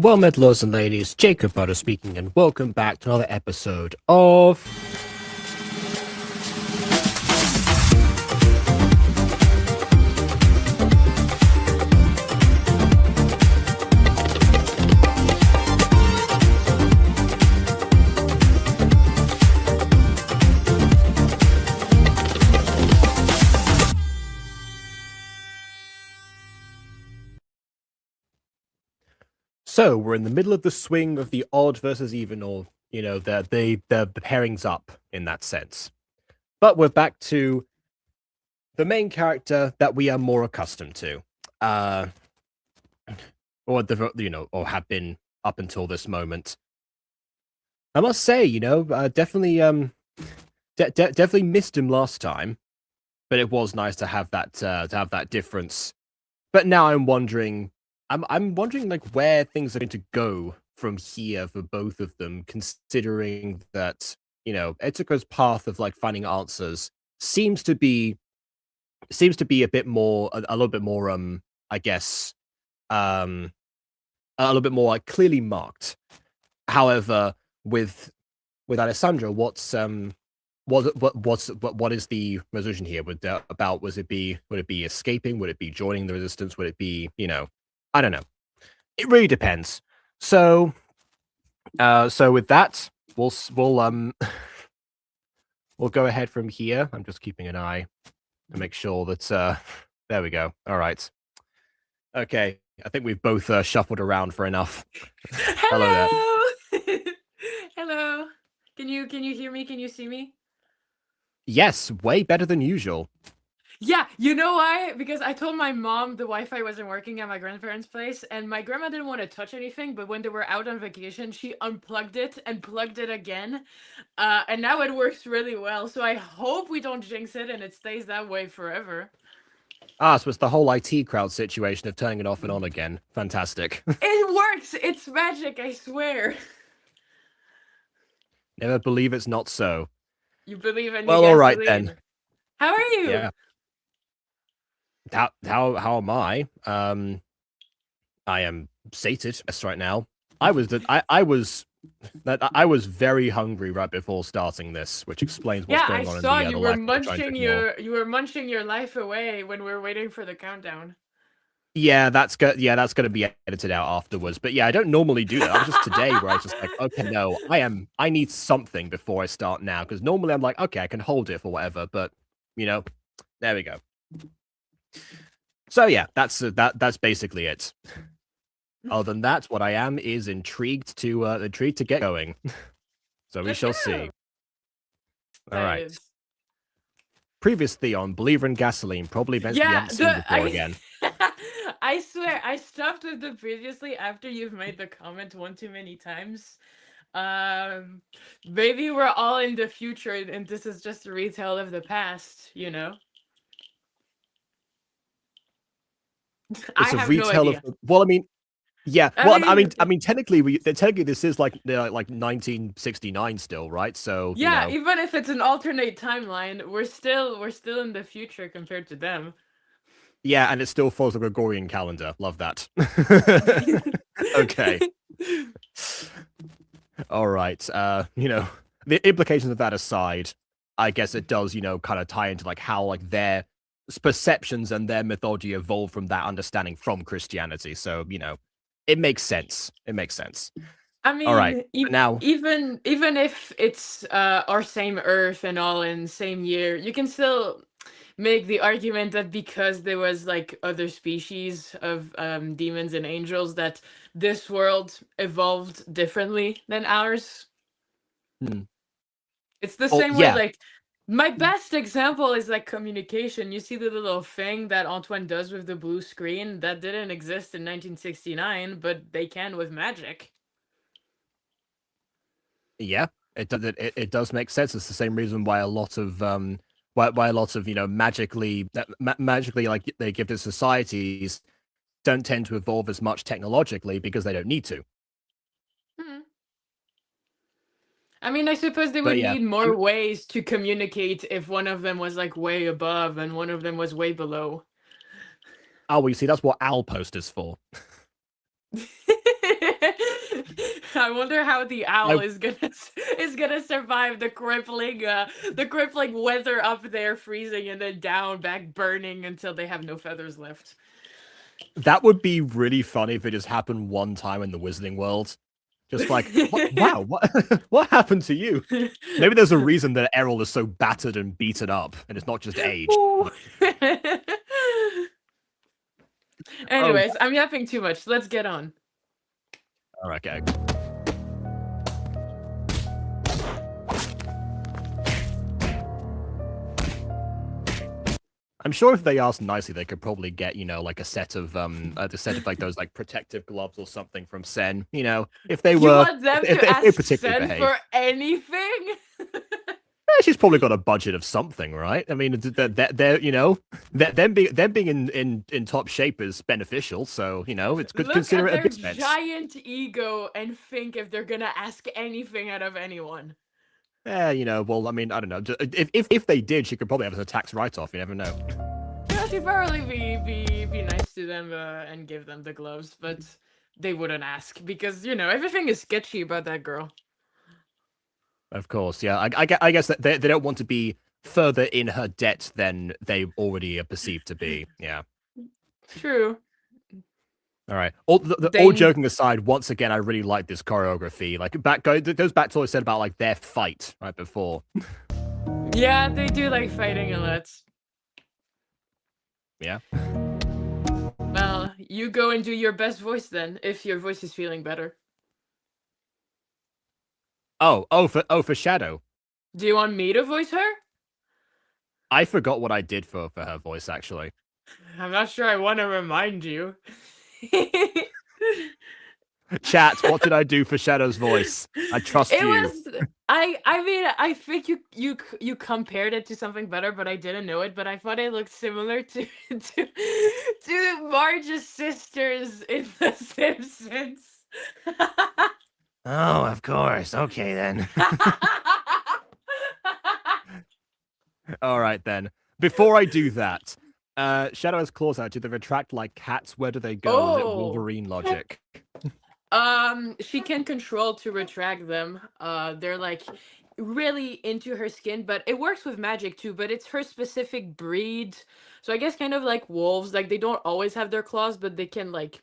Well met, lords and ladies, Jacob Butter speaking, and welcome back to another episode of... So, we're in the middle of the swing of the odd versus even, or, you know, the pairings up in that sense. But we're back to the main character that we are more accustomed to. Or, or have been up until this moment. I must say, definitely, definitely missed him last time. But it was nice to have that difference. But now I'm wondering like where things are going to go from here for both of them, considering that, Etsuko's path of like finding answers seems to be a bit more a little bit more I guess a little bit more like clearly marked. However, with Alessandro, what is the resolution here? Would it be escaping? Would it be joining the resistance? Would it be, I don't know. It really depends. So with that, we'll we'll go ahead from here. I'm just keeping an eye to make sure that there we go. All right. Okay. I think we've both shuffled around for enough. Hello there. Hello. Can you hear me? Can you see me? Yes, way better than usual. Yeah, you know why? Because I told my mom the Wi-Fi wasn't working at my grandparents' place, and my grandma didn't want to touch anything, but when they were out on vacation, she unplugged it and plugged it again. And now it works really well, so I hope we don't jinx it and it stays that way forever. Ah, so it's the whole IT crowd situation of turning it off and on again. Fantastic. It works! It's magic, I swear. Never believe it's not so. You believe in Well, your all right gasoline. then. How are you? Yeah. How am I? I am sated right now. I was very hungry right before starting this, which explains what's going on in the you the were lack of trying to ignore. munching your life away when we were waiting for the countdown. Yeah, that's gonna be edited out afterwards. But yeah, I don't normally do that. I was just today where I was just like, okay, no, I need something before I start now, because normally I'm like, okay, I can hold it for whatever, but there we go. So yeah, that's basically it. Other than that, what I am is intrigued to get going. So we shall see. All right. Previously on Believer in Gasoline, probably events we haven't seen before again. I swear, I stopped with the previously after you've made the comment one too many times. Maybe we're all in the future and this is just a retell of the past, you know? It's a retell of. Well, I mean, yeah. Well, I mean, technically, this is like 1969 still, right? So yeah, even if it's an alternate timeline, we're still in the future compared to them. Yeah, and it still follows the Gregorian calendar. Love that. Okay. All right. The implications of that aside, I guess it does, kind of tie into like how like their perceptions and their mythology evolved from that understanding from Christianity. So, it makes sense. It makes sense. I mean, all right. Now, even if it's our same Earth and all in same year, you can still make the argument that because there was like other species of demons and angels, that this world evolved differently than ours. It's the same way, like, my best example is like communication. You see the little thing that Antoine does with the blue screen that didn't exist in 1969, but they can with magic. Yeah, it does make sense. It's the same reason why a lot of magically like they gifted societies don't tend to evolve as much technologically because they don't need to. I mean, I suppose they would need more ways to communicate if one of them was like way above and one of them was way below. Oh, well, you see, that's what owl post is for. I wonder how the owl is gonna survive the crippling weather up there freezing and then down back burning until they have no feathers left. That would be really funny if it just happened one time in the Wizarding World. Just like, wow, what what happened to you? Maybe there's a reason that Errol is so battered and beaten up, and it's not just age. Anyways, I'm yapping too much. Let's get on. All right, okay. I'm sure if they asked nicely, they could probably get, you know, like a set of like those like protective gloves or something from Sen. You know, if they You were, want them if to they ask particularly Sen behave. for anything? She's probably got a budget of something, right? I mean, they're you know, them being in top shape is beneficial. So you know, it's good. Look Consider at it a their expense. giant ego and think if they're gonna ask anything out of anyone. You know, well, I mean, I don't know. If they did, she could probably have a tax write-off. You never know. Yeah, she'd probably be nice to them and give them the gloves, but they wouldn't ask because you know everything is sketchy about that girl. Of course, yeah. I guess that they don't want to be further in her debt than they already are perceived to be. Yeah. True. All right. All joking aside, once again, I really like this choreography. Like it goes back to what I said about like their fight right before. Yeah, they do like fighting a lot. Yeah. Well, you go and do your best voice then, if your voice is feeling better. For Shadow. Do you want me to voice her? I forgot what I did for her voice actually. I'm not sure I want to remind you. Chat, what did I do for Shadow's voice? I trust you. I mean, I think you compared it to something better, but I didn't know it. But I thought it looked similar to Marge's sisters in The Simpsons. Oh, of course. Okay then. All right then. Before I do that, Shadow has claws out. Do they retract like cats? Where do they go? Is it Wolverine logic? She can control to retract them. They're like really into her skin, but it works with magic too, but it's her specific breed. So I guess kind of like wolves, like they don't always have their claws, but they can like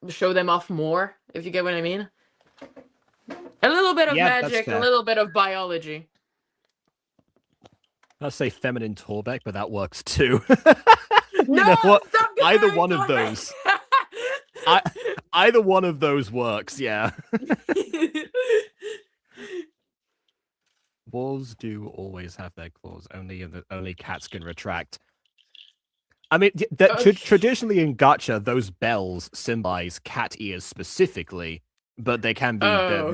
show them off more, if you get what I mean. A little bit of magic, a little bit of biology. I'll say feminine Torbeck, but that works too. No, know what? stop Either one Torbeck! of those. Either one of those works, yeah. Wolves do always have their claws. Only cats can retract. I mean, traditionally in Gacha, those bells symbolize cat ears specifically, but they can be,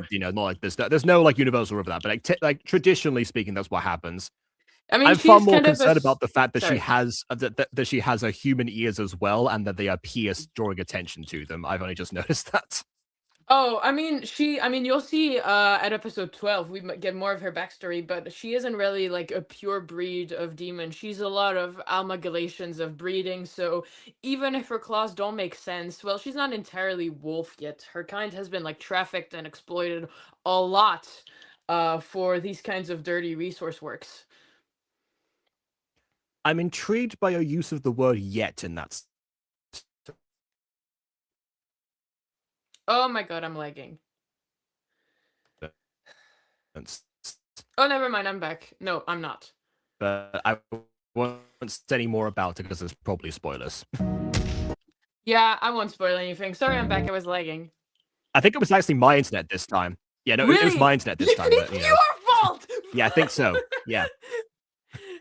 you know, not like there's no like universal rule for that. But like traditionally speaking, that's what happens. I mean, I'm far more concerned about the fact that she has that she has a human ears as well, and that they are pierced, drawing attention to them. I've only just noticed that. Oh, I mean, you'll see at episode 12, we get more of her backstory, but she isn't really like a pure breed of demon. She's a lot of amalgamations of breeding, so even if her claws don't make sense, well, she's not entirely wolf yet. Her kind has been like trafficked and exploited a lot for these kinds of dirty resource works. I'm intrigued by your use of the word "yet" in that. Oh my god, I'm lagging. Oh, never mind, I'm back. No, I'm not. But I won't say any more about it because it's probably spoilers. Yeah, I won't spoil anything. Sorry, I'm back. I was lagging. I think it was actually my internet this time. Yeah, no, really? it was my internet this time. But, you know. Your fault! Yeah, I think so. Yeah.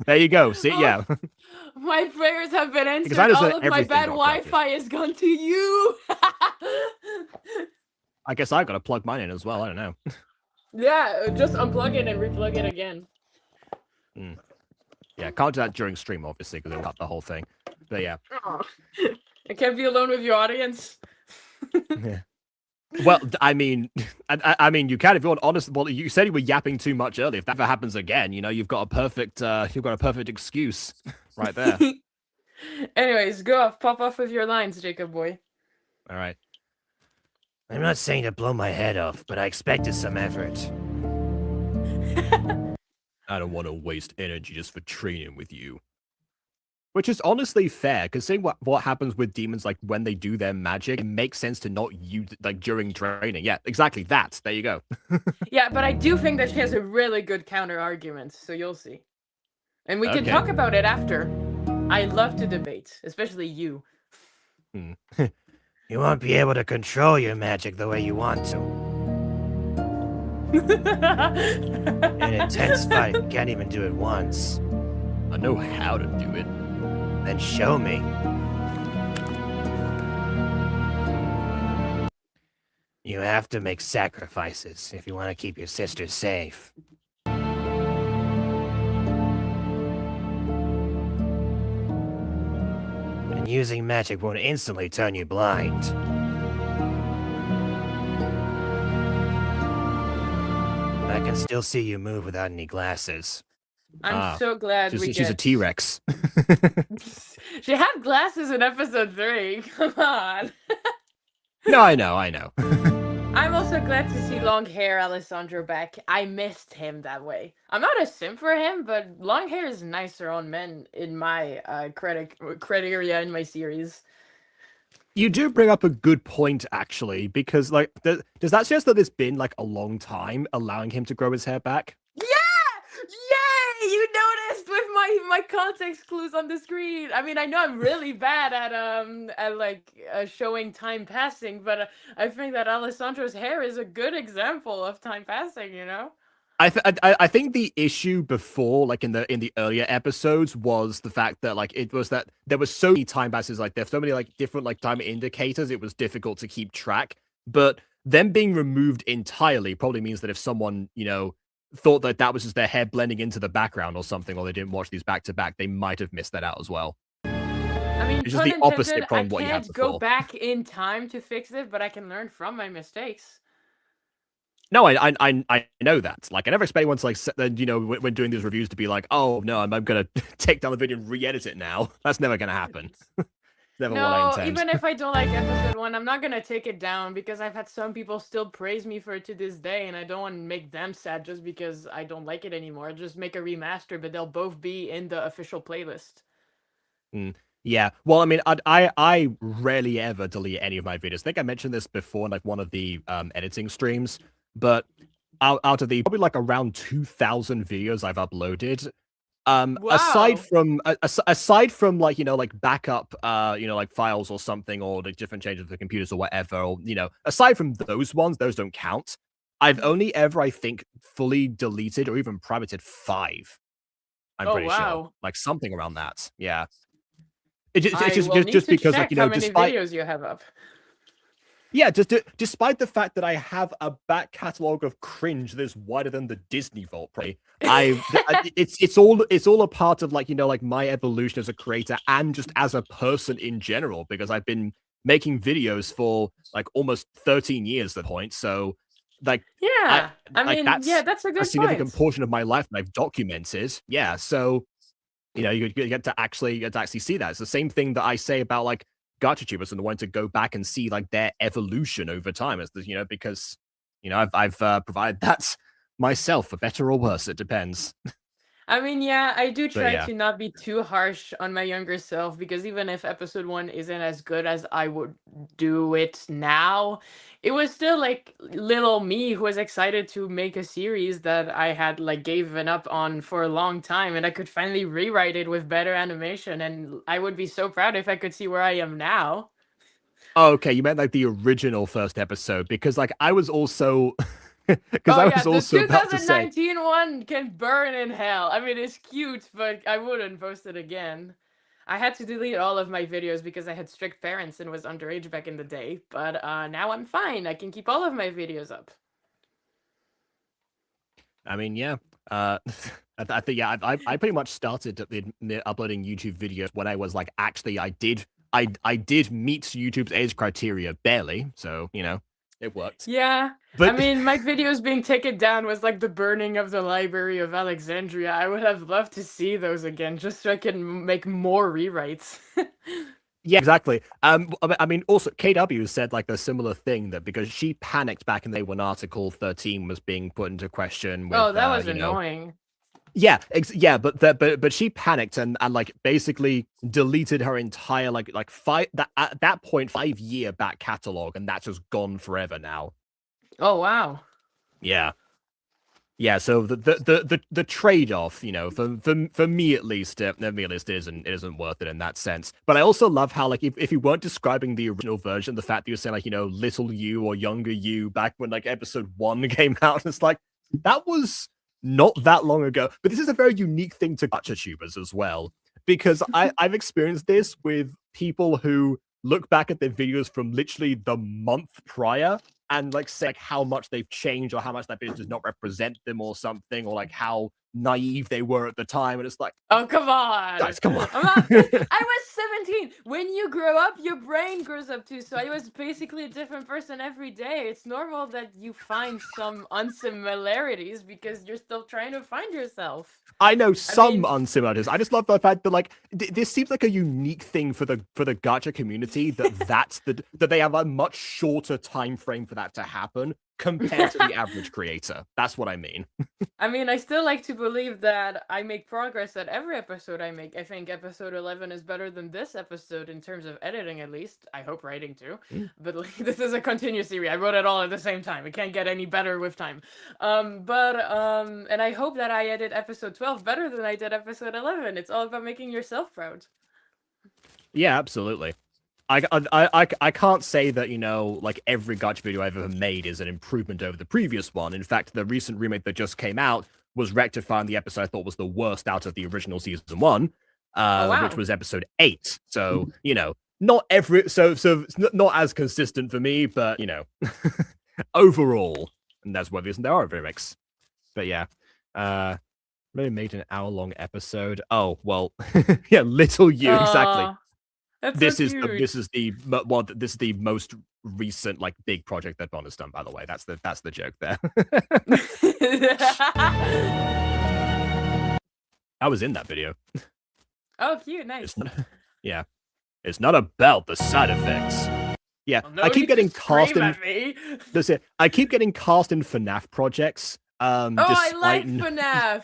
There you go. See, yeah. My prayers have been answered. All of my bad Wi-Fi is gone to you. I guess I've got to plug mine in as well. I don't know. Yeah, just unplug it and replug it again. Yeah, can't do that during stream, obviously, because it'll cut the whole thing. But yeah. Oh, I can't be alone with your audience. Yeah. Well, I mean, you can if you want. Honest, well, you said you were yapping too much earlier. If that ever happens again, you know, you've got a perfect excuse right there. Anyways, go off, pop off with your lines, Jacob boy. All right. I'm not saying to blow my head off, but I expected some effort. I don't want to waste energy just for training with you. Which is honestly fair, considering what happens with demons, like, when they do their magic, it makes sense to not use it, like, during training. Yeah, exactly that. There you go. Yeah, but I do think that she has a really good counter argument, so you'll see. And we can Okay. talk about it after. I love to debate, especially you. You won't be able to control your magic the way you want to. An intense fight, you can't even do it once. I know how to do it. Then show me. You have to make sacrifices if you want to keep your sister safe. And using magic won't instantly turn you blind. I can still see you move without any glasses. I'm so glad we She's a T-Rex. She had glasses in episode 3. Come on. No, I know. I'm also glad to see long hair Alessandro back. I missed him that way. I'm not a simp for him, but long hair is nicer on men in my criteria in my series. You do bring up a good point, actually, because, like, does that suggest that it's been, like, a long time allowing him to grow his hair back? Yeah! Yay! You noticed with my context clues on the screen. I mean, I know I'm really bad at showing time passing, but I think that Alessandro's hair is a good example of time passing, you know? I think the issue before, like in the earlier episodes, was the fact that that there was so many time passes, like there's so many like different like time indicators, it was difficult to keep track. But them being removed entirely probably means that if someone thought that that was just their hair blending into the background or something, or they didn't watch these back to back, they might have missed that out as well. I mean, It's just pun the opposite intended, I from what you had can't before. go back in time to fix it, but I can learn from my mistakes. No, I know that. Like, I never expect anyone to like, when doing these reviews, to be like, "Oh no, I'm gonna take down the video and re-edit it now." That's never gonna happen. Never what I No, intend. even if I don't like episode 1, I'm not gonna take it down because I've had some people still praise me for it to this day, and I don't want to make them sad just because I don't like it anymore. Just make a remaster, but they'll both be in the official playlist. Yeah. Well, I mean, I rarely ever delete any of my videos. I think I mentioned this before in like one of the editing streams, but out of the probably like around 2,000 videos I've uploaded, aside Wow. from aside from like like backup like files or something, or like different changes of the computers or whatever, or aside from those ones, those don't count. I've only ever, I think, fully deleted or even privated 5. I'm Oh, pretty sure, wow. like something around that. Yeah. I It's will need just to because, like, check how many despite videos you have up. yeah, despite the fact that I have a back catalog of cringe that is wider than the Disney Vault, probably, it's all a part of like like my evolution as a creator and just as a person in general, because I've been making videos for like almost 13 years at the point. So like Yeah. I mean, yeah, that's that's a a good significant point. portion of my life that I've documented. Yeah, so you get to actually see that. It's the same thing that I say about like gacha tubers and wanting to go back and see like their evolution over time, as the, because I've provided that myself, for better or worse, it depends. I mean, yeah, I do But try yeah. to not be too harsh on my younger self because even if episode 1 isn't as good as I would do it now, it was still like little me who was excited to make a series that I had like given up on for a long time, and I could finally rewrite it with better animation, and I would be so proud if I could see where I am now. Oh, okay, you meant like the original first episode, because like I was also because Oh I yeah, was the also about to say, 2019 one can burn in hell. I mean, it's cute, but I wouldn't post it again. I had to delete all of my videos because I had strict parents and was underage back in the day, but now I'm fine. I can keep all of my videos up. I mean, yeah. I think yeah, I pretty much started uploading YouTube videos when I was like actually I did meet YouTube's age criteria barely, so it worked. Yeah, I But mean, my videos being taken down was like the burning of the Library of Alexandria. I would have loved to see those again just so I can make more rewrites. Yeah, exactly. I mean, also KW said like a similar thing that because she panicked back in the day when Article 13 was being put into question with, Oh, that was you know, annoying. yeah, yeah, but she panicked and like basically deleted her entire like five that at that point 5 year back catalog, and that's just gone forever now. Oh, wow. Yeah. Yeah, so the trade off, you know, for me at least, it isn't worth it in that sense. But I also love how like if you weren't describing the original version, the fact that you're saying like, you know, little you or younger you back when like episode 1 came out, it's like that was not that long ago. But this is a very unique thing to gacha tubers as well, because I've experienced this with people who look back at their videos from literally the month prior and like say like how much they've changed or how much that video does not represent them or something, or like how naive they were at the time, and it's like, Oh, come on. guys, come on. I'm not, I was 17. When you grow up, your brain grows up too. So I was basically a different person every day. It's normal that you find some unsimilarities because you're still trying to find yourself. I know some mean- unsimilarities. I just love the fact that like this seems like a unique thing for the gacha community that they have a much shorter time frame for that to happen compared to the average creator. That's what I mean. I mean, I still like to believe that I make progress at every episode I make. I think episode 11 is better than this episode in terms of editing, at least. I hope writing too. But like, this is a continuous series. I wrote it all at the same time. It can't get any better with time. And I hope that I edit episode 12 better than I did episode 11. It's all about making yourself proud. Yeah, absolutely. I can't say that, you know, like every gacha video I've ever made is an improvement over the previous one. In fact, the recent remake that just came out was rectifying the episode I thought was the worst out of the original season 1, wow. which was episode 8. So, you know, not every so it's not as consistent for me, but you know, overall, and that's why there are remakes. But yeah, maybe made an hour-long episode. Oh well, yeah, little you exactly. That's This so is cute. this is the most recent like big project that Bon has done. By the way, that's the joke there. I was in that video. Oh, cute, nice. It's not, yeah, it's not about the side effects. Yeah, Well, no I keep need to getting cast scream in. at me. That's it. I keep getting cast in FNAF projects. Oh, I like despite FNAF.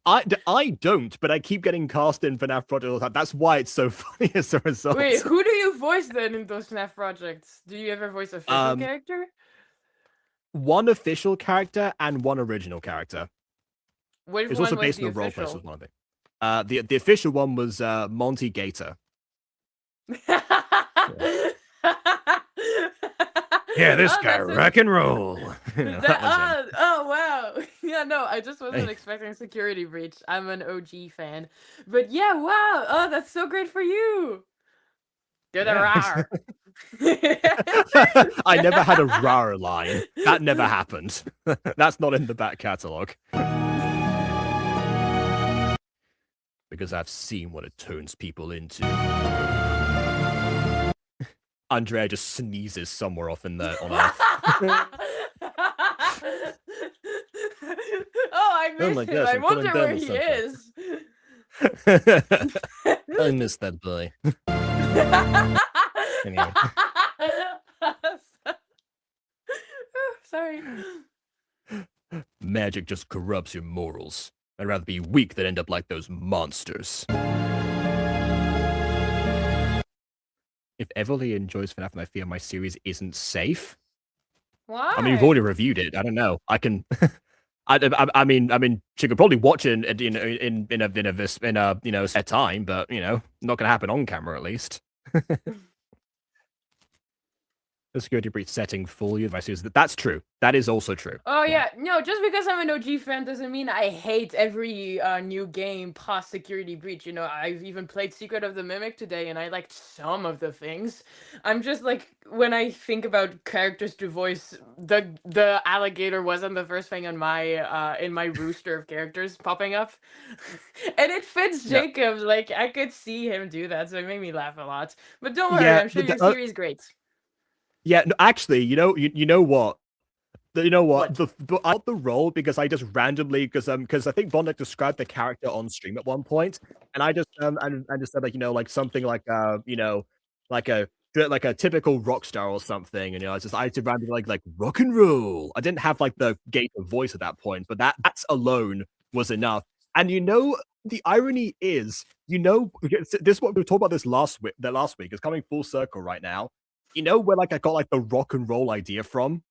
I don't, but I keep getting cast in FNAF projects all the time. That's why it's so funny as a result. Wait, who do you voice then in those FNAF projects? Do you ever voice a official character? One official character and one original character. Which It's one also was based the on the role official? plays, was one of them. The official one was Monty Gator. Yeah, this guy rock and roll. Oh wow. Yeah, no, I just wasn't expecting Security Breach. I'm an OG fan. But yeah, wow. Oh, that's so great for you. You're the rar. I never had a rar line. That never happened. That's not in the back catalogue. Because I've seen what it turns people into. Andrea just sneezes somewhere off in there on Earth. I miss my him. gosh, I I'm wonder feeling where dumb he or is. I miss that boy. Anyway. Sorry. Magic just corrupts your morals. I'd rather be weak than end up like those monsters. If Évoli enjoys FNAF, and I fear my series isn't safe. Why? I mean, we've already reviewed it. I don't know. I can. I mean, she could probably watch it in a you know set time, but you know, not gonna happen on camera at least. The security breach setting full you my series. That's true. That is also true. Oh yeah, no, just because I'm an OG fan doesn't mean I hate every new game past Security Breach. You know, I've even played Secret of the Mimic today, and I liked some of the things. I'm just like, when I think about characters to voice, the alligator wasn't the first thing on my in my rooster of characters popping up, and it fits Jacob. Like I could see him do that, so it made me laugh a lot. But don't worry, I'm sure your series is great. Yeah, no, actually, you know what? You know what? What? I got the role because I just randomly because I think Bondek described the character on stream at one point, and I just and just said like like something like like a like a typical rock star or something, and I just randomly like rock and roll. I didn't have like the Gator voice at that point, but that's alone was enough. And the irony is, this what we talked about this last week. The last week is coming full circle right now. You know where like I got like the rock and roll idea from?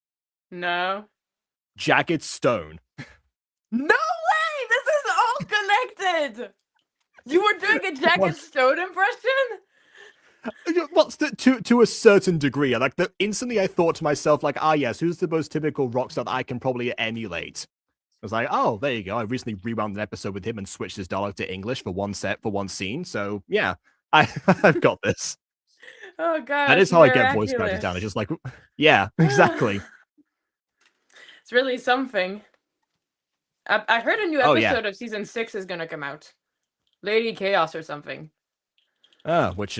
No. Jagged Stone. No way! This is all connected! You were doing a Jagged Stone impression? Well, to a certain degree. Like instantly I thought to myself, like, yes, who's the most typical rock star that I can probably emulate? I was like, oh, there you go. I recently rewound an episode with him and switched his dialogue to English for one scene. So yeah, I've got this. Oh god. That is how I get voice characters down. It's just like, yeah, exactly. It's really something. I heard a new episode of season 6 is gonna come out. Lady Chaos or something. Which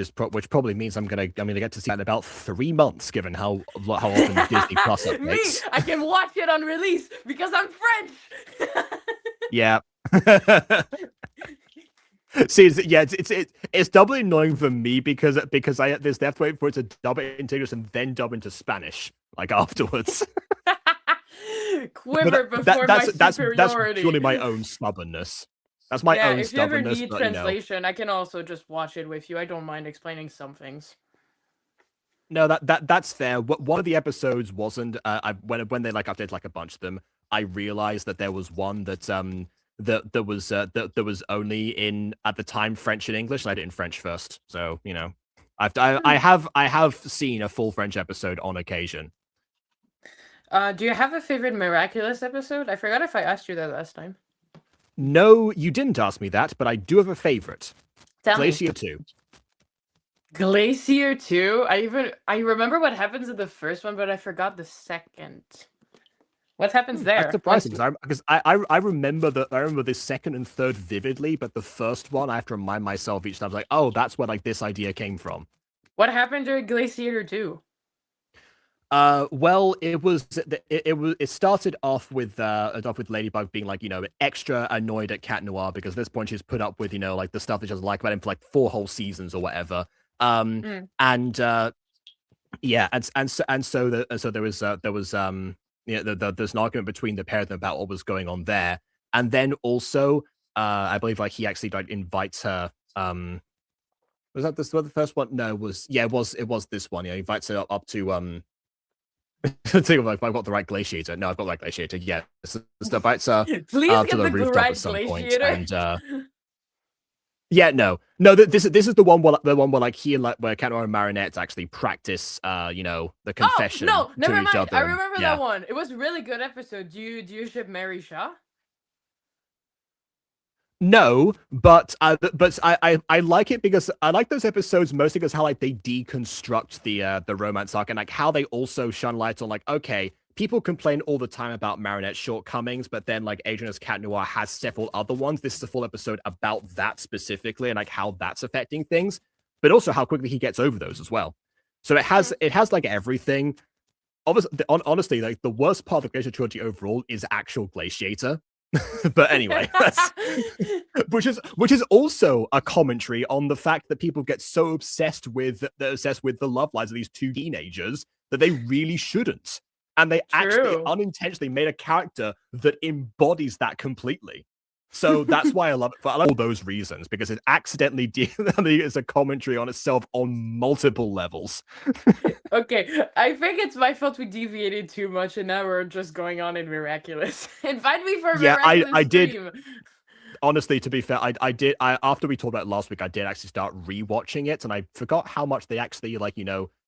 probably means I'm gonna get to see that in about 3 months, given how often Disney Plus updates. Me, I can watch it on release because I'm French. Yeah. See, it's doubly annoying for me because there's have to wait for it to dub it into English and then dub into Spanish like afterwards. Quiver before my superiority. That's purely my own stubbornness. That's my own stubbornness. If you ever need translation, I can also just watch it with you. I don't mind explaining some things. No, that's fair. One of the episodes wasn't. When they like updated like a bunch of them, I realized that there was one that that was only in at the time French and English, and I did it in French first. So I have seen a full French episode on occasion. Do you have a favorite Miraculous episode? I forgot if I asked you that last time. No, you didn't ask me that, but I do have a favorite. Glacier 2. Glacier 2? I remember what happens in the first one, but I forgot the second. What happens there? That's surprising because I remember the second and third vividly, but the first one I have to remind myself each time. I was like, oh, that's where like this idea came from. What happened during Glacier 2? Well, it started off with Ladybug being like, extra annoyed at Cat Noir because at this point she's put up with, like the stuff that she doesn't like about him for like 4 whole seasons or whatever. And so there was there's an argument between the pair of them about what was going on there. And then also, I believe like he actually invites her, was that the first one? No, it was this one. Yeah, he invites her up to think of like, I've got the right glaciator. No, I've got the right glaciator. Yeah, so invites her to the rooftop at some point. And this is the one where like he and like where Cat Noir and Marinette actually practice the confession. Oh, no, never to each mind. other. I remember that one. It was a really good episode. Do you ship Mary Shaw? No, but I like it because I like those episodes mostly because how like they deconstruct the romance arc and like how they also shine light on like, okay, people complain all the time about Marinette's shortcomings, but then like Adrian as Cat Noir has several other ones. This is a full episode about that specifically and like how that's affecting things, but also how quickly he gets over those as well. So it has like everything. Obviously, honestly, like the worst part of the Glacier trilogy overall is actual Glaciator. But anyway, which is also a commentary on the fact that people get so obsessed with the love lives of these 2 teenagers that they really shouldn't, and they actually unintentionally made a character that embodies that completely. So that's why I love it for all those reasons, because it accidentally is a commentary on itself on multiple levels. Okay, I think it's my fault we deviated too much, and now we're just going on in Miraculous. Invite me for Miraculous I stream. did. Honestly, to be fair, I did. After we talked about it last week, I did actually start rewatching it, and I forgot how much they actually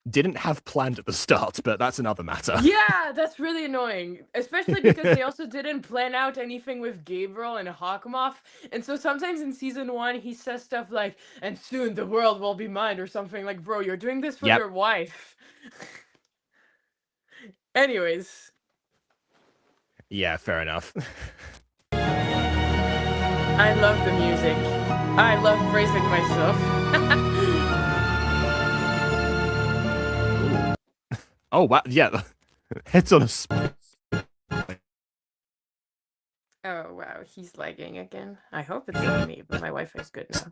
didn't have planned at the start, but that's another matter. Yeah, that's really annoying, especially because they also didn't plan out anything with Gabriel and Hawkmoth, and so sometimes in season 1 he says stuff like, and soon the world will be mine, or something like, bro, you're doing this for your wife. Anyways. Yeah, fair enough. I love the music. I love praising myself. Oh wow, yeah, it's on a Oh wow, he's lagging again. I hope it's only me, but my Wi-Fi's good now.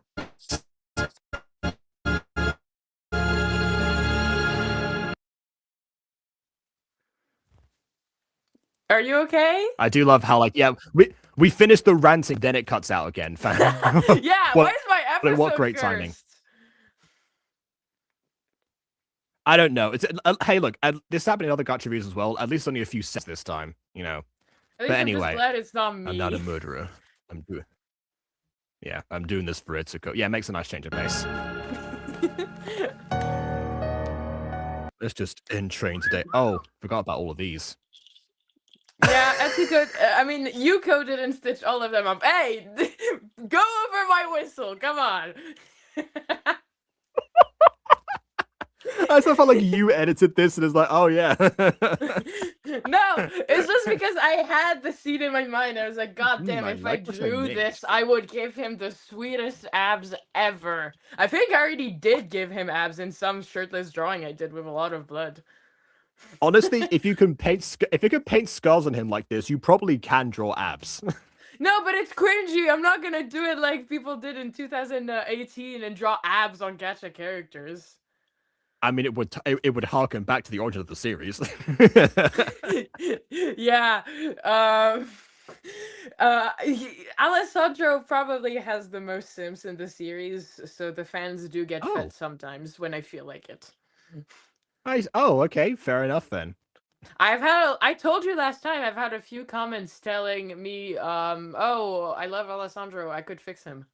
Are you okay? I do love how, like, yeah, we finished the ranting, then it cuts out again. Yeah, why is my episode what great cursed? timing. I don't know. It's hey, look, this happened in other gacha reviews as well. At least only a few sets this time, you know. At But least I'm anyway, just glad it's not me. I'm not a murderer. I'm doing this for Itsuko. Yeah, it makes a nice change of pace. Let's just end train today. Oh, forgot about all of these. Yeah, Etsuko, I mean, Yuko didn't stitch all of them up. Hey, go over my whistle. Come on. I still felt like you edited this and it's like, oh yeah. No, it's just because I had the scene in my mind. I was like, God damn, if I drew this, I would give him the sweetest abs ever. I think I already did give him abs in some shirtless drawing I did with a lot of blood. Honestly, if you can paint scars on him like this, you probably can draw abs. No, but it's cringy. I'm not gonna do it like people did in 2018 and draw abs on gacha characters. I mean, it would harken back to the origin of the series. Yeah. Alessandro probably has the most sims in the series, so the fans do get fed sometimes when I feel like it. Oh, okay, fair enough then. I told you last time, I've had a few comments telling me, oh, I love Alessandro, I could fix him.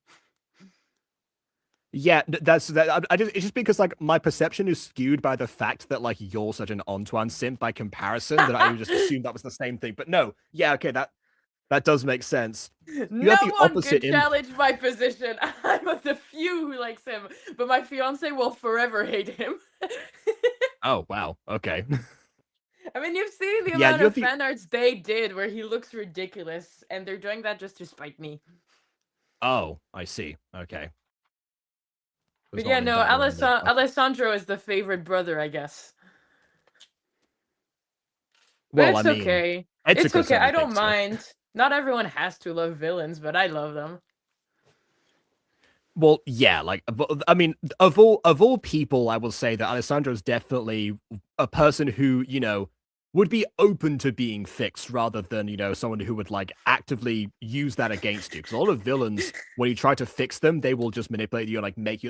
Yeah, it's just because like my perception is skewed by the fact that like you're such an Antoine simp by comparison that I just assumed that was the same thing. But no, yeah, okay, that does make sense. No one can challenge my position. I'm of the few who likes him, but my fiance will forever hate him. Oh wow, okay. I mean, you've seen the amount of fan arts they did where he looks ridiculous, and they're doing that just to spite me. Oh, I see. Okay. But yeah, no, Alessandro is the favorite brother, I guess. Well, it's okay. It's okay. I don't mind. Not everyone has to love villains, but I love them. Well, yeah, like, I mean, of all people, I will say that Alessandro is definitely a person who, you know, would be open to being fixed rather than, you know, someone who would like actively use that against you. Because a lot of villains, when you try to fix them, they will just manipulate you and like make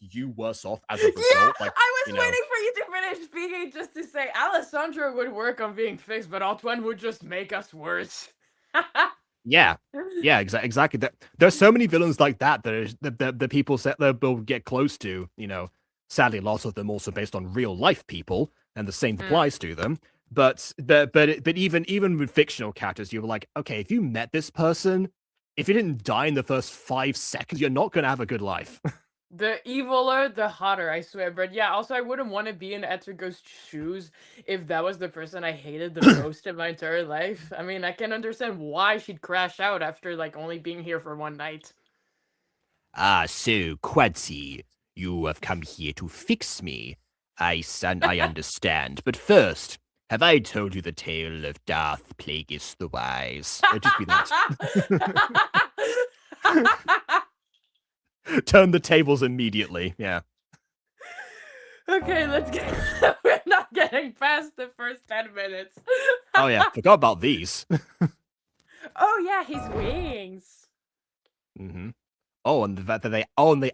you worse off as a result. Yeah, like, I was waiting for you to finish speaking just to say Alessandro would work on being fixed, but Antoine would just make us worse. Yeah, exactly. There's so many villains like that the people that will get close to. You know, sadly, lots of them also based on real life people, and the same applies to them. But even with fictional characters, you were like, okay, if you met this person, if you didn't die in the first 5 seconds, you're not gonna have a good life. The eviler, the hotter, I swear. But yeah, also I wouldn't want to be in Etsuko's shoes if that was the person I hated the most in my entire life. I mean, I can understand why she'd crash out after like only being here for one night. Ah, so Quadzi, you have come here to fix me. I understand. But first, have I told you the tale of Darth Plagueis the Wise? It'd just be that. Turn the tables immediately. Yeah. Okay, let's get. We're not getting past the first 10 minutes. Oh yeah, forgot about these. Oh yeah, his wings. Mm-hmm. Oh, and the fact that they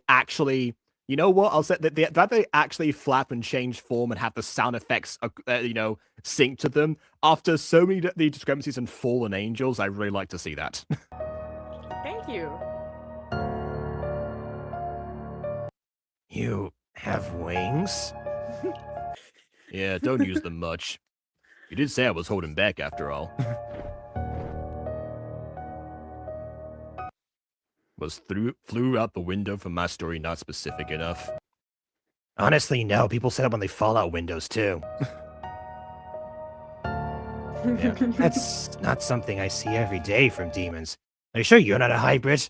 actually. You know what? I'll say that they actually flap and change form and have the sound effects, you know, sync to them. After so many the discrepancies in Fallen Angels, I really like to see that. Thank you. You have wings? Yeah, don't use them much. You did say I was holding back after all. Flew out the window from my story not specific enough? Honestly, no. People said it when they fall out windows, too. Yeah, that's not something I see every day from demons. Are you sure you're not a hybrid?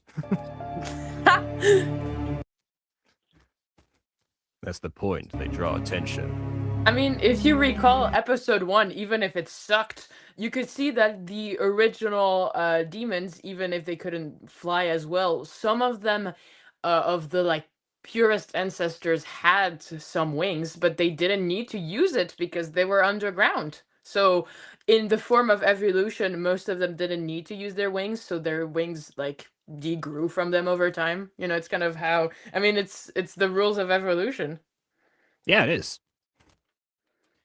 That's the point. They draw attention. I mean, if you recall episode 1, even if it sucked, you could see that the original demons, even if they couldn't fly as well, some of them of the like purest ancestors had some wings, but they didn't need to use it because they were underground. So in the form of evolution, most of them didn't need to use their wings, so their wings like degrew from them over time. You know, it's kind of how, I mean, it's the rules of evolution. Yeah, it is.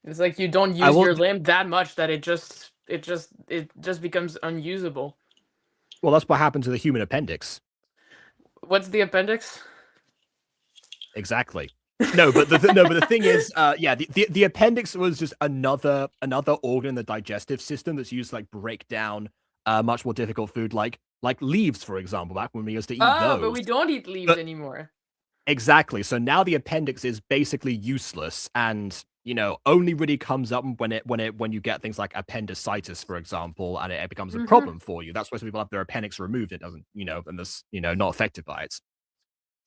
It's like you don't I use will. your limb that much that it just becomes unusable. Well, that's what happened to the human appendix. What's the appendix? Exactly. No, but the thing is, yeah, the appendix was just another organ in the digestive system that's used to like break down much more difficult food, like leaves, for example. Back when we used to eat Oh, but those. we don't eat leaves But anymore. exactly. So now the appendix is basically useless, and only really comes up when you get things like appendicitis, for example, and it becomes a Hmm. problem for you. That's why some people have their appendix removed. It doesn't, and this, not affected by it.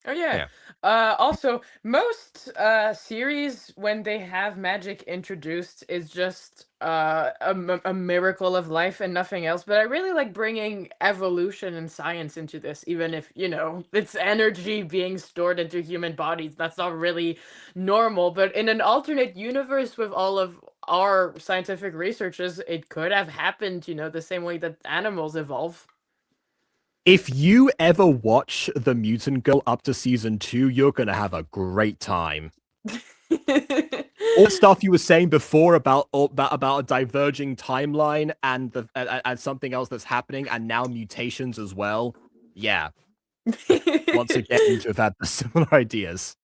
Oh yeah. Yeah. Also, most series when they have magic introduced is just a miracle of life and nothing else. But I really like bringing evolution and science into this, even if it's energy being stored into human bodies. That's not really normal. But in an alternate universe with all of our scientific researches, it could have happened. The same way that animals evolve. If you ever watch The Mutant Girl up to season 2, you're gonna have a great time. All the stuff you were saying before about a diverging timeline and and something else that's happening, and now mutations as well. Yeah, once again, you two have had the similar ideas.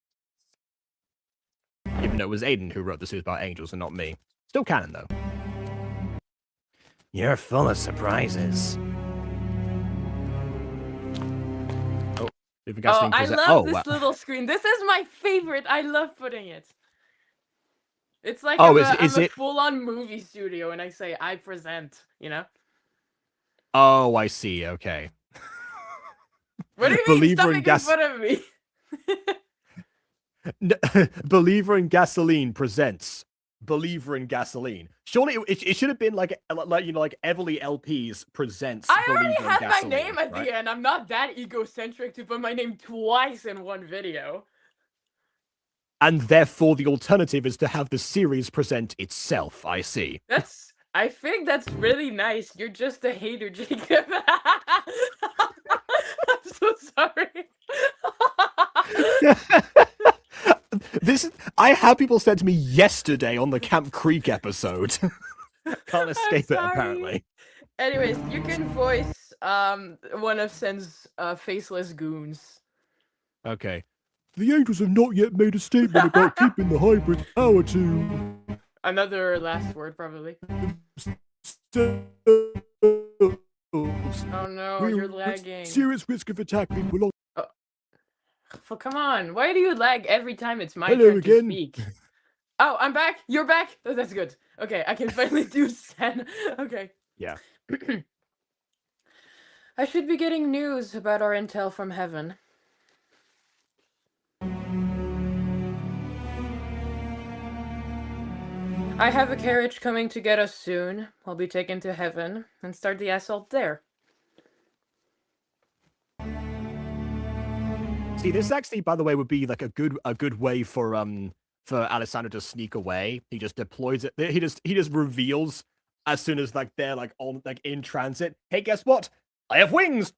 Even though it was Aiden who wrote the series about angels and not me. Still canon though. You're full of surprises. Oh, I love this little screen. This is my favorite. I love putting it. It's like I'm a full-on movie studio, and I say I present. Oh, I see. Okay. What do you mean? Stop making fun of me. Believer in Gasoline presents Believer in Gasoline. Surely it should have been like Évoli Lps presents. I already Believer had in my Gasoline, name at right? the end. I'm not that egocentric to put my name twice in one video. And therefore, the alternative is to have the series present itself. I see. I think that's really nice. You're just a hater, Jacob. I'm so sorry. I had people said to me yesterday on the Camp Creek episode. Can't escape it, apparently. Anyways, you can voice one of Sen's faceless goons. Okay. The angels have not yet made a statement about keeping the hybrid power to... Another last word, probably. Oh no, you're lagging. Serious risk of attack being prolonged. Well, come on. Why do you lag every time it's my turn to speak? Oh, I'm back. You're back. Oh, that's good. Okay, I can finally do Sen. Okay. Yeah. I should be getting news about our intel from heaven. I have a carriage coming to get us soon. I'll be taken to heaven and start the assault there. See, this actually, by the way, would be like a good way for Alessandro to sneak away. He just deploys it. He just reveals as soon as they're in transit. Hey, guess what? I have wings.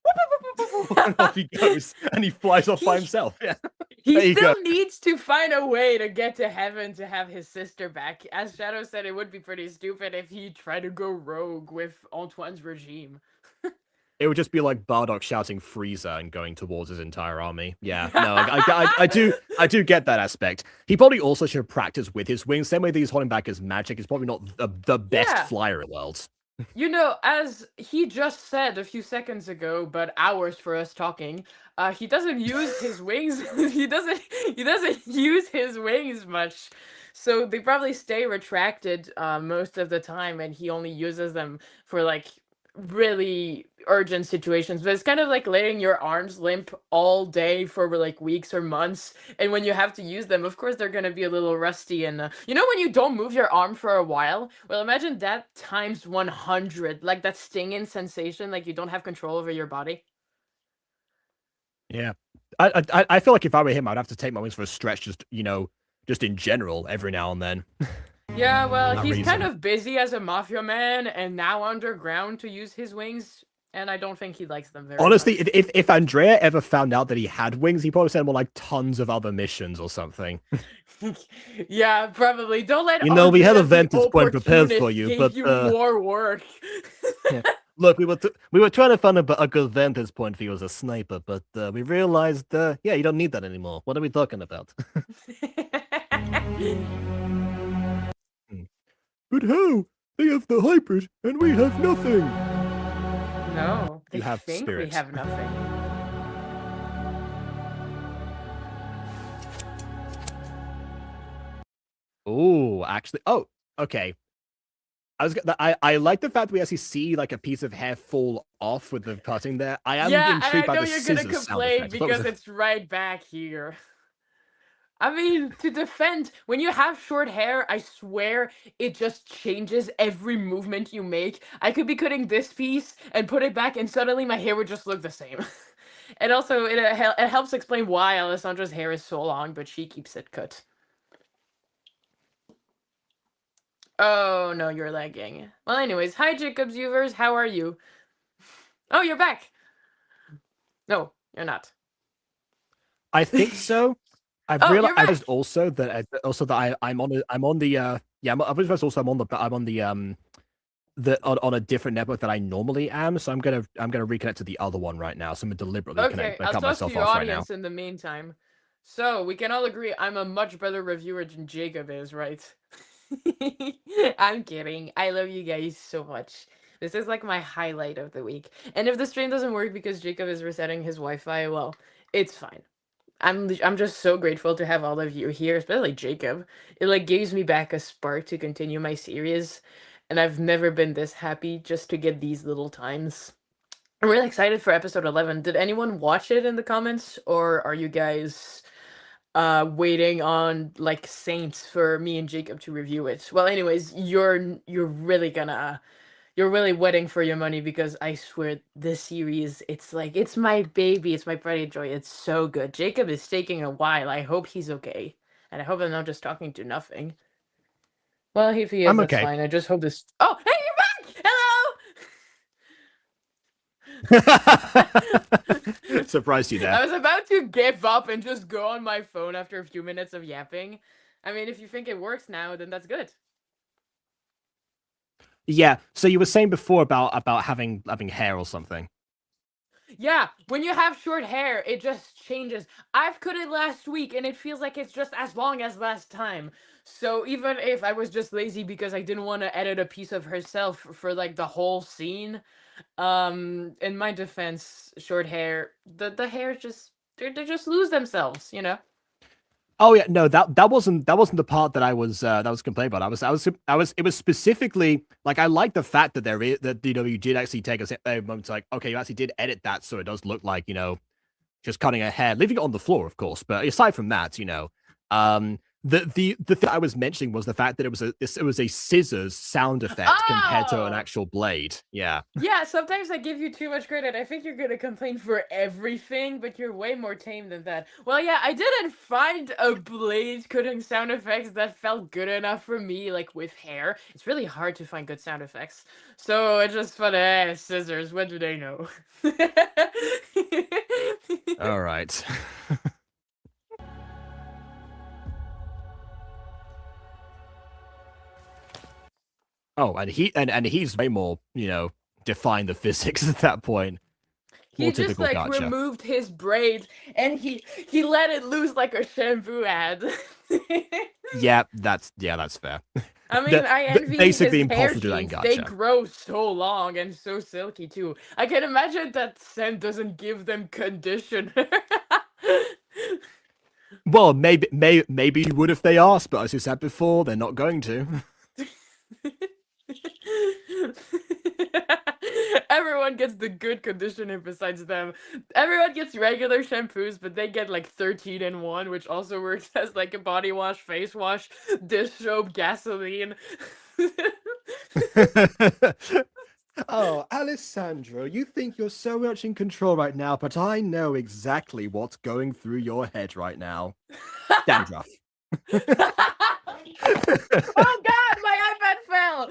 And off he goes, and he flies off by himself. Yeah. He still needs to find a way to get to heaven to have his sister back. As Shadow said, it would be pretty stupid if he tried to go rogue with Antoine's regime. It would just be like Bardock shouting Frieza and going towards his entire army. Yeah, no, I do get that aspect. He probably also should practice with his wings. Same way that he's holding back his magic. He's probably not the best flyer in the world. As he just said a few seconds ago, but hours for us talking, he doesn't use his wings. he doesn't use his wings much. So they probably stay retracted most of the time, and he only uses them for really urgent situations, but it's kind of like letting your arms limp all day for like weeks or months, and when you have to use them, of course they're going to be a little rusty. And you know, when you don't move your arm for a while, well, imagine that times 100, like that stinging sensation, like you don't have control over your body. Yeah. I feel like if I were him, I'd have to take my wings for a stretch, just just in general, every now and then. Yeah, well, That he's kind reason. of busy as a mafia man and now underground to use his wings, and I don't think he likes them very Honestly, much. if Andrea ever found out that he had wings, he probably sent him on like tons of other missions or something. Yeah, probably. Don't let We had a Andrea the Ventus point prepared for opportunist you, gave but you more work. yeah. Look, we were trying to find a good vantage point for you as a sniper, but we realized, yeah, you don't need that anymore. What are we talking about? But how? They have the hybrid, and we have nothing. No, they You have think we spirit. have nothing. Oh, actually, oh, okay. I like the fact that we actually see like a piece of hair fall off with the cutting there. I am Yeah, and I intrigued by know the you're gonna scissors sound complain effect. I thought it was because it's right back here. I mean, to defend, when you have short hair, I swear it just changes every movement you make. I could be cutting this piece and put it back, and suddenly my hair would just look the same. And also, it helps explain why Alessandra's hair is so long, but she keeps it cut. Oh, no, you're lagging. Well, anyways, hi, Jacob's viewers. How are you? Oh, you're back. No, you're not. I think so. Oh, you're I back. realized also that I'm on the I've realized also I'm on on a different network that I normally am. So I'm gonna reconnect to the other one right now. So I'm gonna deliberately Okay, I'll cut talk to myself the off right now. audience in the meantime. So, we can all agree I'm a much better reviewer than Jacob is, right? I'm kidding. I love you guys so much. This is like my highlight of the week. And if the stream doesn't work because Jacob is resetting his Wi-Fi, well, it's fine. I'm just so grateful to have all of you here, especially Jacob. It like gives me back a spark to continue my series, and I've never been this happy just to get these little times. I'm really excited for episode 11. Did anyone watch it in the comments, or are you guys waiting on like saints for me and Jacob to review it? Well, anyways, you're really gonna you're really wetting for your money because I swear this series, it's like it's my baby, it's my pride and joy. It's so good. Jacob is taking a while. I hope he's okay. And I hope I'm not just talking to nothing. Well, if he is, I'm that's okay. fine. I just hope this. Oh, hey, you're back! Hello! Surprised you there. I was about to give up and just go on my phone after a few minutes of yapping. I mean, if you think it works now, then that's good. Yeah. So you were saying before about having hair or something. Yeah, when you have short hair, it just changes. I've cut it last week and it feels like it's just as long as last time. So even if I was just lazy because I didn't want to edit a piece of herself for like the whole scene, in my defense, short hair, the hair just they just lose themselves, you know? Oh yeah, no, that wasn't the part that was complaining about. It was specifically like I like the fact that there is that you did actually take a moment to like, okay, you actually did edit that so it does look like, just cutting a hair, leaving it on the floor, of course. But aside from that, the thing I was mentioning was the fact that it was a scissors sound effect compared to an Oh! actual blade. Yeah. Yeah, sometimes I give you too much credit. I think you're gonna complain for everything, but you're way more tame than that. Well, yeah, I didn't find a blade cutting sound effects that felt good enough for me, like with hair. It's really hard to find good sound effects. So I just thought, scissors, what do they know? All right. Oh, and he's way more, define the physics at that point. He More just typical like Gacha. removed his braid and he let it loose like a shampoo ad. Yeah, that's fair. I mean, I envy his Basically hair impossible to do that in sheets. They Gacha. grow so long and so silky too. I can imagine that scent doesn't give them conditioner. Well, maybe you would if they asked, but as you said before, they're not going to. everyone gets the good conditioner besides them. Everyone gets regular shampoos, but they get like 13 in one, which also works as like a body wash, face wash, dish soap, gasoline. Oh, Alessandro, you think you're so much in control right now, but I know exactly what's going through your head right now. Dandruff. Oh god, my iPad fell!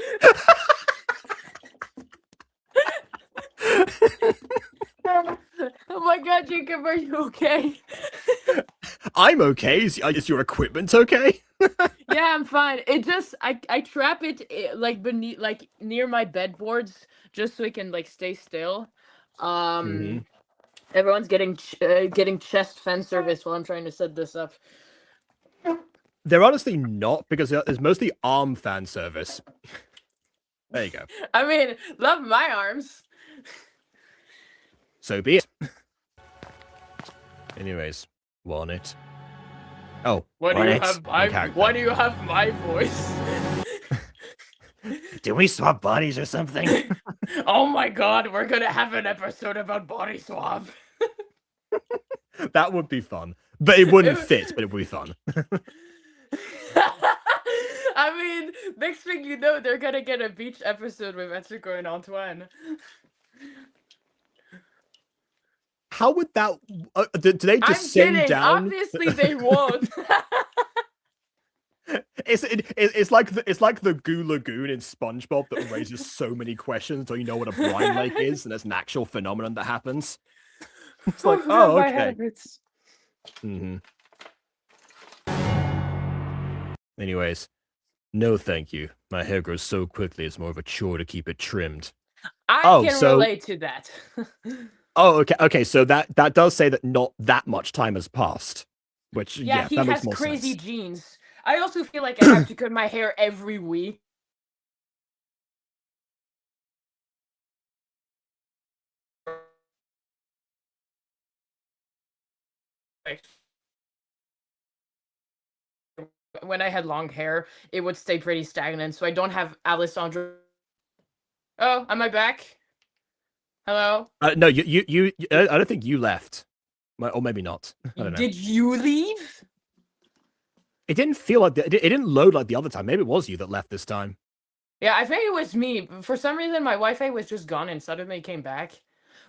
Oh my god, Jacob, are you okay? I'm okay. Is your equipment okay? Yeah, I'm fine. It just I trap it like beneath, like near my bedboards, just so it can like stay still. hmm Everyone's getting chest fan service while I'm trying to set this up. They're honestly not, because there's mostly arm fan service. There you go. I mean, love my arms. So be it. Anyways, want it? Oh, Why do want you it? have My my character. Why do you have my voice? Did we swap bodies or something? Oh my god, we're gonna have an episode about body swap. That would be fun, but it wouldn't It- fit. But it would be fun. I mean, next thing you know, they're gonna get a beach episode with Etsuko and Antoine. How would that? Do they I'm just send kidding. down? Obviously, they won't. It's like the Goo Lagoon in SpongeBob that raises so many questions until you know what a brine lake is, and there's an actual phenomenon that happens. It's like, oh, My okay. habits. Anyways, no, thank you. My hair grows so quickly; it's more of a chore to keep it trimmed. I Oh, can so- relate to that. Oh, okay, okay. So that does say that not that much time has passed, which Yeah, he that makes has more crazy sense. genes. I also feel like I have to cut my hair every week. When I had long hair, it would stay pretty stagnant, so I don't have Alessandro. Oh, am I back? Hello? No, you. I don't think you left, or maybe not. I don't know. Did you leave? It didn't feel like it didn't load like the other time. Maybe it was you that left this time. Yeah, I think it was me. For some reason, my Wi-Fi was just gone and suddenly came back.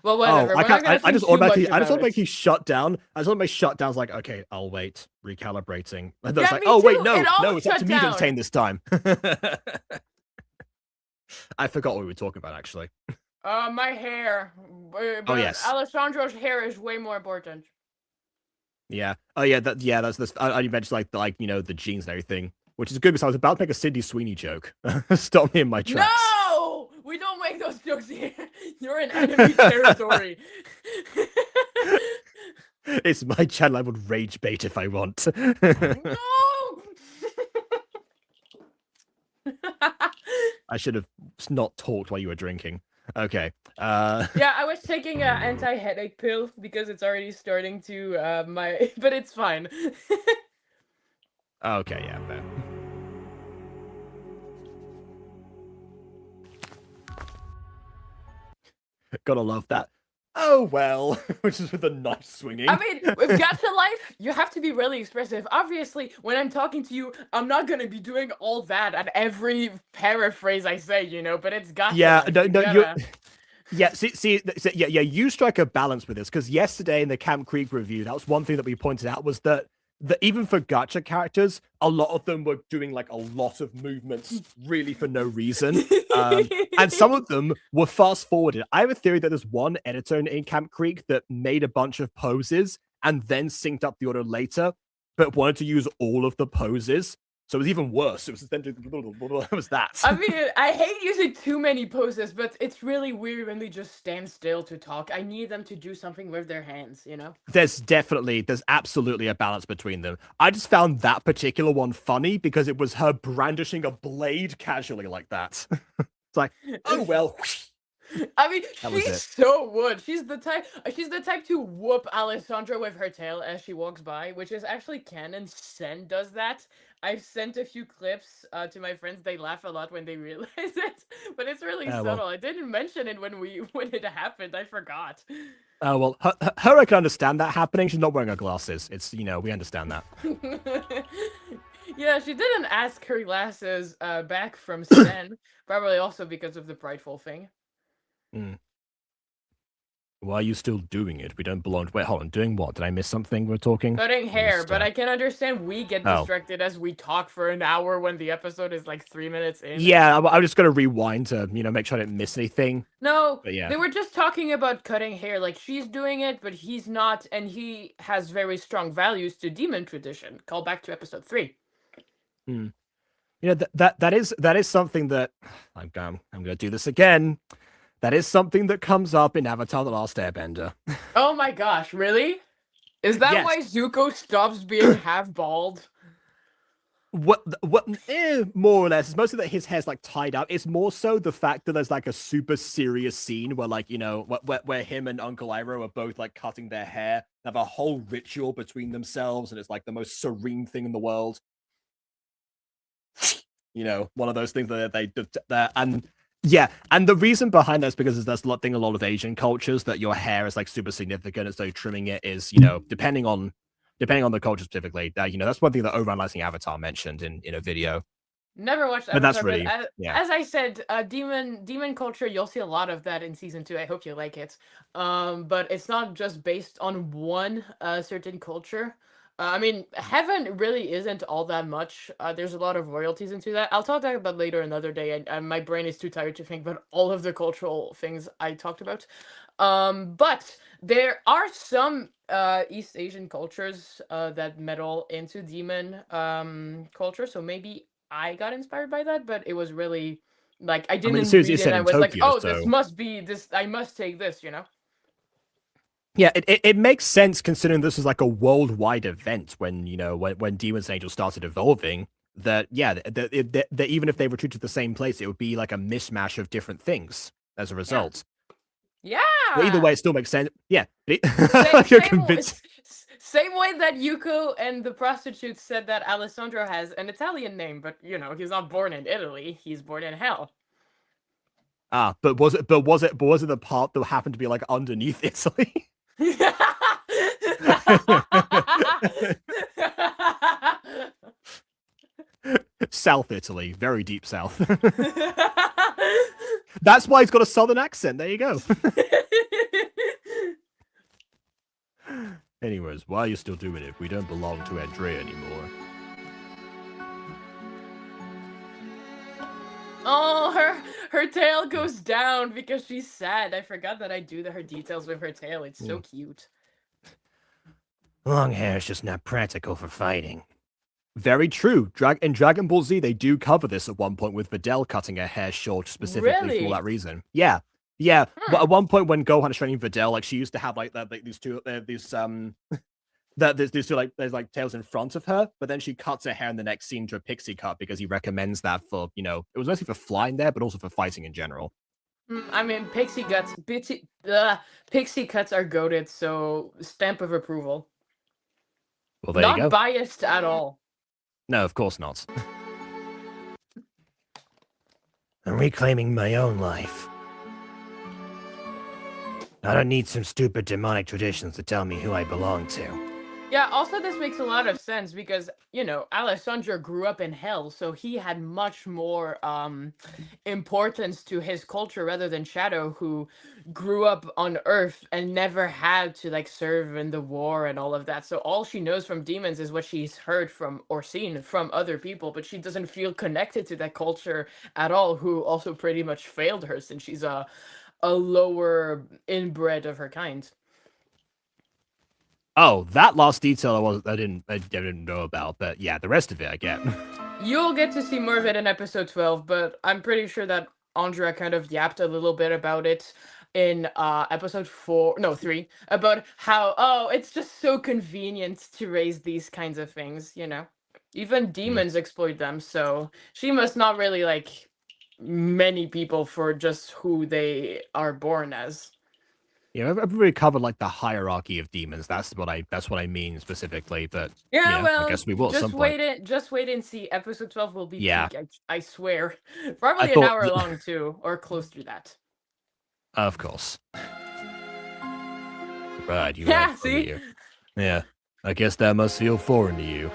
Well, Oh, whatever. We're not gonna I think just too much automatically about it. shut down. I just automatically shut down. I was like, okay, I'll wait, recalibrating. And then Yeah, it's like, me oh wait, too. no, It all no, it's up shut to me to down. entertain this time. I forgot what we were talking about actually. My hair. But yes. Alessandro's hair is way more important. Yeah. Oh yeah. That's this. You mentioned like you know the genes and everything, which is good because I was about to make a Sydney Sweeney joke. Stop me in my tracks. No, we don't make those jokes here. You're in enemy territory. It's my channel. I would rage bait if I want. No. I should have not talked while you were drinking. Okay. Yeah, I was taking an anti-headache pill because it's already starting to but it's fine. Okay, yeah, fair. Gotta love that. Oh well, which is with a nice swinging. I mean, with Gacha life, you have to be really expressive. Obviously, when I'm talking to you, I'm not gonna be doing all that at every paraphrase I say, you know. But it's Gacha. Yeah, life. no, You no, gotta... yeah. Yeah. You strike a balance with this because yesterday in the Camp Creek review, that was one thing that we pointed out was that even for gacha characters, a lot of them were doing like a lot of movements really for no reason. And some of them were fast forwarded. I have a theory that there's one editor in Camp Creek that made a bunch of poses and then synced up the order later, but wanted to use all of the poses. So it was even worse. It was essentially it was that. I mean, I hate using too many poses, but it's really weird when they just stand still to talk. I need them to do something with their hands, you know? There's absolutely a balance between them. I just found that particular one funny because it was her brandishing a blade casually like that. It's like, oh well. I mean, That was she's it. so wood. She's the type to whoop Alessandra with her tail as she walks by, which is actually canon. Does that. I've sent a few clips to my friends. They laugh a lot when they realize it. But it's really Oh well. subtle. I didn't mention it when it happened. I forgot. Oh well. Her, I can understand that happening. She's not wearing her glasses. It's we understand that. Yeah, she didn't ask her glasses back from Sven. Probably also because of the prideful thing. Mm. Why are you still doing it? We don't belong. Wait, hold on. Doing what? Did I miss something? We're talking. Cutting I hair, missed, but I can understand we get Oh. distracted as we talk for an hour when the episode is like 3 minutes in. Yeah, I'm just gonna rewind to make sure I didn't miss anything. No, But yeah. they were just talking about cutting hair. Like she's doing it, but he's not, and he has very strong values to demon tradition. Call back to episode 3. You know that is something that I'm gonna do this again. That is something that comes up in Avatar: The Last Airbender. Oh my gosh, really? Is that Yes. why Zuko stops being half bald? What more or less. It's mostly that his hair's like tied up. It's more so the fact that there's like a super serious scene where like where him and Uncle Iroh are both like cutting their hair, have a whole ritual between themselves, and it's like the most serene thing in the world. One of those things that and yeah, and the reason behind that is because there's a lot of Asian cultures that your hair is like super significant, and so trimming it is, depending on the culture specifically. That's one thing that Overanalyzing Avatar mentioned in a video. Never watched But that's Avatar, really, but yeah. as I said, demon culture, you'll see a lot of that in season 2. I hope you like it. But it's not just based on one certain culture. I mean, heaven really isn't all that much. There's a lot of royalties into that. I'll talk about later another day, and my brain is too tired to think about all of the cultural things I talked about. But there are some East Asian cultures that meddle into demon culture, so maybe I got inspired by that, but it was really like I I mean, as didn't soon as you read it. said I in was like, Tokyo, oh, this so must be this. I must take this. yeah, it makes sense considering this is like a worldwide event when when demons and angels started evolving. That yeah, that even if they retreat to the same place, it would be like a mishmash of different things as a Yeah. result. Yeah. But either way, it still makes sense. Yeah, Same, you're same, convinced. same way that Yuko and the prostitute said that Alessandro has an Italian name, but he's not born in Italy. He's born in hell. Ah, but was it the part that happened to be like underneath Italy? South Italy, very deep south. That's why he's got a southern accent. There you go. Anyways, why are you still doing it? We don't belong to Andrea anymore. Oh, her tail goes down because she's sad. I forgot that I do her details with her tail. It's so cute. Long hair is just not practical for fighting. Very true. In Dragon Ball Z, they do cover this at one point with Videl cutting her hair short specifically for that reason. Yeah. Yeah. But at one point when Gohan is training Videl, like she used to have like these two there's two there's like tails in front of her, but then she cuts her hair in the next scene to a pixie cut because he recommends that for, it was mostly for flying there, but also for fighting in general. I mean, pixie cuts are goated, so stamp of approval. Well, there you go. Not biased at all. No, of course not. I'm reclaiming my own life. I don't need some stupid demonic traditions to tell me who I belong to. Yeah, also this makes a lot of sense because, Alessandro grew up in hell, so he had much more importance to his culture rather than Shadow, who grew up on Earth and never had to like serve in the war and all of that. So all she knows from demons is what she's heard from or seen from other people, but she doesn't feel connected to that culture at all, who also pretty much failed her since she's a lower inbred of her kind. Oh, that last detail I didn't know about, but yeah, the rest of it I get. You'll get to see more of it in episode 12, but I'm pretty sure that Andrea kind of yapped a little bit about it in episode 3, about how it's just so convenient to raise these kinds of things, Even demons exploit them, so she must not really like many people for just who they are born as. Yeah, I've really covered like the hierarchy of demons. That's what I mean specifically. But Yeah, I well, guess we will at some point. just wait and see. Episode 12 will be Yeah, peak, I swear. I Probably an thought, hour long too, or close to that. of course. Right, you Yeah, right for see? you. Yeah, I guess that must feel foreign to you.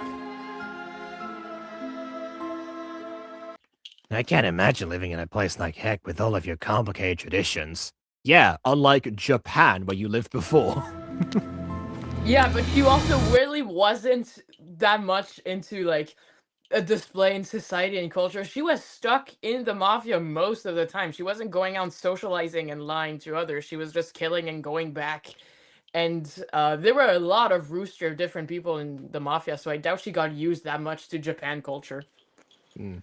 I can't imagine living in a place like heck with all of your complicated traditions. Yeah, unlike Japan, where you lived before. Yeah, but she also really wasn't that much into like a display in society and culture. She was stuck in the mafia most of the time. She wasn't going out socializing and lying to others. She was just killing and going back. And there were a lot of rooster of different people in the mafia, so I doubt she got used that much to Japan culture. Mm.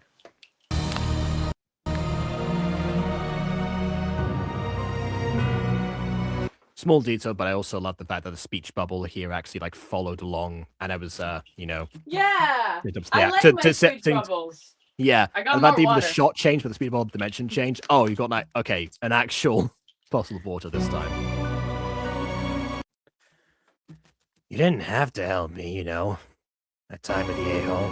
Small detail, but I also love the fact that the speech bubble here actually like followed along, and I was, Yeah, I yeah, like my to speech set things. bubbles. Yeah, I and got the fact more that even the water. shot change, but the speed bubble dimension change. Oh, you got like an actual bottle of water this time. You didn't have to help me, that time at the A-hole.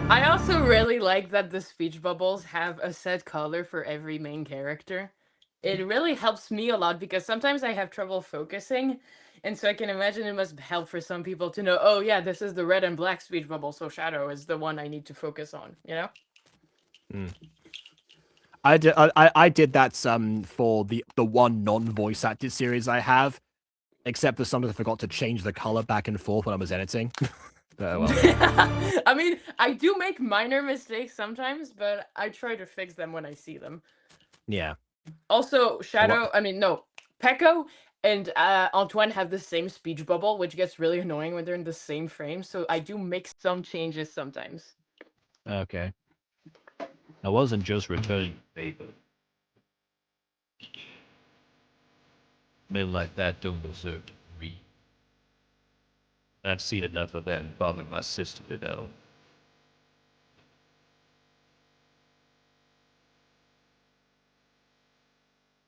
I also really like that the speech bubbles have a set color for every main character. It really helps me a lot because sometimes I have trouble focusing. And so I can imagine it must help for some people to know, oh yeah, this is the red and black speech bubble, so Shadow is the one I need to focus on, you know? Mm. I did that for the one non-voice acted series I have, except for sometimes I forgot to change the color back and forth when I was editing. But, well. I mean, I do make minor mistakes sometimes, but I try to fix them when I see them. Yeah. Also, no, Pecco and Antoine have the same speech bubble, which gets really annoying when they're in the same frame. So I do make some changes sometimes. Okay. I wasn't just returning paper. Men like that don't deserve to read. I've seen enough of that involving my sister to know.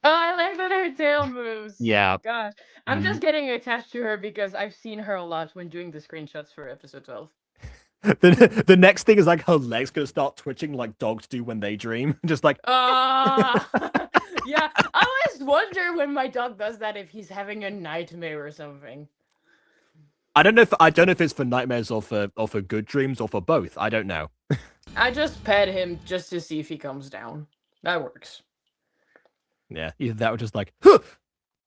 Oh, I like that her tail moves. Yeah. Gosh, I'm just getting attached to her because I've seen her a lot when doing the screenshots for episode 12. The next thing is like her legs gonna start twitching like dogs do when they dream. Just like Yeah, I always wonder when my dog does that if he's having a nightmare or something. I don't know if it's for nightmares or for good dreams or for both. I don't know. I just pet him just to see if he comes down. That works. Yeah, either that or just like, huh,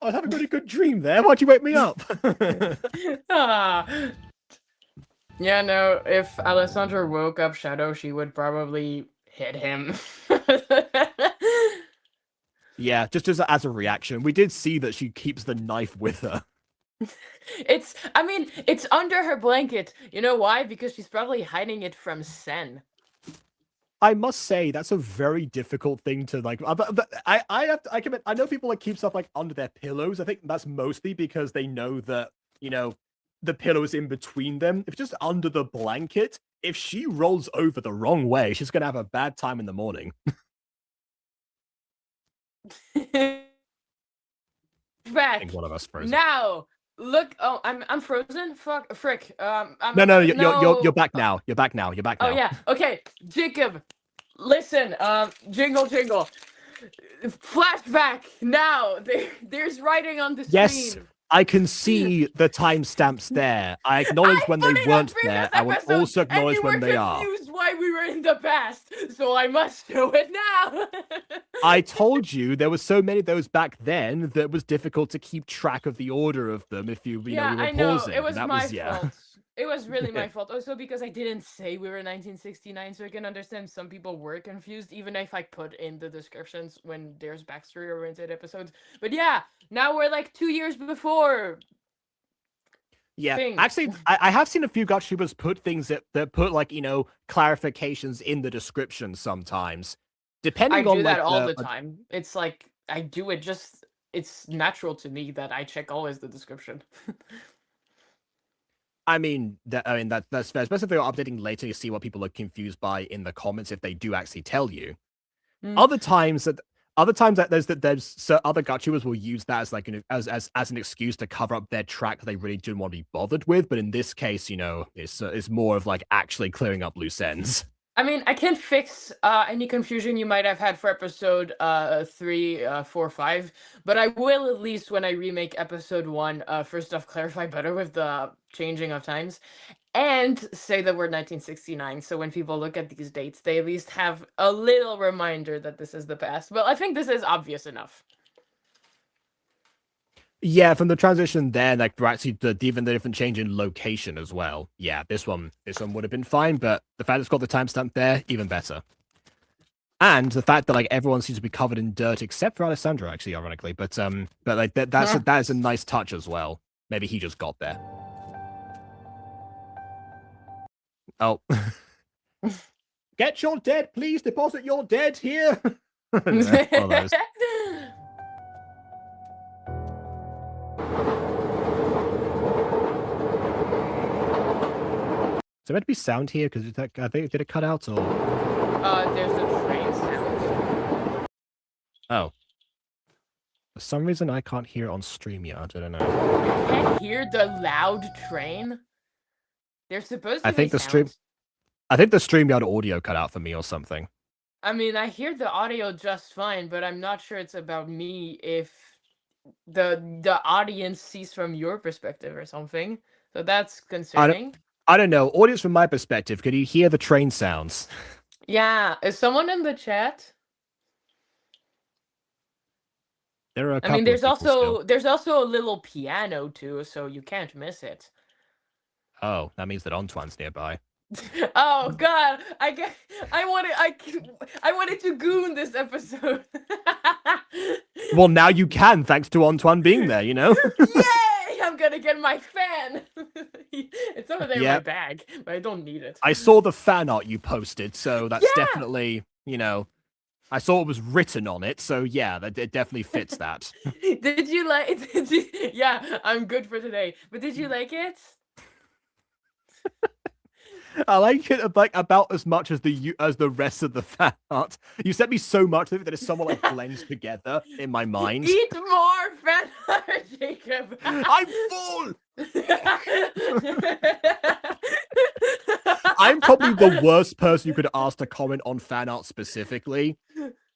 I was having a really good dream there. Why'd you wake me up? Ah. Yeah, no, if Alessandra woke up Shadow, she would probably hit him. Yeah, just as a reaction. We did see that she keeps the knife with her. It's under her blanket. You know why? Because she's probably hiding it from Sen. I must say that's a very difficult thing to like. But I know people like keep stuff like under their pillows. I think that's mostly because they know that the pillow is in between them. If it's just under the blanket, if she rolls over the wrong way, she's gonna have a bad time in the morning. I think Back one of us frozen. now. Look, oh, I'm frozen. Fuck, frick. No, you're back now. You're back now. You're back now. Oh yeah. Okay, Jacob. Listen. Jingle, jingle. Flashback now. There's writing on the Yes, screen. I can see the timestamps there. I acknowledge when they weren't there. I would also acknowledge when they are. Confused why we were in the past, so I must show it now. I told you there were so many of those back then that it was difficult to keep track of the order of them if you yeah, know, we were I know. pausing. It was That my was, yeah. fault. It was really Yeah. my fault. Also because I didn't say we were 1969, so I can understand some people were confused, even if I put in the descriptions when there's backstory-oriented episodes. But yeah, now we're like 2 years before. Yeah, Things. actually, I have seen a few GotTubers put things that put like clarifications in the description sometimes, depending I on do that like all the time. It's like I do it just. It's natural to me that I check always the description. I mean that's fair, especially if you're updating later. You see what people are confused by in the comments if they do actually tell you. Mm. Other times other times that there's so other gachas will use that as like as an excuse to cover up their track that they really didn't want to be bothered with. But in this case, it's more of like actually clearing up loose ends. I mean, I can't fix any confusion you might have had for episode 3, 4, 5, but I will at least when I remake episode 1, first off clarify better with the changing of times, and say the word 1969. So when people look at these dates, they at least have a little reminder that this is the past. Well, I think this is obvious enough. Yeah, from the transition there, like actually even the different change in location as well. Yeah, this one would have been fine, but the fact it's got the timestamp there, even better. And the fact that like everyone seems to be covered in dirt except for Alessandro, actually, ironically. But like that is a nice touch as well. Maybe he just got there. Oh. Get your dead, please. Deposit your dead here. Is there meant to be sound here? Because I think did it cut out or? There's a train sound. Oh. For some reason, I can't hear it on StreamYard. I don't know. You can't hear the loud train. They're supposed to. I think the StreamYard audio cut out for me or something. I mean, I hear the audio just fine, but I'm not sure it's about me if the audience sees from your perspective or something. So that's concerning. I don't know. Audience from my perspective, could you hear the train sounds? Yeah. Is someone in the chat? There are a couple. I mean, there's also a little piano too, so you can't miss it. Oh, that means that Antoine's nearby. Oh God! I wanted to goon this episode. Well, now you can, thanks to Antoine being there. You know. Yay! I'm gonna get my fan. It's over there in my bag, but I don't need it. I saw the fan art you posted, so that's definitely, I saw it was written on it, so yeah, it definitely fits that. Did you like? Yeah, I'm good for today. But did you like it? I like it like about as much as the rest of the fan art. You sent me so much that it somewhat like blends together in my mind. Eat more fan art, Jacob. I'm full. I'm probably the worst person you could ask to comment on fan art specifically.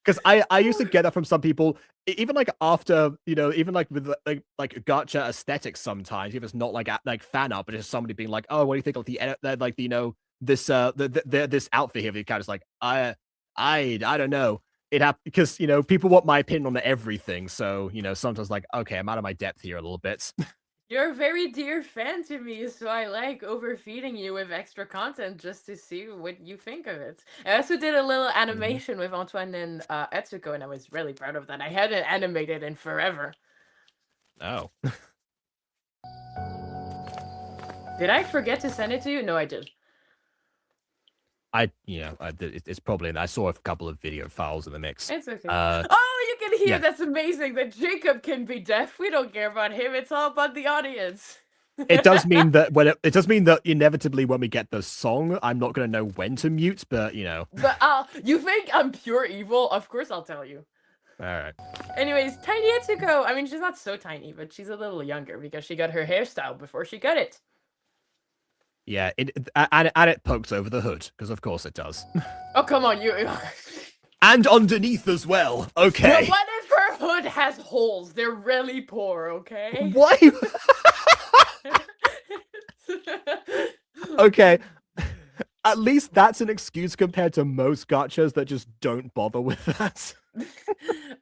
Because I used to get that from some people, even like after, even like with like gacha aesthetics sometimes, if it's not like fan art, but it's just somebody being like, oh, what do you think of this this outfit here? The kind of like, I don't know. Because people want my opinion on everything. So, sometimes like, okay, I'm out of my depth here a little bit. You're a very dear fan to me, so I like overfeeding you with extra content just to see what you think of it. I also did a little animation with Antoine and Etsuko, and I was really proud of that. I hadn't animated in forever. Oh. Did I forget to send it to you? No, I did. It's probably, I saw a couple of video files in the mix. It's okay. Oh, you can hear. Yeah. That's amazing that Jacob can be deaf. We don't care about him. It's all about the audience. It does mean that it does mean that inevitably when we get the song, I'm not going to know when to mute, but But you think I'm pure evil? Of course I'll tell you. All right. Anyways, tiny Etsuko. I mean, she's not so tiny, but she's a little younger because she got her hairstyle before she got it. Yeah, and it pokes over the hood, because of course it does. Oh, come on, you... And underneath as well, okay. But what if her hood has holes? They're really poor, okay? Why? Okay. At least that's an excuse compared to most gachas that just don't bother with that.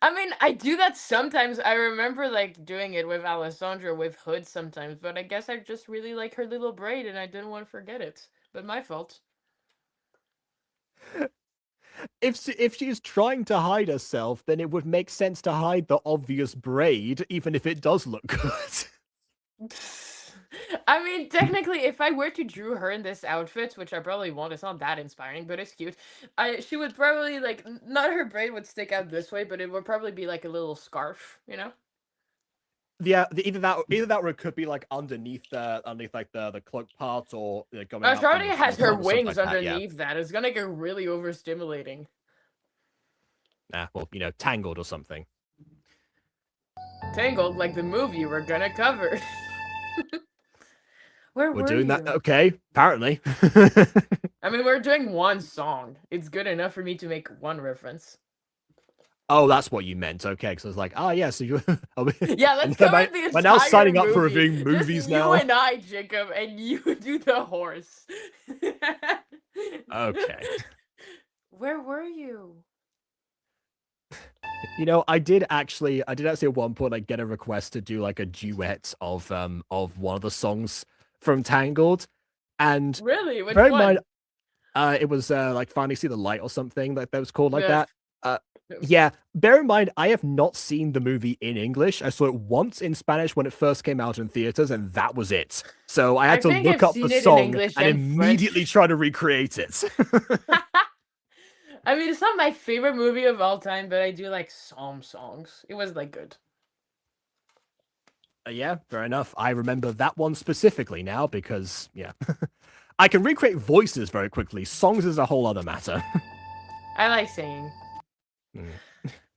I mean, I do that sometimes. I remember like doing it with Alessandra with hood sometimes, but I guess I just really like her little braid and I didn't want to forget it. But my fault. If she's trying to hide herself, then it would make sense to hide the obvious braid, even if it does look good. I mean, technically, if I were to draw her in this outfit, which I probably won't, it's not that inspiring, but it's cute. She would probably like, not her braid would stick out this way, but it would probably be like a little scarf, you know? Yeah, either that or it could be like underneath like the cloak part, or going. She already has her wings like underneath that. It's gonna get really overstimulating. Well, Tangled or something. Tangled, like the movie we're gonna cover. Where We're were doing you? that. Okay, apparently. I mean, we're doing one song. It's good enough for me to make one reference. Oh, that's what you meant. Okay, because I was like, yeah, so you. Yeah, let's and cover am the I now entire signing up movie. for reviewing movies Just now? you and I, Jacob, and you do the horse. Okay. Where were you? I did actually at one point like get a request to do like a duet of one of the songs from Tangled, and Really? Which bear in one? mind, it was like Finally See the Light or something like that was called like Yes. that. Yeah, bear in mind, I have not seen the movie in English. I saw it once in Spanish when it first came out in theaters, and that was it. So I had to think look I've up the seen it in song English and and immediately French. try to recreate it. I mean, it's not my favorite movie of all time, but I do like some songs. It was like good. Yeah, fair enough. I remember that one specifically now because, yeah, I can recreate voices very quickly. Songs is a whole other matter. I like singing. Mm.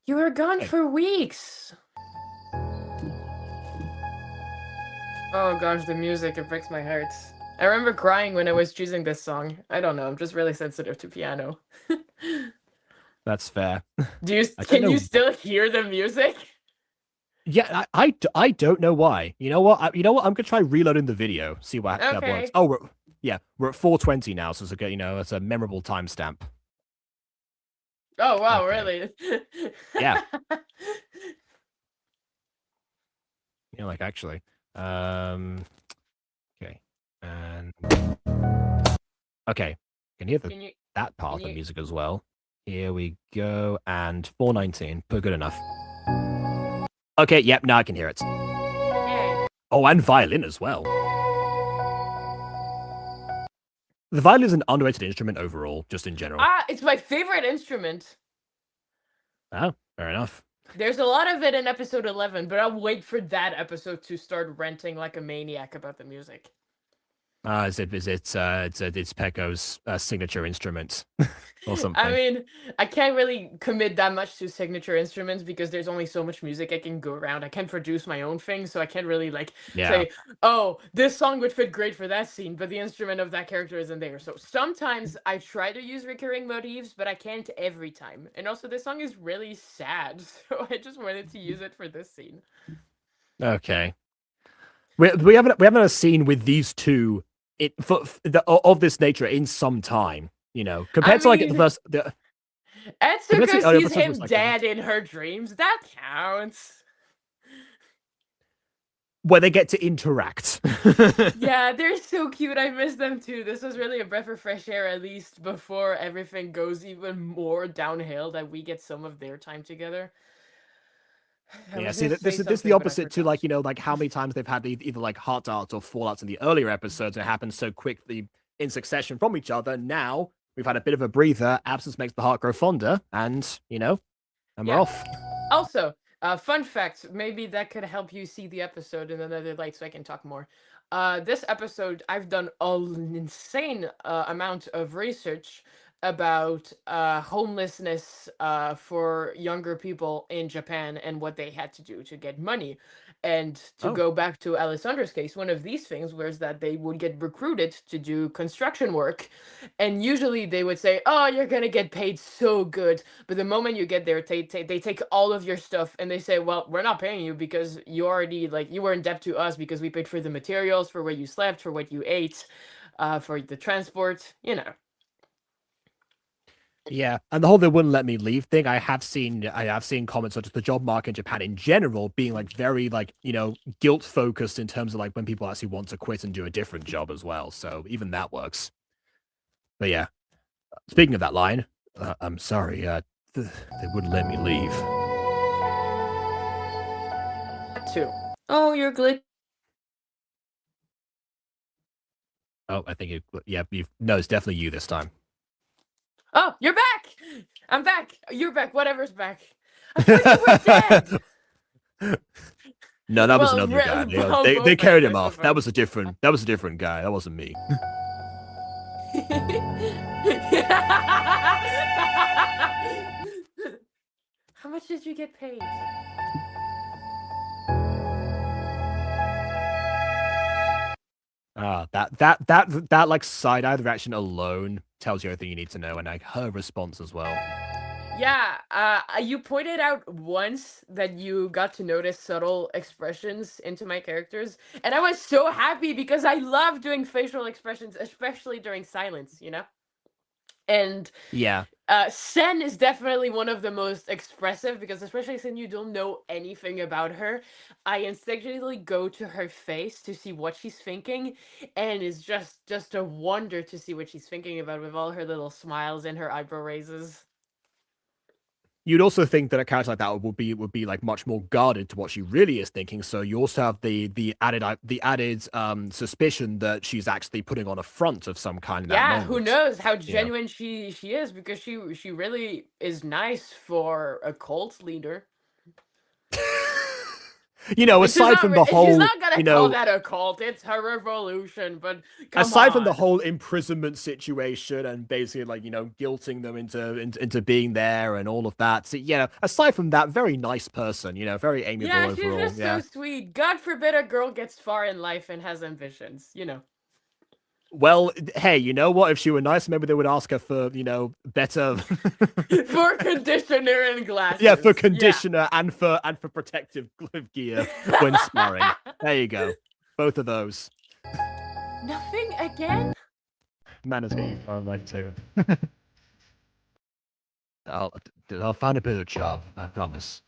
You were gone Hey. for weeks. Oh gosh, the music, it breaks my heart. I remember crying when I was choosing this song. I don't know, I'm just really sensitive to piano. That's fair. Can you know. still hear the music? Yeah, I don't know why. You know what? I'm gonna try reloading the video, see what that works. Okay. Oh, we're at 420 now, so it's a it's a memorable timestamp. Oh wow, Okay. really? Yeah. Like actually. Okay. And okay. Can you hear that part of the music as well? Here we go. And 419. But good enough. Okay, yep, now I can hear it. Yay. Oh, and violin as well. The violin is an underrated instrument overall, just in general. It's my favorite instrument. Oh, fair enough. There's a lot of it in episode 11, but I'll wait for that episode to start ranting like a maniac about the music. It's Pecco's signature instrument or something. I mean, I can't really commit that much to signature instruments because there's only so much music I can go around. I can't produce my own thing, so I can't really say, oh, this song would fit great for that scene, but the instrument of that character isn't there. So sometimes I try to use recurring motifs, but I can't every time. And also, this song is really sad, so I just wanted to use it for this scene. Okay. We haven't had a scene with these two of this nature in some time, compared to like the first. Etsuko sees him dead in her dreams. That counts. Where they get to interact. Yeah, they're so cute. I miss them too. This was really a breath of fresh air, at least before everything goes even more downhill, that we get some of their time together. Yeah, see, this is the opposite to like how many times they've had either like heart-to-hearts or fallouts in the earlier episodes. It happens so quickly in succession from each other. Now we've had a bit of a breather. Absence makes the heart grow fonder, and and we're off. Also, fun fact, maybe that could help you see the episode in another light so I can talk more. This episode, I've done an insane amount of research about homelessness for younger people in Japan and what they had to do to get money. And to go back to Alessandra's case, one of these things was that they would get recruited to do construction work. And usually they would say, oh, you're going to get paid so good. But the moment you get there, they take all of your stuff and they say, well, we're not paying you because you already, you were in debt to us because we paid for the materials, for where you slept, for what you ate, for the transport, Yeah, and the whole "they wouldn't let me leave" thing, I have seen comments such as the job market in Japan in general being very guilt focused in terms of when people actually want to quit and do a different job as well. So even that works. But yeah, speaking of that line, I'm sorry, they wouldn't let me leave. Too. Oh, you're glitch. Oh, I think no, it's definitely you this time. Oh, you're back! I'm back! You're back. Whatever's back. I thought you were dead! No, that was another guy. They carried him off. That was a different guy. That wasn't me. How much did you get paid? That like side eye reaction alone tells you everything you need to know, and like her response as well. Yeah, you pointed out once that you got to notice subtle expressions into my characters, and I was so happy because I love doing facial expressions, especially during silence, you know? And Yeah. Sen is definitely one of the most expressive because, especially since you don't know anything about her, I instinctively go to her face to see what she's thinking, and it's just a wonder to see what she's thinking about with all her little smiles and her eyebrow raises. You'd also think that a character like that would be like much more guarded to what she really is thinking. So you also have the added suspicion that she's actually putting on a front of some kind in that Yeah, moment. who knows how you know? genuine she is because she really is nice for a cult leader. Which is Aside not, from the she's whole, not gonna call that a cult. It's her revolution, but come aside from the on. whole imprisonment situation and basically like guilting them into being there and all of that. So, aside from that, very nice person. Very amiable Yeah, she's overall. just Yeah. so sweet. God forbid a girl gets far in life and has ambitions, you know. Well, hey, you know what? If she were nice, maybe they would ask her for, better. For conditioner and glasses. Yeah, for conditioner and for protective gear when sparring. There you go. Both of those. Nothing again? Man, it's getting fun like too. I'll find a better job. I promise.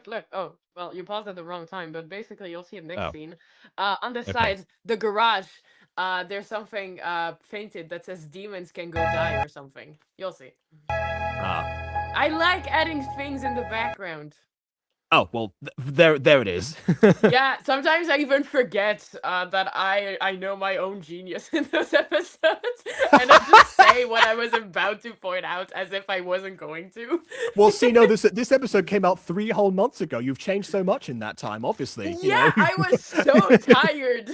Look. Oh, well, you paused at the wrong time, but basically you'll see the next Oh, scene. On the okay. side, the garage, there's something painted that says demons can go die or something. You'll see. Ah. I like adding things in the background. Oh well, there it is. Yeah, sometimes I even forget that I know my own genius in those episodes, and I just say what I was about to point out as if I wasn't going to. Well, see, no, this episode came out 3 whole months ago. You've changed so much in that time, obviously. Yeah, I was so tired.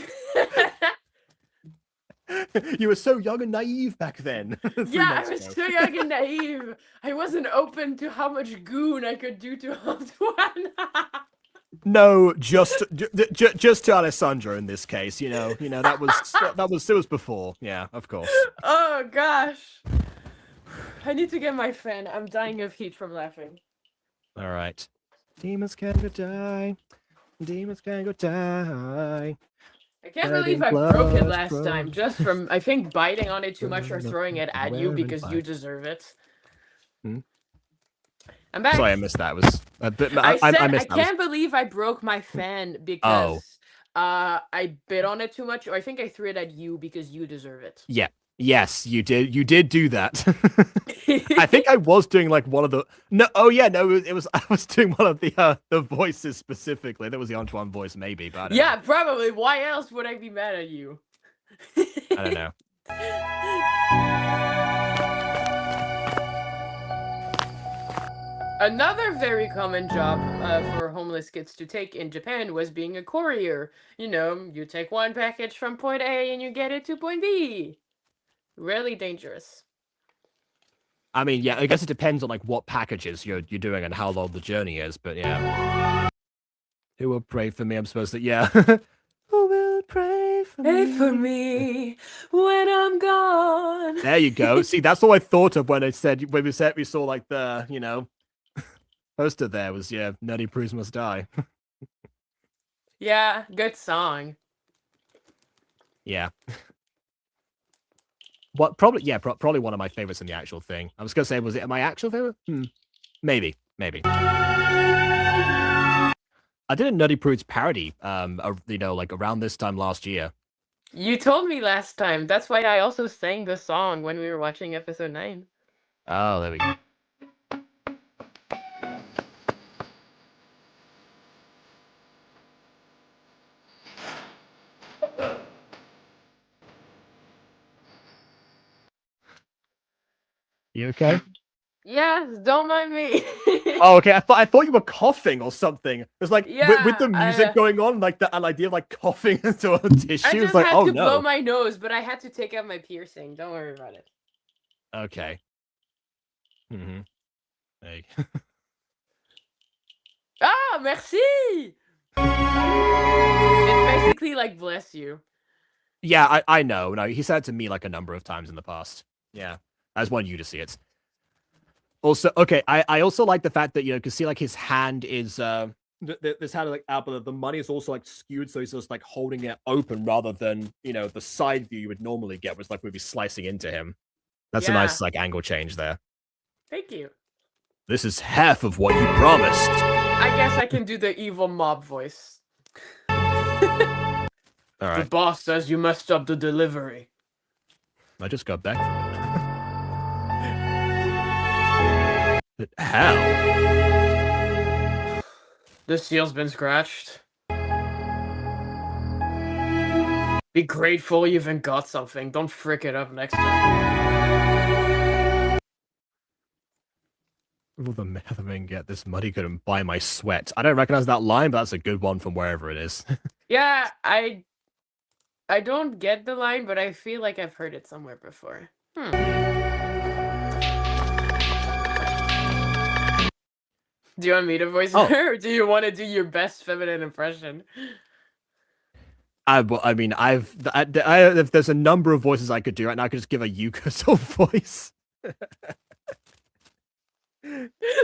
You were so young and naive back then. 3 Yeah, I months was ago. too young and naive. I wasn't open to how much goon I could do to Antoine. No, just to Alessandro in this case. That was before. Yeah, of course. Oh gosh. I need to get my fan. I'm dying of heat from laughing. All right. Demons can go die. Demons can go die. I can't believe I broke it last time, just from, I think, biting on it too much or throwing it at you because you deserve it. I'm back. Sorry, I missed that. It was I said I I missed that. can't believe I broke my fan because I bit on it too much, or I think I threw it at you because you deserve it. Yeah. Yes, you did. You did do that. I think I was doing like one of the no. Oh yeah, no. It was I was doing one of the voices specifically. That was the Antoine voice, maybe. But I don't know. Probably. Why else would I be mad at you? I don't know. Another very common job for homeless kids to take in Japan was being a courier. You take one package from point A and you get it to point B. Really dangerous. I mean, yeah, I guess it depends on like what packages you're doing and how long the journey is, but yeah. Who will pray for me? I'm supposed to, yeah. Who will pray for me? Pray for me when I'm gone. There you go. See, that's all I thought of when we saw like the, poster there was, Nutty Prus Must Die. Yeah, good song. Yeah. What probably one of my favorites in the actual thing. I was gonna say, was it my actual favorite? Maybe. I did a Nutty Prudes parody, like around this time last year. You told me last time. That's why I also sang the song when we were watching episode 9. Oh, there we go. You okay? Yes, don't mind me. Oh, okay. I thought you were coughing or something. It's like with Yeah, the music going on, like the an idea of like coughing into a I tissue. It's just like, had oh to blow no. my nose, but I had to take out my piercing. Don't worry about it. Okay. Hey. Ah, merci! It's basically like bless you. Yeah, I know. No, he said it to me like a number of times in the past. Yeah, I just wanted you to see it. Also, okay, I also like the fact that, you know, you can see like his hand is this hand like out, but the money is also like skewed, so he's just like holding it open rather than, you know, the side view you would normally get, was like we'd be slicing into him. That's a Yeah, nice like angle change there. thank you. This is half of what you promised. I guess I can do the evil mob voice. All The right, boss says you messed up the delivery. I just got back from it. How? The seal's been scratched. Be grateful you even got something. Don't frick it up next time. Will the men get this money couldn't buy my sweat? I don't recognize that line, but that's a good one from wherever it is. Yeah, I don't get the line, but I feel like I've heard it somewhere before. Do you want me to voice her, or do you want to do your best feminine impression? I mean, if there's a number of voices I could do right now, I could just give a Yuka sort of voice.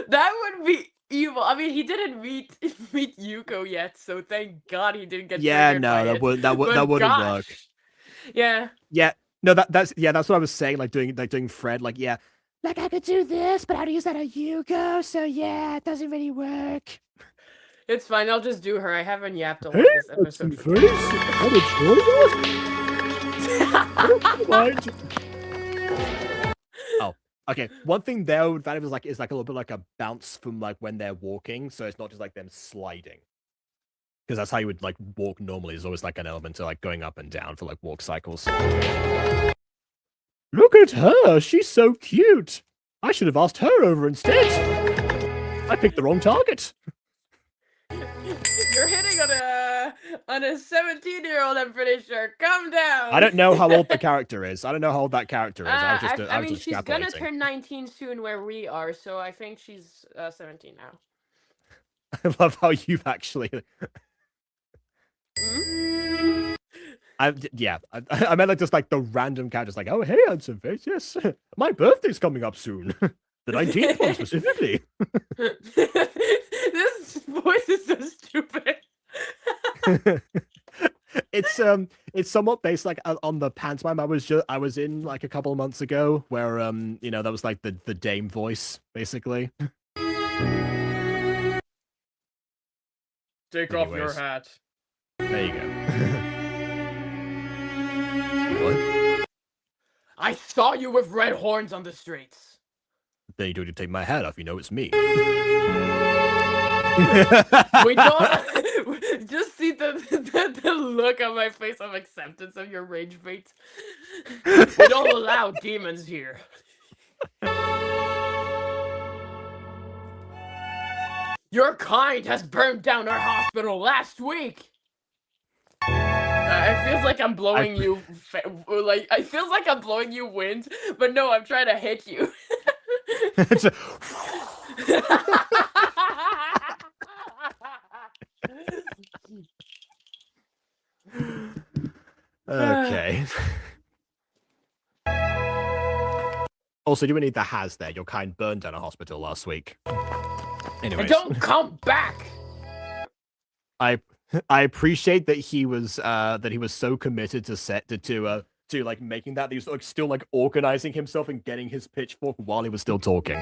That would be evil. I mean, he didn't meet Yuko yet, so thank God he didn't get triggered by that it. wouldn't work. Gosh. Yeah. Yeah, no, that's what I was saying. Like doing Fred. Like, yeah, like I could do this, but how to use that on Yuko? So yeah, it doesn't really work. It's fine. I'll just do her. I haven't yapped a lot this episode. Oh, okay. One thing there that is like a little bit like a bounce from like when they're walking, so it's not just like them sliding. Because that's how you would like walk normally. There's always like an element to like going up and down for like walk cycles. Look at her, she's so cute. I should have asked her over instead. I picked the wrong target. You're hitting on a 17-year-old, I'm pretty sure. Calm down. I don't know how old the character is. I don't know how old that character is. I mean, she's gonna turn 19 soon where we are, so I think she's 17 now. I love how you've actually. I meant like just like the random characters, like, oh hey, handsome face, yes, my birthday's coming up soon, the 19th one specifically. This voice is so stupid. It's somewhat based like on the pantomime I was in like a couple of months ago, where you know, that was like the dame voice basically. Take off your hat. There you go. What? I saw you with red horns on the streets. Then you don't take my hat off, you know it's me. We don't just see the look on my face of acceptance of your rage bait. We don't allow demons here. Your kind has burned down our hospital last week. It feels like I'm blowing you, like it feels like I'm blowing you wind, but no, I'm trying to hit you. Okay. Also, you need the has there. Your kind burned down a hospital last week. Anyways. And don't come back. I appreciate that he was so committed to like making that he was like still like organizing himself and getting his pitchfork while he was still talking.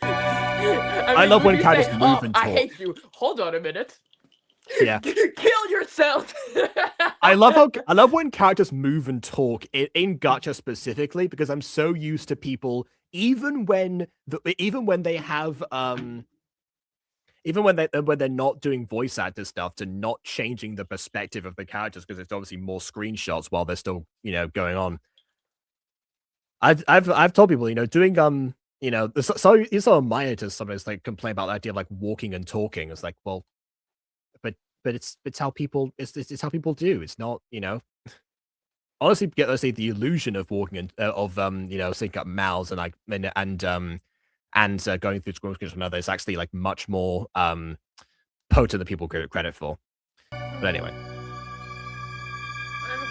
I love when characters move and talk. I hate you. Hold on a minute. Yeah. Kill yourself. I love when characters move and talk in Gacha specifically, because I'm so used to people even when they have even when they're not doing voice actor stuff, to not changing the perspective of the characters, because it's obviously more screenshots while they're still, you know, going on. I've told people, doing so some of my editors sometimes like complain about the idea of like walking and talking. It's like, well, but it's how people it's how people do. It's not, honestly, get let's say the illusion of walking and syncing up mouths and like going through scrolls to another is actually like much more potent than people give it credit for. But anyway, I'm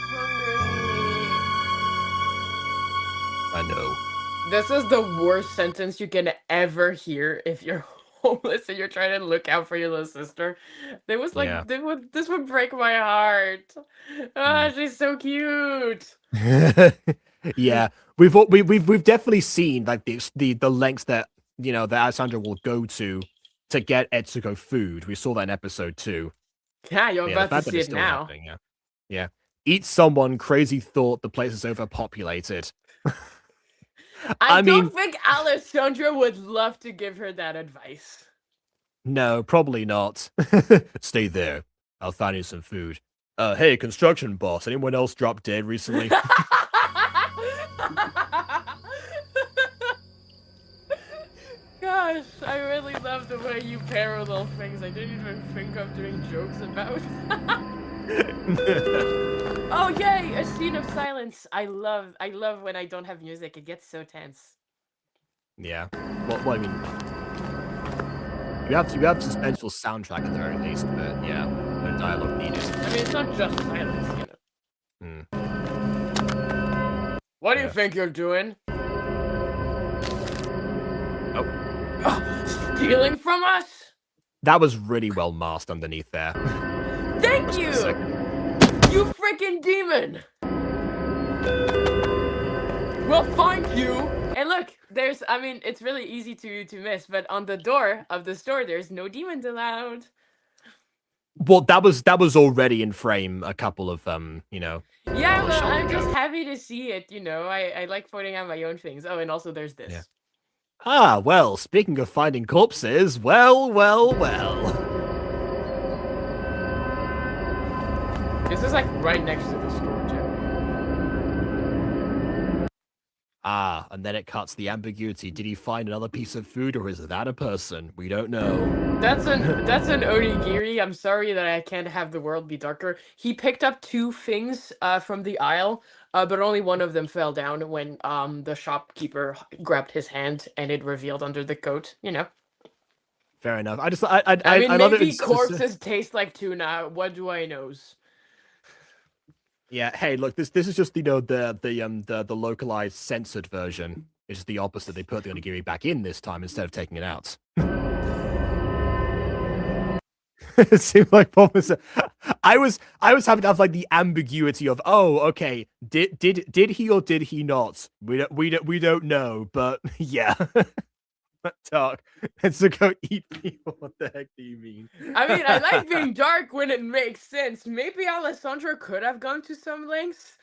hungry. I know. This is the worst sentence you can ever hear if you're homeless and you're trying to look out for your little sister. They was like, Yeah. this would break my heart. Ah, she's so cute. Yeah, we've definitely seen like the lengths that that Alessandra will go to get Etsuko food. We saw that in episode 2. Yeah, you're Yeah, the about to fact that see it's it still now. happening. Yeah, yeah. Eat someone. Crazy thought. The place is overpopulated. I mean, don't think Alessandra would love to give her that advice. no, probably not. Stay there. I'll find you some food. Hey, construction boss. Anyone else drop dead recently? Gosh, I really love the way you parallel things I didn't even think of doing jokes about. Oh yay, a scene of silence. I love when I don't have music. It gets so tense. Yeah. Well, I mean, you have suspenseful soundtrack at the very least, but yeah, no dialogue needed. I mean, it's not just silence, What do you think you're doing? Oh, stealing from us? That was really well masked underneath there. Thank you! You freaking demon! We'll find you! And look, it's really easy to miss, but on the door of the store, there's no demons allowed. Well, that was already in frame a couple of Yeah, well, I'm just happy to see it, I like pointing out my own things. Oh, and also there's this. Yeah. Ah, well, speaking of finding corpses, well. This is like right next to the store, too. Ah, and then it cuts the ambiguity. Did he find another piece of food, or is that a person? We don't know. That's an onigiri. I'm sorry that I can't have the world be darker. He picked up 2 things from the aisle, but only one of them fell down when the shopkeeper grabbed his hand and it revealed under the coat. Fair enough. I mean, love maybe it. corpses taste like tuna. What do I know? Yeah. Hey, look. This is just the localized censored version. It's just the opposite. They put the onigiri back in this time instead of taking it out. It seemed like I was having to have like the ambiguity of, oh, okay, did he or did he not? We don't know, but yeah. Dark. And so go eat people. What the heck do you mean? I mean, I like being dark when it makes sense. Maybe Alessandra could have gone to some lengths,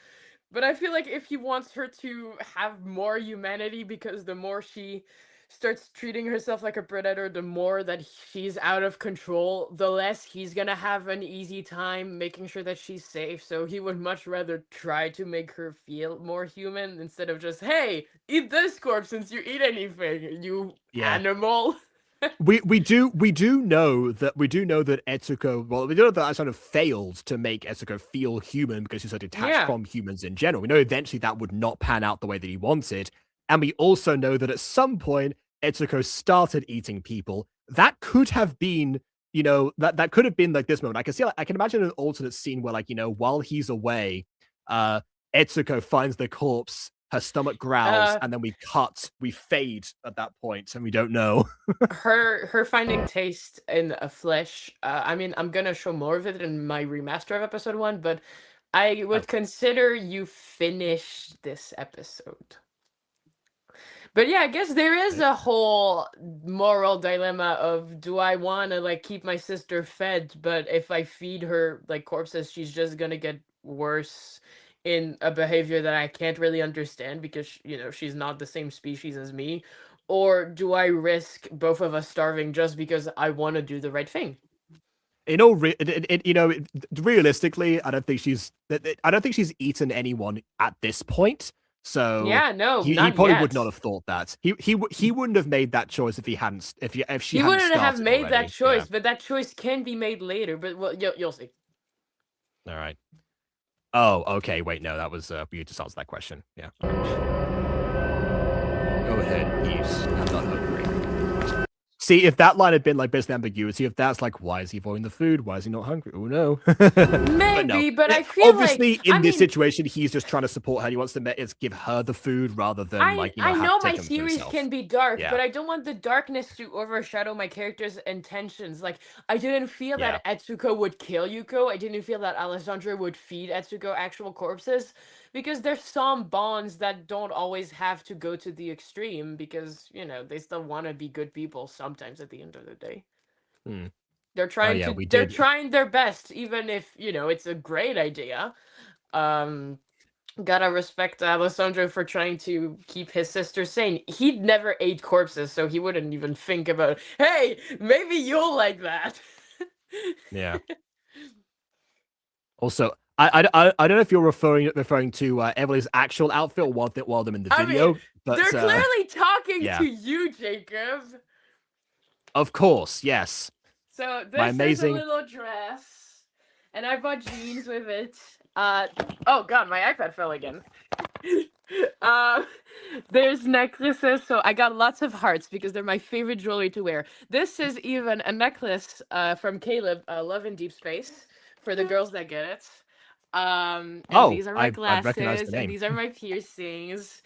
but I feel like if he wants her to have more humanity, because the more she starts treating herself like a predator, the more that she's out of control, the less he's gonna have an easy time making sure that she's safe. So he would much rather try to make her feel more human instead of just, hey, eat this corpse since you eat anything, you animal. we do know that Etsuko, well, we know that I sort of failed to make Etsuko feel human because she's so detached from humans in general. We know eventually that would not pan out the way that he wanted. And we also know that at some point, Etsuko started eating people. That could have been, that could have been like this moment. I can imagine an alternate scene where, like, while he's away, Etsuko finds the corpse, her stomach growls, and then we fade at that point, and we don't know. her finding taste in a flesh. I mean, I'm gonna show more of it in my remaster of episode 1, but I would consider you finish this episode. But yeah, I guess there is a whole moral dilemma of, do I want to like keep my sister fed, but if I feed her like corpses, she's just gonna get worse in a behavior that I can't really understand because she's not the same species as me, or do I risk both of us starving just because I want to do the right thing? Realistically, I don't think she's eaten anyone at this point. So Yeah, no, he not probably would not yet. have thought that. He wouldn't have made that choice if he hadn't if she He hadn't wouldn't have started made that already. Yeah. choice, but that choice can be made later. But well, you'll see. All right. Oh, okay. Wait, no, that was you just answered that question. Yeah. Go ahead, eat. I'm not hungry. See, if that line had been like basically ambiguity, if that's like, why is he avoiding the food? Why is he not hungry? Oh no. Maybe, but I feel obviously like in this situation, he's just trying to support her. He wants to give her the food rather than like I have know to my take him for series himself. can be dark, Yeah. but I don't want the darkness to overshadow my character's intentions. Like, I didn't feel Yeah. that Etsuko would kill Yuko. I didn't feel that Alessandro would feed Etsuko actual corpses, because there's some bonds that don't always have to go to the extreme, because they still want to be good people sometimes at the end of the day. Hmm. They're Oh trying yeah, to we they're did. trying their best, even if it's a great idea. Um, Gotta respect Alessandro for trying to keep his sister sane. He'd never ate corpses, so he wouldn't even think about, hey, maybe you'll like that. Yeah. Also, I don't know if you're referring to Emily's actual outfit or while them in the I mean, video, but they're clearly talking yeah. to you, Jacob. Of course, yes. So My this is a amazing. little dress, and I bought jeans with it. Oh god, my iPad fell again. There's necklaces, so I got lots of hearts because they're my favorite jewelry to wear. This is even a necklace from Caleb, Love in Deep Space, for the girls that get it. And Oh, these are my I recognize the glasses, and name. these are my piercings.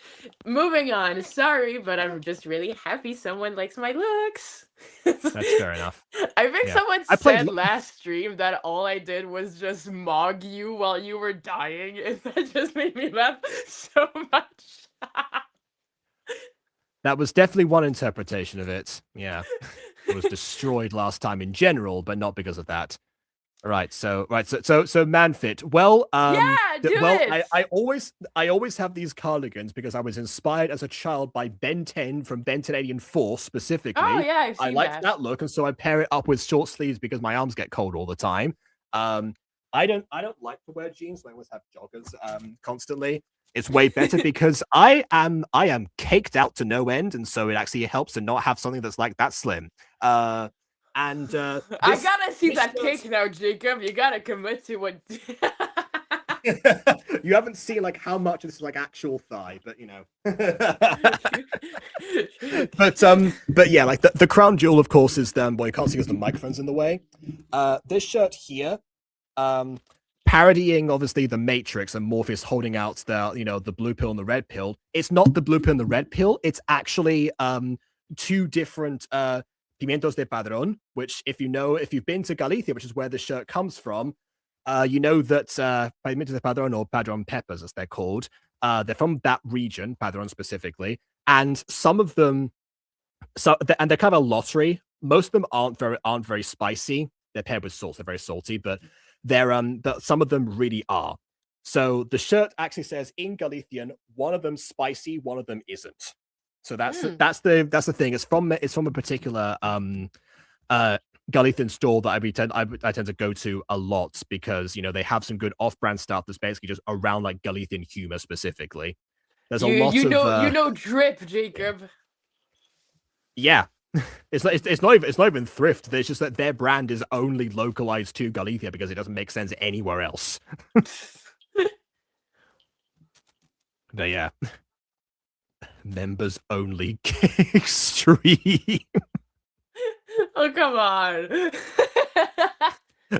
Moving on. Sorry, but I'm just really happy someone likes my looks. That's fair enough. I think Yeah. someone I played said last stream that all I did was just mog you while you were dying, and that just made me laugh so much. That was definitely one interpretation of it. Yeah. It was destroyed last time in general, but not because of that. So Manfit. Well, Yeah, do it. I always have these cardigans because I was inspired as a child by Ben 10 from Ben 10 Alien Force specifically. Oh yeah, I've I seen liked that. that look, and so I pair it up with short sleeves because my arms get cold all the time. I don't like to wear jeans. I always have joggers constantly. It's way better because I am caked out to no end, and so it actually helps to not have something that's like that slim. And I gotta see that cake now, Jacob. You gotta commit to what. You haven't seen like how much this is like actual thigh, but but yeah, like the crown jewel, of course, is well, you can't see because the microphone's in the way. This shirt here, parodying obviously the Matrix and Morpheus holding out the blue pill and the red pill. It's not the blue pill and the red pill. It's actually two different pimientos de padrón, which if you've been to Galicia, which is where the shirt comes from, you know that pimientos de padrón, or padrón peppers as they're called, they're from that region, padrón specifically, and some of them, and they're kind of a lottery. Most of them aren't very spicy. They're paired with salt. They're very salty, but but some of them really are. So the shirt actually says in Galician, one of them spicy, one of them isn't. So that's the thing. It's from a particular Galician store that I tend to go to a lot because they have some good off-brand stuff that's basically just around like Galician humor specifically. There's a lot of drip, Jacob. Yeah. It's not even thrift. There's just that their brand is only localized to Galicia because it doesn't make sense anywhere else. But yeah. Members only stream. Oh, come on.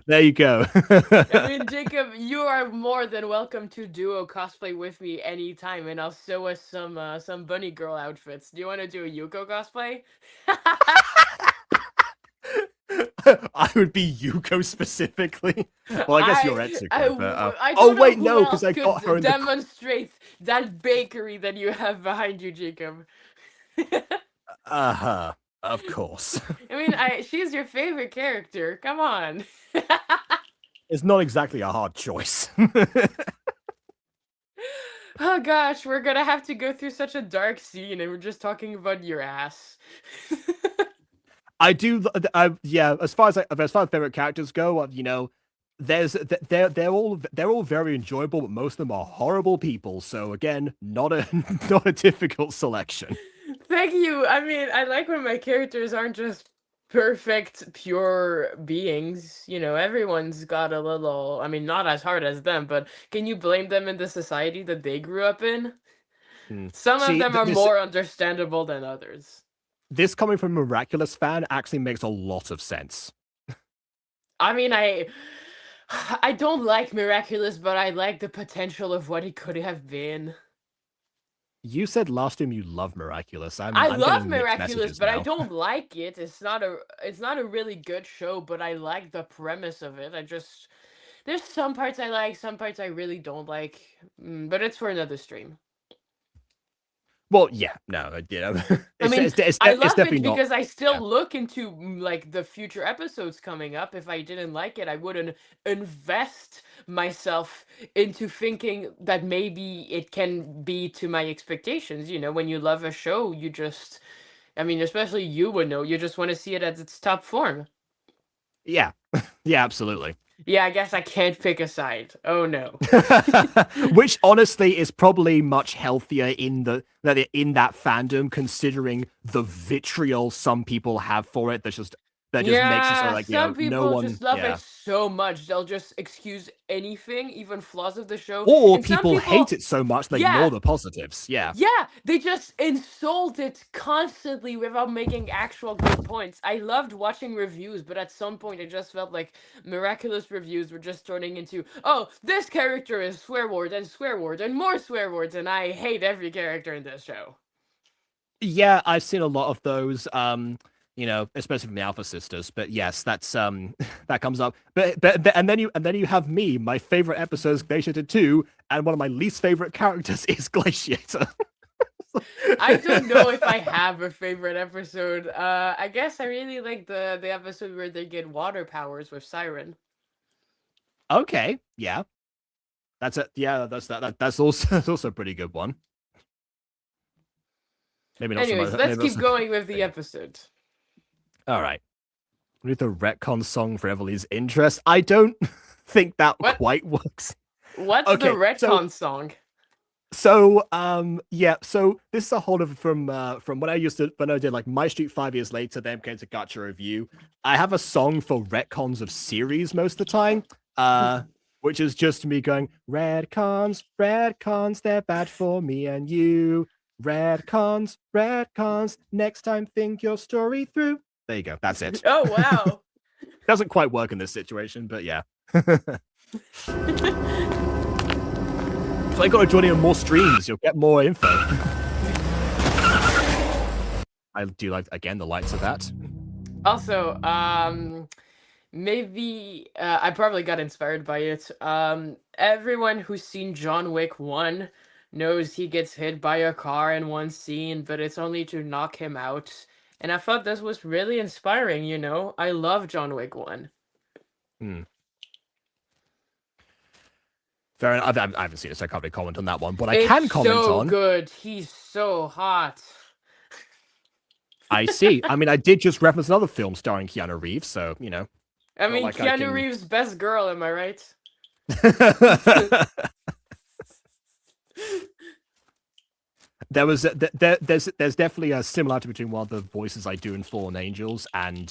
There you go. I mean, Jacob, you are more than welcome to duo cosplay with me anytime, and I'll sew us some bunny girl outfits. Do you want to do a Yuko cosplay? I would be Yuko specifically. Well, I guess you're Etsuko. But, I oh don't know wait, who no, because else I got her could in demonstrate that bakery that you have behind you, Jacob. Of course. I mean, she's your favorite character. Come on. It's not exactly a hard choice. Oh gosh, we're gonna have to go through such a dark scene, and we're just talking about your ass. I do. Yeah, as far as favorite characters go, they're all very enjoyable, but most of them are horrible people. So again, not a not a difficult selection. Thank you. I mean, I like when my characters aren't just perfect, pure beings. You know, everyone's got a little, I mean, not as hard as them, but can you blame them in the society that they grew up in? Some of See, them are more understandable than others. this coming from a Miraculous fan actually makes a lot of sense. I mean, I don't like Miraculous, but I like the potential of what he could have been. You said last time you love Miraculous. I'm love getting mixed Miraculous, messages but I now. don't like it. It's not a really good show, but I like the premise of it. There's some parts I like, some parts I really don't like. But it's for another stream. Well, yeah, no, you know, I mean, it's I love definitely it not. because I still yeah. look into like the future episodes coming up. If I didn't like it, I wouldn't invest myself into thinking that maybe it can be to my expectations. You know, when you love a show, you just, I mean, especially you would know, you just want to see it at its top form. Yeah, yeah, absolutely. Yeah, I guess I can't pick a side. Oh no. Which honestly is probably much healthier in that fandom, considering the vitriol some people have for it. That just makes it so like, some no people one, just love yeah. it so much they'll just excuse anything, even flaws of the show. Or And some people hate it so much they ignore the positives. Yeah. Yeah, they just insult it constantly without making actual good points. I loved watching reviews, but at some point it just felt like Miraculous reviews were just turning into, oh, this character is swear word and more swear words, and I hate every character in this show. Yeah, I've seen a lot of those. You know, especially from the Alpha Sisters. But yes, that's that comes up. But and then you have me. My favorite episode is Glaciator 2, and one of my least favorite characters is Glaciator. I don't know if I have a favorite episode. I guess I really like the episode where they get water powers with Siren. Okay, yeah, that's it. Yeah, that's also a pretty good one. Maybe not. Anyways, let's keep going with the episode. All right. With the retcon song for Évoli's interest, I don't think that quite works. What's the retcon song? So yeah, so this is a whole of from when I did like My Street 5 years later, then came to Gacha Review. I have a song for retcons of series most of the time, which is just me going, retcons, they're bad for me and you. Retcons, next time think your story through. There you go. That's it. Oh, wow. Doesn't quite work in this situation, but yeah. So I got to join in more streams. You'll get more info. I do like, again, the lights of that. Also, maybe I probably got inspired by it. Everyone who's seen John Wick 1 knows he gets hit by a car in one scene, but it's only to knock him out. And I thought this was really inspiring, you know? I love John Wick 1. Fair enough. I haven't seen it, so I can't really comment on that one. But I can comment on... It's so good. He's so hot. I see. I mean, I did just reference another film starring Keanu Reeves, so, you know. I mean, like Keanu Reeves' best girl, am I right? There's definitely a similarity between one of the voices I do in Fallen Angels and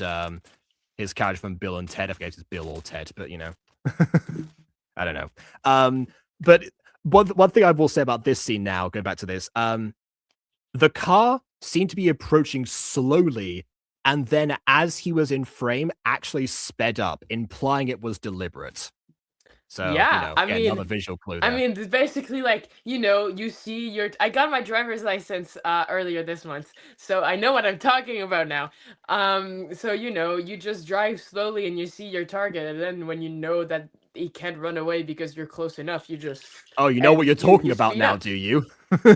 his character from Bill and Ted. I forget if it's Bill or Ted, but you know, I don't know. But one thing I will say about this scene now, going back to this, the car seemed to be approaching slowly, and then as he was in frame, actually sped up, implying it was deliberate. So, yeah, you know, again, another visual clue there. I mean, basically, like, you know, you see your... I got my driver's license earlier this month, so I know what I'm talking about now. So, you know, you just drive slowly and you see your target, and then when you know that he can't run away because you're close enough, you just... Oh, you know what you're talking about now, do you? You've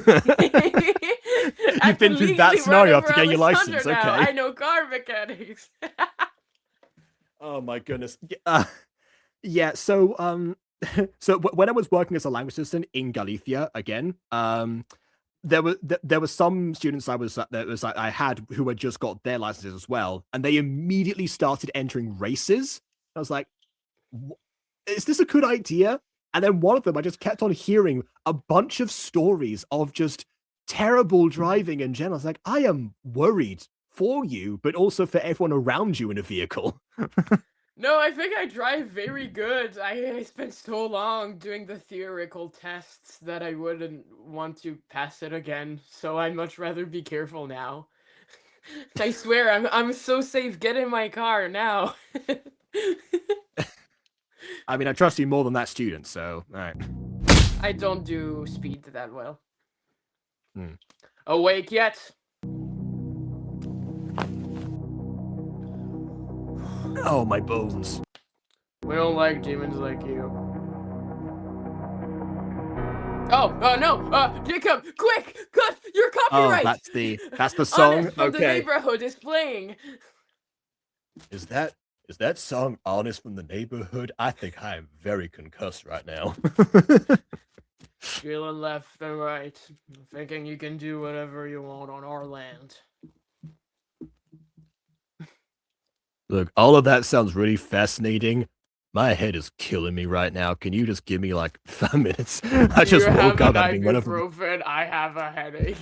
been through that scenario after getting your license, okay. I know car mechanics. Oh my goodness. Yeah, so so when I was working as a language assistant in Galicia again, there were some students I had who had just got their licenses as well, and they immediately started entering races. I was like, is this a good idea? And then one of them, I just kept on hearing a bunch of stories of just terrible driving in general. I was like, I am worried for you, but also for everyone around you in a vehicle. No, I think I drive very good. I spent so long doing the theoretical tests that I wouldn't want to pass it again. So I'd much rather be careful now. I swear, I'm so safe. Get in my car now. I mean, I trust you more than that student, so all right. I don't do speed that well. Hmm. Awake yet? Oh, my bones. We don't like demons like you. Oh, no! Jacob, quick! Cut! Your copyright! Oh, that's the song? Honest from the Okay. Neighborhood is playing. Is that song Honest from the Neighborhood? I think I am very concussed right now. Feeling left and right, thinking you can do whatever you want on our land. Look, all of that sounds really fascinating. My head is killing me right now. Can you just give me like 5 minutes? I just woke up out of being one of them. ibuprofen. I have a headache.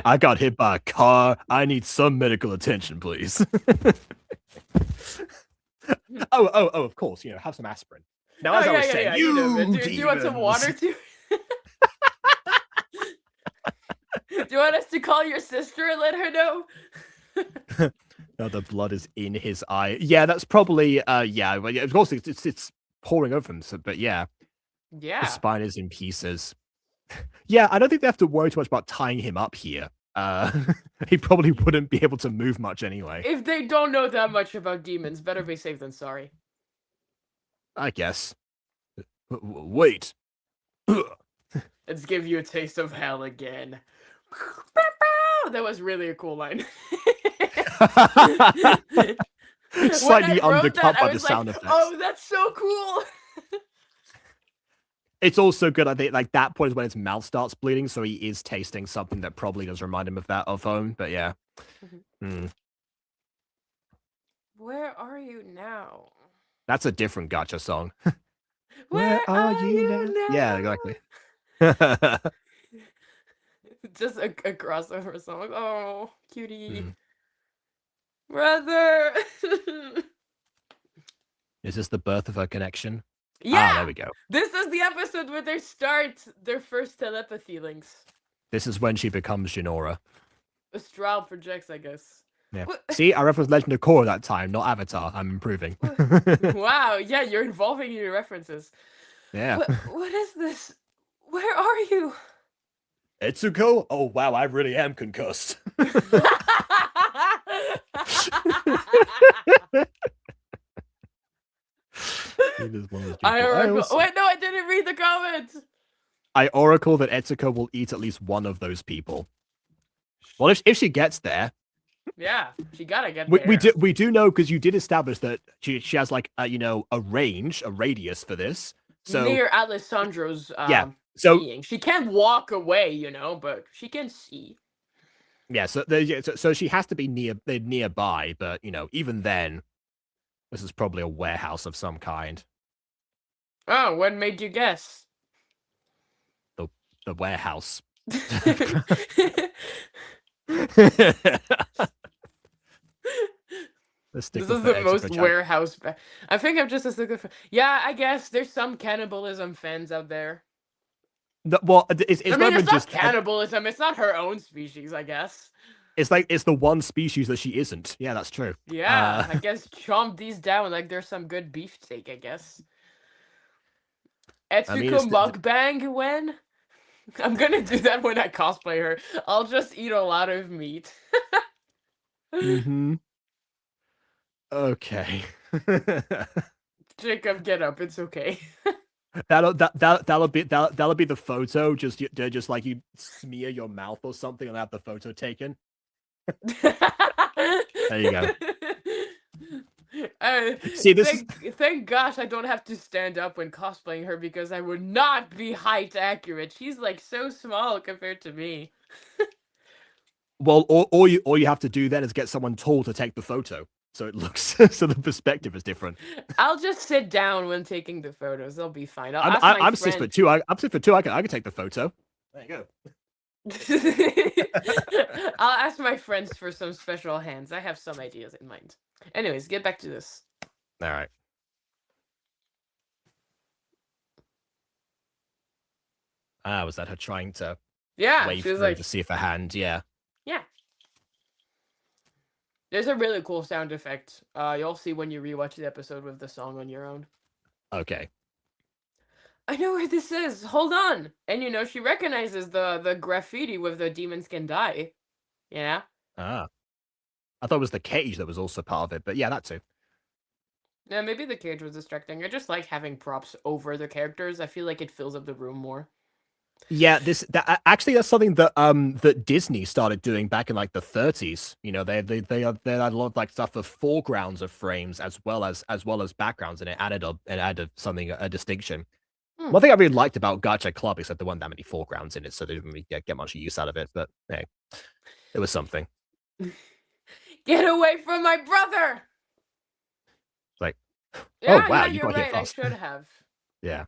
I got hit by a car. I need some medical attention, please. Oh, of course. You know, have some aspirin. Now, as I was saying, do you want some water too? Do you want us to call your sister and let her know? No, the blood is in his eye. Yeah, that's probably yeah. Well, yeah, of course it's pouring over him. So, but yeah, Yeah. his spine is in pieces. Yeah, I don't think they have to worry too much about tying him up here. He probably wouldn't be able to move much anyway. If they don't know that much about demons, better be safe than sorry. I guess. Wait. Let's give you a taste of hell again. That was really a cool line. Slightly undercut by the sound effects. Oh, that's so cool. It's also good, I think, like that point is when his mouth starts bleeding, so he is tasting something that probably does remind him of that of home, but yeah. Where are you now? That's a different Gacha song. Where are you now? Yeah, exactly. Just a crossover song. Oh, cutie. Brother. Is this the birth of a connection? Yeah. Ah, there we go. This is the episode where they start their first telepathy links. This is when she becomes Jinora. Astral projects, I guess. Yeah. See, I referenced Legend of Korra that time, not Avatar. I'm improving. Wow, yeah, you're involving your references. Yeah. What is this? Where are you? Etsuko? Oh, wow, I really am concussed. Wait, no, I didn't read the comments. I oracle that Etsuko will eat at least one of those people. Well, if she gets there. Yeah, she gotta get there. We do know, because you did establish that she has like a range, a radius for this. So near Alessandro's so being. She can't walk away, but she can see. Yeah, so she has to be nearby, but even then, this is probably a warehouse of some kind. Oh, what made you guess? The warehouse. This is the most warehouse. I think I'm just a sucker for. Yeah, I guess there's some cannibalism fans out there. Well, it's not just cannibalism. It's not her own species, I guess. It's like it's the one species that she isn't. Yeah, that's true. Yeah, I guess chomp these down like there's some good beefsteak, I guess. Etsuko mukbang when? I'm gonna do that when I cosplay her. I'll just eat a lot of meat. Okay. Jacob, get up. It's okay. That'll be the photo. Just like you smear your mouth or something and have the photo taken. There you go. See, thank gosh I don't have to stand up when cosplaying her, because I would not be height accurate. She's like so small compared to me. Well, all you have to do then is get someone tall to take the photo. so it looks so the perspective is different. I'll just sit down when taking the photos. They'll be fine. I'll I'm ask my I'm 6'2". I'm 6'2". I can take the photo. There you go. I'll ask my friends for some special hands. I have some ideas in mind. Anyways, get back to this. All right. Was that her trying to Yeah, wave she was through like, to see if a hand? Yeah. yeah. There's a really cool sound effect. You'll see when you rewatch the episode with the song on your own. Okay. I know where this is. Hold on. And she recognizes the graffiti with the demons can die. Yeah. I thought it was the cage that was also part of it, but yeah, that too. Yeah, maybe the cage was distracting. I just like having props over the characters. I feel like it fills up the room more. Yeah, actually that's something that that Disney started doing back in like the 30s. They had a lot of like stuff of foregrounds of frames as well as backgrounds, and it added something, a distinction. One thing I really liked about Gacha Club, except there weren't that many foregrounds in it, so they didn't really get much use out of it. But hey, it was something. Get away from my brother! Like, yeah, oh wow, yeah, you you're got hit right. I fast. should have. Yeah.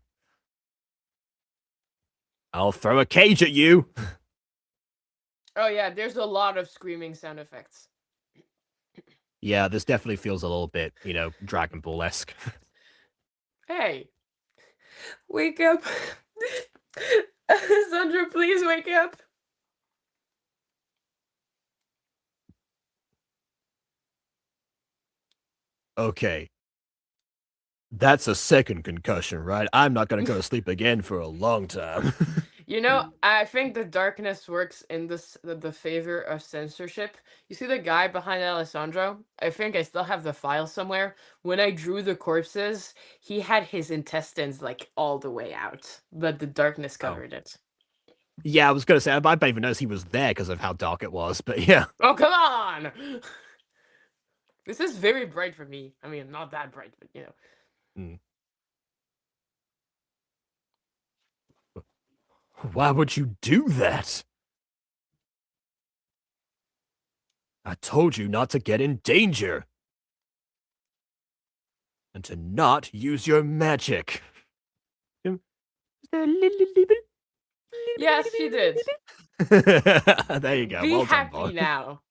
I'll throw a cage at you. Oh yeah, there's a lot of screaming sound effects. Yeah, this definitely feels a little bit, Dragon Ball-esque. Hey, wake up. Sandra, please wake up. Okay. That's a second concussion, right? I'm not going to go to sleep again for a long time. I think the darkness works in the favor of censorship. You see the guy behind Alessandro? I think I still have the file somewhere. When I drew the corpses, he had his intestines like all the way out, but the darkness covered it. Yeah, I was going to say, I didn't even notice he was there because of how dark it was, but yeah. Oh, come on! This is very bright for me. I mean, not that bright, but Why would you do that? I told you not to get in danger. And to not use your magic. Yes, she did. There you go. Be well happy done, now.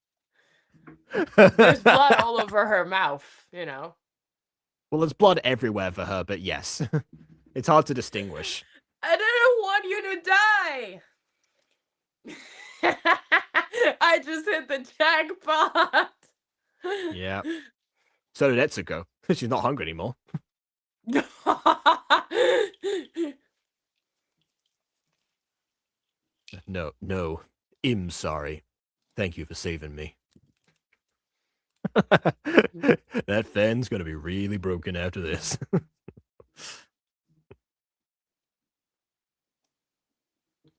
There's blood all over her mouth, Well, there's blood everywhere for her, but yes. It's hard to distinguish. I didn't want you to die! I just hit the jackpot! Yeah. So did Etsuko. She's not hungry anymore. No. I'm sorry. Thank you for saving me. That fan's gonna be really broken after this.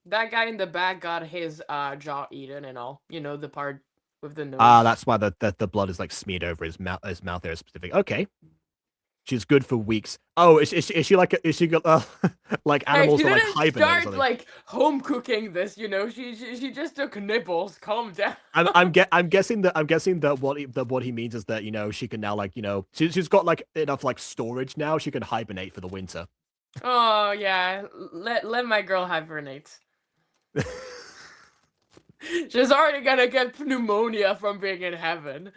That guy in the back got his jaw eaten and all. The part with the nose. That's why the blood is like smeared over his mouth area specific. Okay. She's good for weeks. Oh, is she like like animals hey, she that like didn't hibernate? start like home cooking this, She just took nibbles. Calm down. I'm guessing that what he means is that she can now like she's got like enough like storage now. She can hibernate for the winter. Oh yeah, let my girl hibernate. She's already gonna get pneumonia from being in heaven.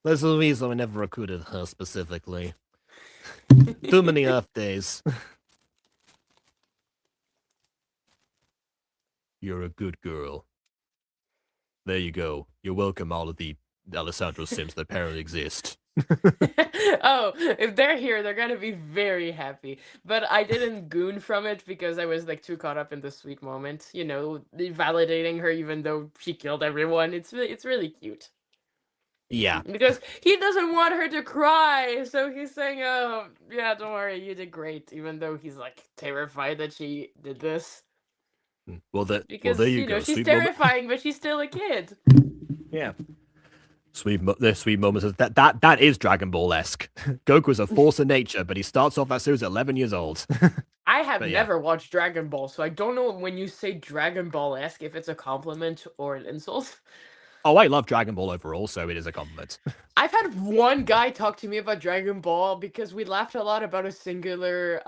There's a reason I never recruited her specifically. Too many Earth days. You're a good girl. There you go. You're welcome, all of the Alessandro Sims that apparently exist. Oh, if they're here, they're gonna be very happy. But I didn't goon from it because I was like too caught up in the sweet moment. Validating her even though she killed everyone. It's really cute. Yeah. Because he doesn't want her to cry, so he's saying, "Oh, yeah, don't worry, you did great," even though he's like terrified that she did this. Because there you go. She's sweet terrifying, but she's still a kid. Yeah. The sweet moments of that is Dragon Ball-esque. Goku's a force of nature, but he starts off that series at 11 years old. I have never watched Dragon Ball, so I don't know when you say Dragon Ball-esque if it's a compliment or an insult. Oh, I love Dragon Ball overall, so it is a compliment. I've had one guy talk to me about Dragon Ball because we laughed a lot about a singular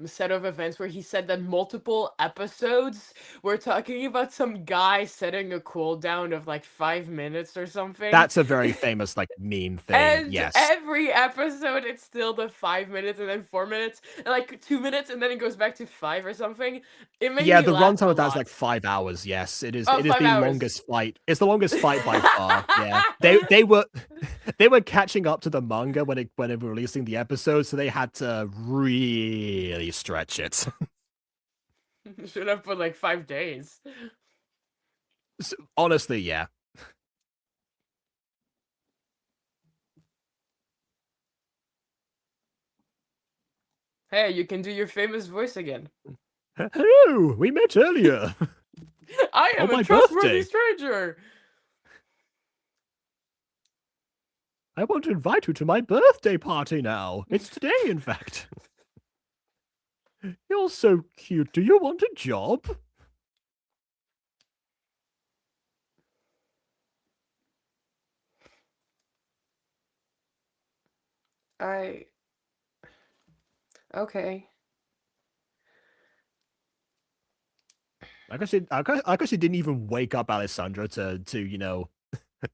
set of events where he said that multiple episodes were talking about some guy setting a cooldown of like 5 minutes or something. That's a very famous like meme thing. And Yes. every episode, it's still the 5 minutes and then 4 minutes, and like 2 minutes, and then it goes back to 5 or something. It made Yeah, me the laugh runtime a of that is lot. like 5 hours. Yes, it is. Oh, It is 5 the hours. longest fight. It's the longest fight by far. Yeah, they were catching up to the manga when they were releasing the episode, so they had to really stretch it. Should have put like 5 days. So, honestly, yeah. Hey, you can do your famous voice again. Hello, we met earlier. I am my a trustworthy birthday. stranger. I want to invite you to my birthday party now. It's today, in fact. You're so cute. Do you want a job? Okay. I guess you didn't even wake up Alessandro to you know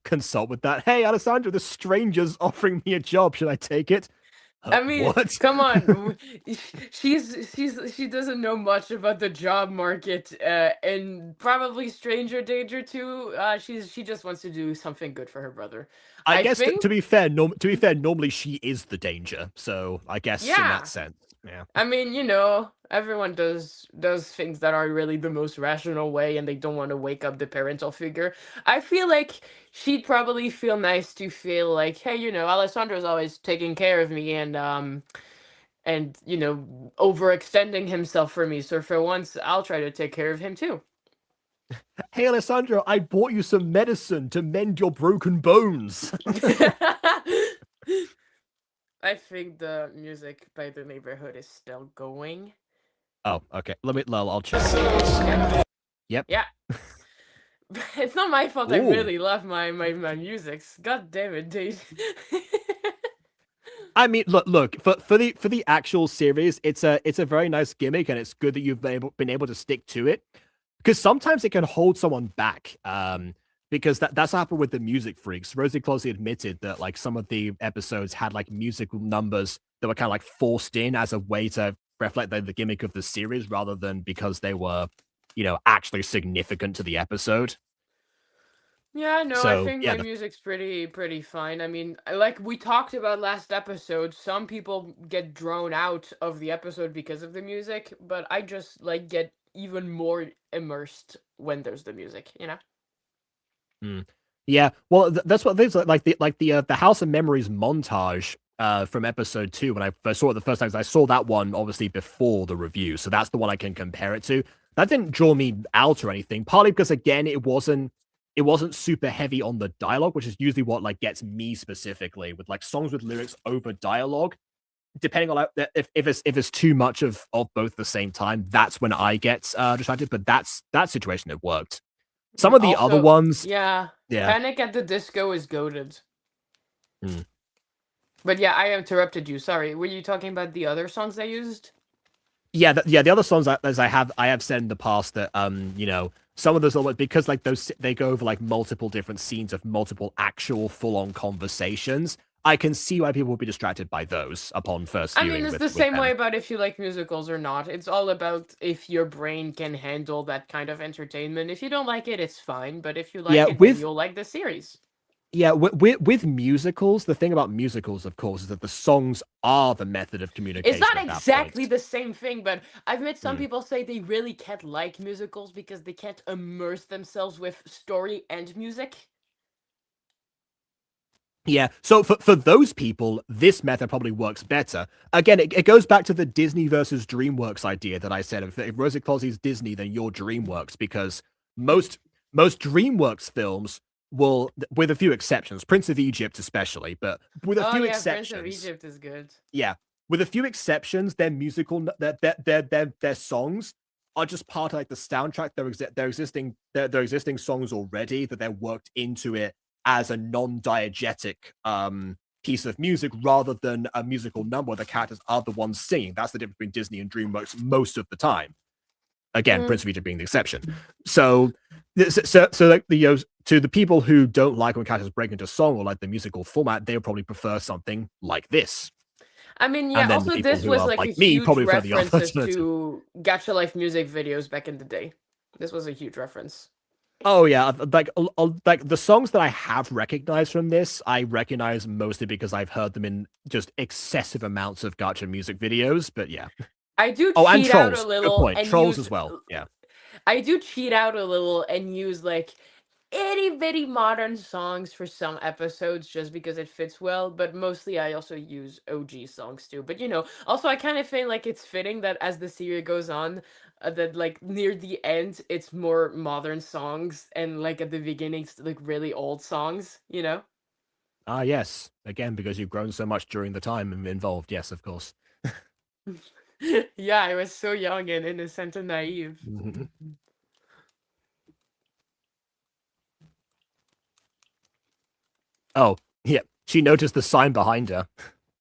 consult with that. Hey, Alessandro, the stranger's offering me a job. Should I take it? I mean, what? come on. She doesn't know much about the job market, and probably stranger danger too. She just wants to do something good for her brother. I I guess think. to be fair, normally she is the danger. So I guess in Yeah. that sense, yeah. I mean, everyone does things that are really the most rational way, and they don't want to wake up the parental figure. I feel like she'd probably feel nice to feel like, hey, Alessandro's always taking care of me and overextending himself for me. So for once, I'll try to take care of him too. Hey, Alessandro, I bought you some medicine to mend your broken bones. I think the music by the neighborhood is still going. Oh, okay. I'll check. Yep. Yeah. It's not my fault. I Ooh. really love my musics. God damn it, dude. I mean, look for the actual series, it's a very nice gimmick, and it's good that you've been able to stick to it, because sometimes it can hold someone back. Because that's what happened with the Music Freaks. Rosie closely admitted that like some of the episodes had like musical numbers that were kind of like forced in as a way to reflect the gimmick of the series, rather than because they were, actually significant to the episode. Yeah, no, I So think yeah, my music's pretty fine. I mean, like we talked about last episode, some people get drawn out of the episode because of the music, but I just like get even more immersed when there's the music, yeah. Well, that's what things like the House of Memories montage from episode 2. When I first saw it the first time, 'cause I saw that one obviously before the review, so that's the one I can compare it to. That didn't draw me out or anything, partly because again it wasn't super heavy on the dialogue, which is usually what like gets me specifically with like songs with lyrics over dialogue. Depending on like if it's too much of both at the same time, that's when I get distracted. But that situation it worked. Some of the other Also, ones, yeah, yeah. Panic at the Disco is goated. Hmm. But yeah, I interrupted you. Sorry. Were you talking about the other songs they used? Yeah, the other songs as I have said in the past that some of those are because like those they go over like multiple different scenes of multiple actual full on conversations. I can see why people would be distracted by those upon first I viewing. mean, it's the same way about if you like musicals or not. It's all about if your brain can handle that kind of entertainment. If you don't like it, it's fine. But if you like it, then you'll like the series. Yeah, with musicals, the thing about musicals, of course, is that the songs are the method of communication. It's not exactly the same thing, but I've met some people say they really can't like musicals because they can't immerse themselves with story and music. Yeah, so for those people, this method probably works better. Again, it goes back to the Disney versus DreamWorks idea that I said. If Rosie Closet's Disney, then you're DreamWorks, because most DreamWorks films will, with a few exceptions, Prince of Egypt especially, but with a few exceptions, Prince of Egypt is good. Yeah, with a few exceptions, their musical, their songs are just part of like the soundtrack. They're existing songs already that they're worked into it as a non-diegetic piece of music rather than a musical number where the characters are the ones singing. That's the difference between Disney and DreamWorks most of the time. Again, Prince of Egypt being the exception. So like to the people who don't like when characters break into song or like the musical format, they'll probably prefer something like this. I mean, And yeah. then the Also, people this who was are like a like me huge probably prefer the references alternative. to Gacha Life music videos back in the day. This was a huge reference. Oh yeah, like the songs that I have recognized from this, I recognize mostly because I've heard them in just excessive amounts of gacha music videos. But yeah. I do Oh, and cheat out trolls. a Good little point. and Trolls use. as well. Yeah. I do cheat out a little and use like itty bitty modern songs for some episodes just because it fits well, but mostly I also use OG songs too. But also I kind of feel like it's fitting that as the series goes on, that like near the end it's more modern songs and like at the beginning it's like really old songs, Ah, yes. Again, because you've grown so much during the time involved. Yes, of course. Yeah, I was so young and innocent and naive. Mhm. Oh, yeah. She noticed the sign behind her.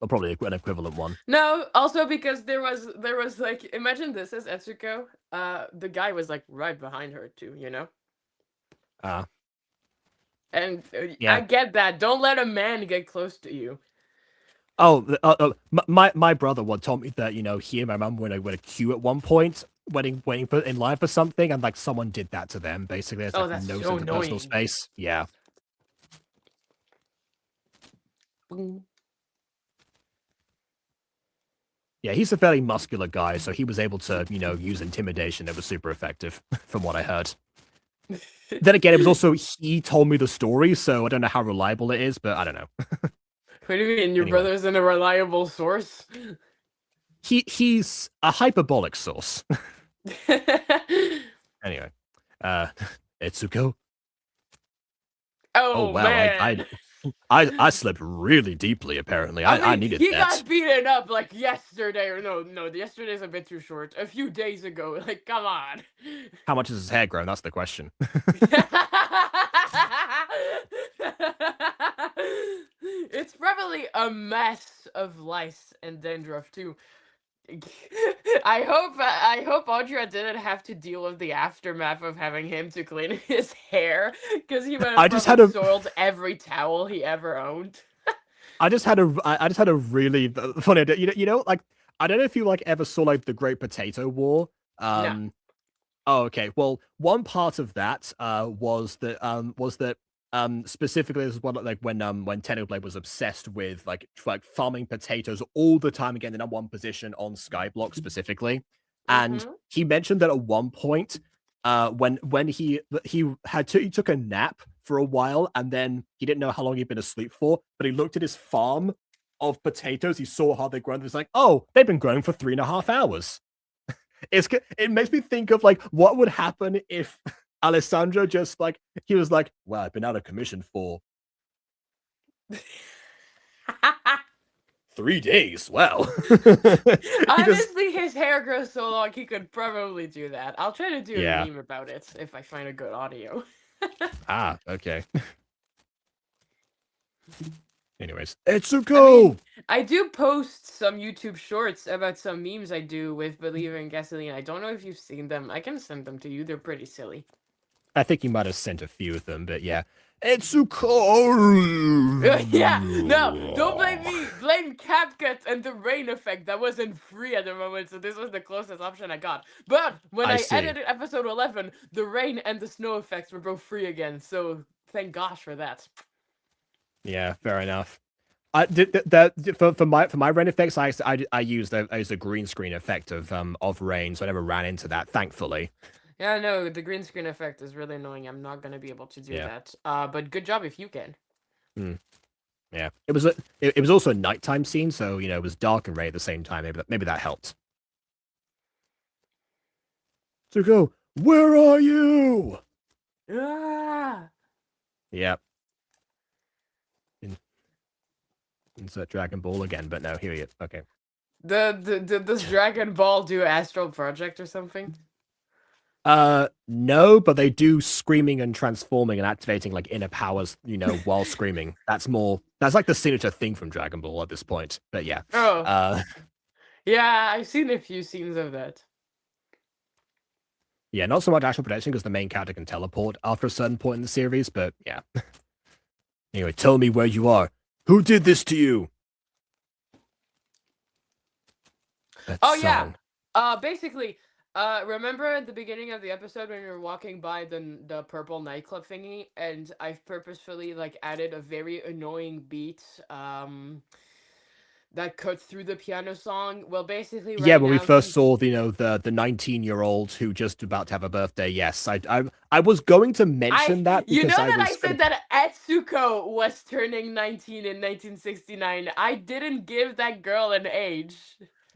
Or probably an equivalent one. No, also because there was like, imagine this as Etsuko. The guy was like right behind her too, Ah, And yeah. I get that. Don't let a man get close to you. My brother one told me that he and my mum were in a queue at one point, waiting for in line for something, and like someone did that to them. Basically, it's Oh, like that's no so sense of personal annoying. space. Yeah. Yeah, he's a fairly muscular guy, so he was able to, use intimidation. It was super effective, from what I heard. Then again, it was also he told me the story, so I don't know how reliable it is, but I don't know. What do you mean? Your Anyway. brother's in a reliable source? He's a hyperbolic source. Anyway, Etsuko. Oh wow, man. I slept really deeply. Apparently, I needed he that. got beaten up like yesterday, or no, yesterday's a bit too short. A few days ago, like come on. How much is his hair grown? That's the question. It's probably a mess of lice and dandruff too. I hope Audra didn't have to deal with the aftermath of having him to clean his hair, because he would have I just had probably a soiled every towel he ever owned. I just had a really funny idea. Like I don't know if you like ever saw like the Great Potato War. No. Oh, okay. Well, one part of that was that specifically this is what like when Xenoblade was obsessed with like farming potatoes all the time, again the number one position on Skyblock specifically, and he mentioned that at one point when he took a nap for a while, and then he didn't know how long he'd been asleep for, but he looked at his farm of potatoes, he saw how they'd grown, and he was like, oh, they've been growing for 3.5 hours. It makes me think of like what would happen if Alessandro just like he was like, well, I've been out of commission for 3 days. Well, Honestly, his hair grows so long he could probably do that. I'll try to do Yeah. a meme about it if I find a good audio. Okay. Anyways, Etsuko! I do post some YouTube shorts about some memes I do with Believer and Gasoline. I don't know if you've seen them. I can send them to you. They're pretty silly. I think you might have sent a few of them, but yeah. Etsuko! Yeah, no, don't blame me. Blame CapCut and the rain effect. That wasn't free at the moment, so this was the closest option I got. But when I I see. edited episode 11, the rain and the snow effects were both free again, so thank gosh for that. Yeah, fair enough. For my rain effects, I used a green screen effect of rain, so I never ran into that, thankfully. Yeah, no, the green screen effect is really annoying. I'm not gonna be able to do that. But good job if you can. Yeah, it was also a nighttime scene, so it was dark and rain at the same time. Maybe that helped. Zuko, where are you? Ah! Yep. Insert Dragon Ball again, but no, here he is. Okay. Does Dragon Ball do Astral Project or something? No, but they do screaming and transforming and activating like inner powers, while screaming. That's like the signature thing from Dragon Ball at this point. But yeah. Oh, yeah, I've seen a few scenes of that. Yeah, not so much actual protection because the main character can teleport after a certain point in the series, but yeah. Anyway, tell me where you are. Who did this to you? That Oh song. yeah. Basically, remember at the beginning of the episode when we were walking by the purple nightclub thingy, and I've purposefully like added a very annoying beat that cuts through the piano song. Well, basically Yeah, right when we now first since saw the 19-year-old who just about to have a birthday. Yes, I was going to mention that you know because I that was I said that Etsuko was turning 19 in 1969. I didn't give that girl an age.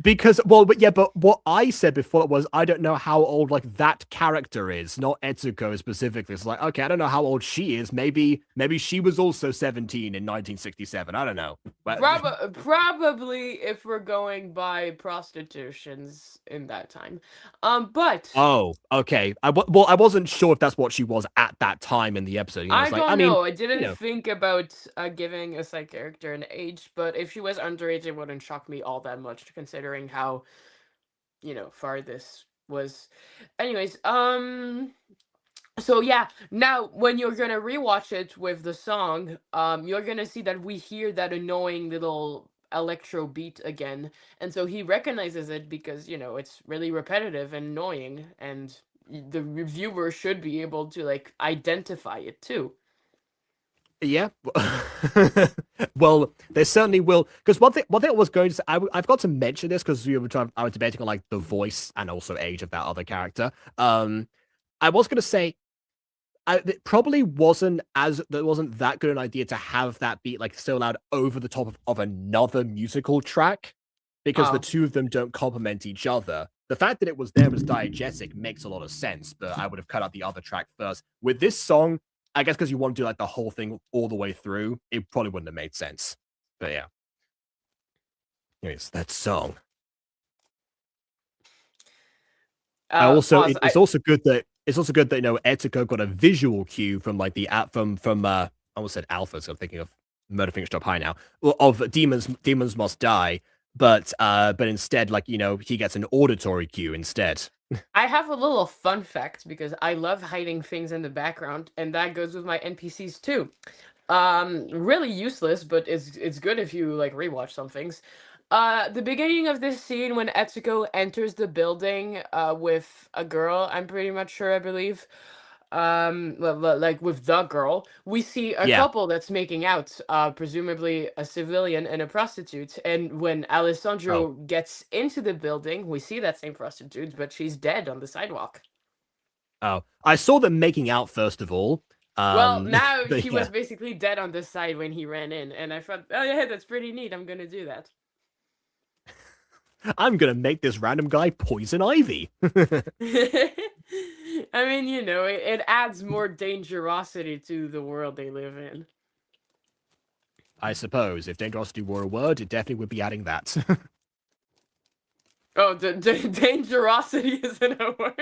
because but what I said before was I don't know how old like that character is, not Etsuko specifically. It's like, okay, I don't know how old she is. Maybe she was also 17 in 1967. I don't know. But Probably if we're going by prostitutions in that time. But oh, okay. I wasn't sure if that's what she was at that time in the episode. I It's like, I don't mean, know. I didn't think about giving a side character an age, but if she was underage, it wouldn't shock me all that much, considering how, far this was. Anyways, so yeah, now when you're gonna rewatch it with the song, you're gonna see that we hear that annoying little electro beat again, and so he recognizes it because it's really repetitive and annoying, and the reviewer should be able to like identify it too. yeah. Well, they certainly will. Because one thing I was going to say, I've got to mention this because I was debating on like the voice and also age of that other character. I was going to say it probably wasn't that good an idea to have that beat like so loud over the top of another musical track because the Oh, two of them don't complement each other. The fact that it was there as diegetic makes a lot of sense, but I would have cut out the other track first. With this song, I guess because you want to do like the whole thing all the way through, it probably wouldn't have made sense. But yeah, anyways, that song. I also pause. it's also good that Etsuko got a visual cue from like the app from I almost said Alpha, so I'm thinking of Murder Finger Stop High now. Well, of Demons Must Die, but instead like he gets an auditory cue instead. I have a little fun fact because I love hiding things in the background, and that goes with my NPCs too. Really useless, but it's good if you like rewatch some things. The beginning of this scene when Etsuko enters the building with a girl, I'm pretty much sure, I believe. Like with the girl, we see a Yeah. couple that's making out, presumably a civilian and a prostitute. And when Oh. Alessandro gets into the building, we see that same prostitute, but she's dead on the sidewalk. Oh. I saw them making out first of all. Well, now But she was yeah. basically dead on the side when he ran in, and I thought, oh yeah, that's pretty neat. I'm gonna do that. I'm gonna make this random guy poison Ivy. I mean, it adds more dangerosity to the world they live in. I suppose if dangerosity were a word, it definitely would be adding that. Oh, dangerosity isn't a word.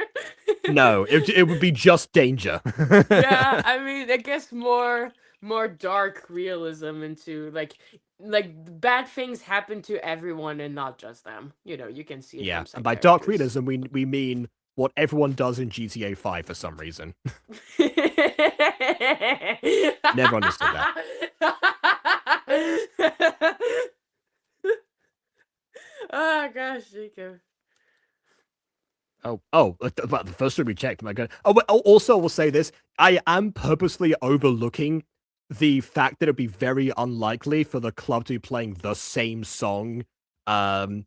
No, it would be just danger. Yeah, I mean, I guess more dark realism into like bad things happen to everyone and not just them. You can see it Yeah, from and side by dark characters. realism, we mean what everyone does in GTA 5 for some reason. Never understood that. Oh gosh, Jacob. But the first time we checked, my god. Oh, but also, I will say this: I am purposely overlooking the fact that it'd be very unlikely for the club to be playing the same song, um,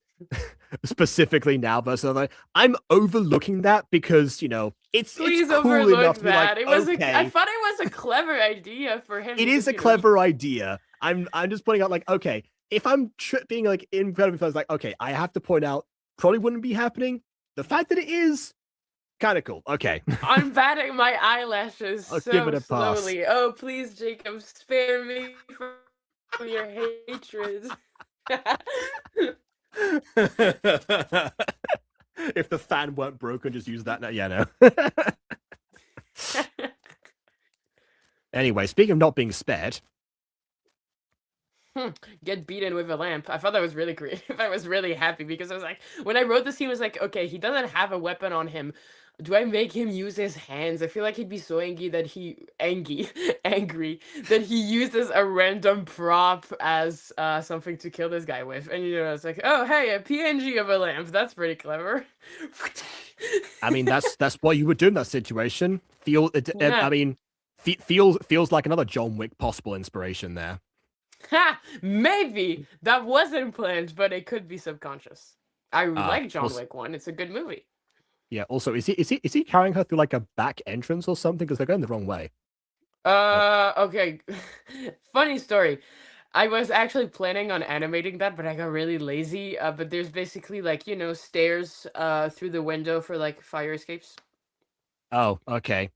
specifically now versus other. I'm overlooking that because it's Please cool enough overlook to be like, that. I okay, thought it was a clever idea for him it is because a clever idea. I'm just pointing out like, okay, if I'm being like incredibly fun, like, okay, I have to point out probably wouldn't be happening. The fact that it is kind of cool. Okay. I'm batting my eyelashes I'll give it so a pass. slowly. Oh, please, Jacob, spare me from your hatred. If the fan weren't broken, just use that now. Yeah, no. Anyway, speaking of not being spared, Get beaten with a lamp. I thought that was really creative. I was really happy because I was like, when I wrote this, he was like, okay, he doesn't have a weapon on him. Do I make him use his hands? I feel like he'd be so angry that angry that he uses a random prop as something to kill this guy with. And it's like, oh hey, a PNG of a lamp. That's pretty clever. I mean, that's what you would do in that situation. Yeah. I mean, feels like another John Wick possible inspiration there. Ha! Maybe that wasn't planned, but it could be subconscious. I like John Wick 1. It's a good movie. Yeah. Also, is he carrying her through like a back entrance or something? Because they're going the wrong way. Okay. Funny story. I was actually planning on animating that, but I got really lazy. But there's basically like, stairs through the window for like fire escapes. Oh, okay.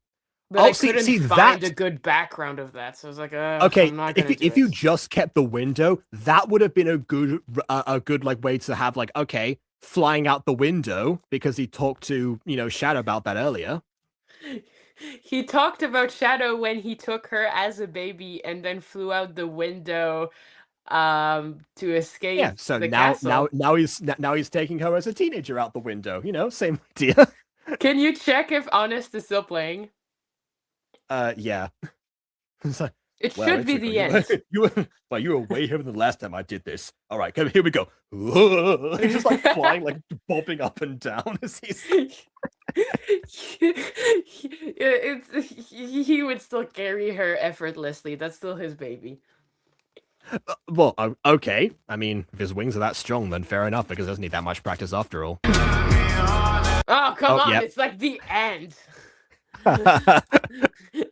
But I couldn't find a good background of that, so I was like, okay, I'm not gonna do if it. you just kept the window, that would have been a good like way to have like, okay, flying out the window because he talked to Shadow about that earlier. He talked about Shadow when he took her as a baby and then flew out the window to escape. Yeah, so the now castle. now he's taking her as a teenager out the window. Same idea. Can you check if Honest is still playing? Yeah. Like, it should be the end. You were way here than the last time I did this. All right, come here we go. He's just like flying, like bobbing up and down as he's. He would still carry her effortlessly. That's still his baby. Well, okay. I mean, if his wings are that strong, then fair enough, because it doesn't need that much practice after all. Oh, come on. Yep. It's like the end.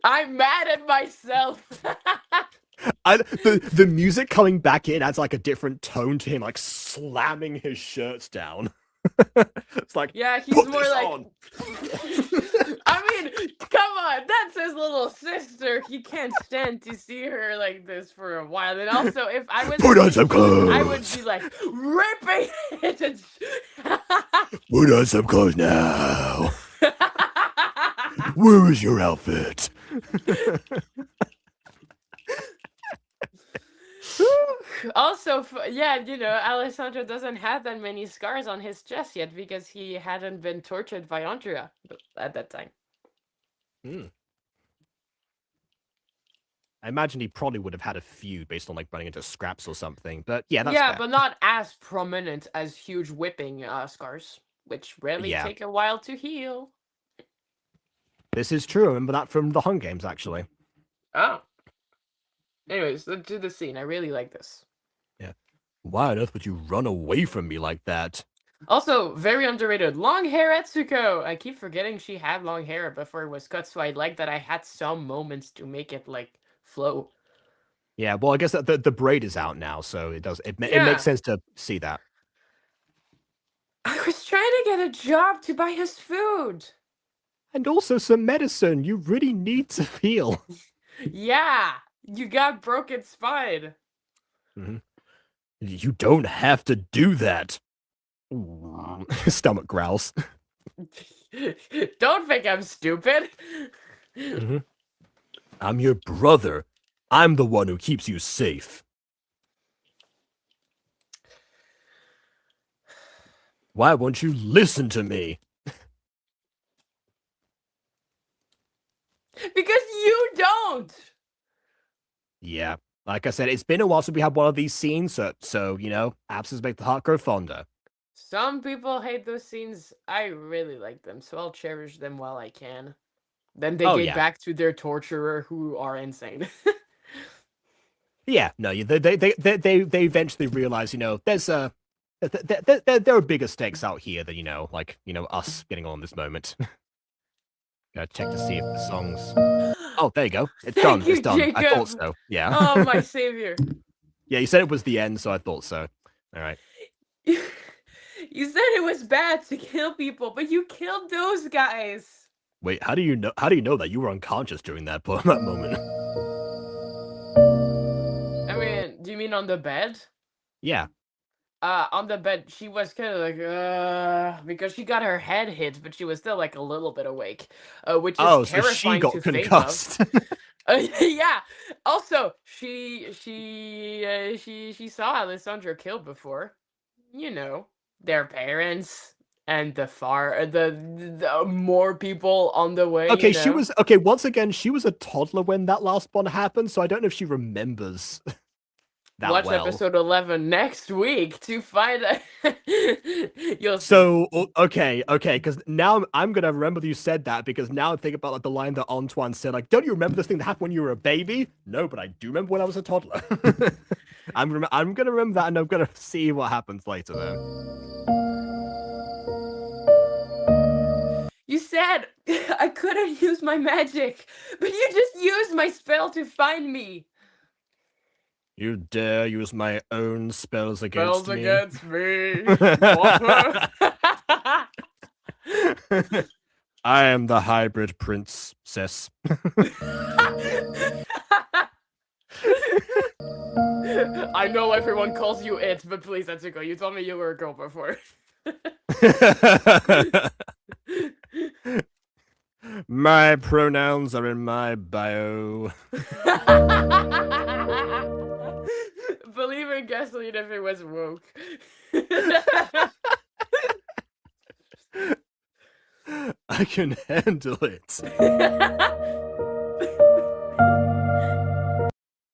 I'm mad at myself. The music coming back in adds like a different tone to him, like slamming his shirts down. It's like, yeah, he's more like on. I mean, come on, that's his little sister. He can't stand to see her like this for a while. And also, if I was put on some clothes, I would be like ripping it and put on some clothes now. Where is your outfit? Also, yeah, Alessandro doesn't have that many scars on his chest yet because he hadn't been tortured by Andrea at that time. I imagine he probably would have had a few based on like running into scraps or something. But yeah, that's yeah, fair. but not as prominent as huge whipping scars, which rarely take a while to heal. This is true. I remember that from the Hunger Games, actually. Oh. Anyways, let's do the scene. I really like this. Yeah. Why on earth would you run away from me like that? Also, very underrated. Long hair Etsuko. I keep forgetting she had long hair before it was cut, so I like that I had some moments to make it like flow. Yeah, well, I guess that the braid is out now, so it makes sense to see that. I was trying to get a job to buy his food. And also some medicine. You really need to heal. Yeah, you got broken spine. Mm-hmm. You don't have to do that. Stomach growls. Don't think I'm stupid. Mm-hmm. I'm your brother. I'm the one who keeps you safe. Why won't you listen to me? Because you don't. Yeah. Like I said, it's been a while since we had one of these scenes, so absence make the heart grow fonder. Some people hate those scenes. I really like them, so I'll cherish them while I can. Then they get back to their torturer, who are insane. Yeah, no, they eventually realize, there's there are bigger stakes out here than us getting on this moment. Gotta check to see if the songs. Oh, there you go. It's done. It's done. Jacob. I thought so. Yeah. Oh, my savior. Yeah, you said it was the end, so I thought so. All right. You said it was bad to kill people, but you killed those guys. Wait, how do you know? How do you know that you were unconscious during that moment? I mean, do you mean on the bed? Yeah. on the bed, she was kind of like, because she got her head hit, but she was still like a little bit awake, which is Oh, so she terrifying got to think of. concussed. Yeah. Also, she saw Alessandro killed before. You know, their parents and the more people on the way. Okay, You she know. was okay. Once again, she was a toddler when that last one happened, so I don't know if she remembers that Watch well. episode 11 next week to find out. You'll see. So okay, because now I'm gonna remember that you said that because now I'm thinking about like the line that Antoine said, like, "Don't you remember this thing that happened when you were a baby?" No, but I do remember when I was a toddler. I'm gonna remember that, and I'm gonna see what happens later. Then You said I couldn't use my magic, but you just used my spell to find me. you dare use my own spells against Spells me? against me. What? I am the hybrid princess. I know everyone calls you it, but please, Etsuko, you told me you were a girl before. My pronouns are in my bio. Believer Gasoli if it was woke. I can handle it.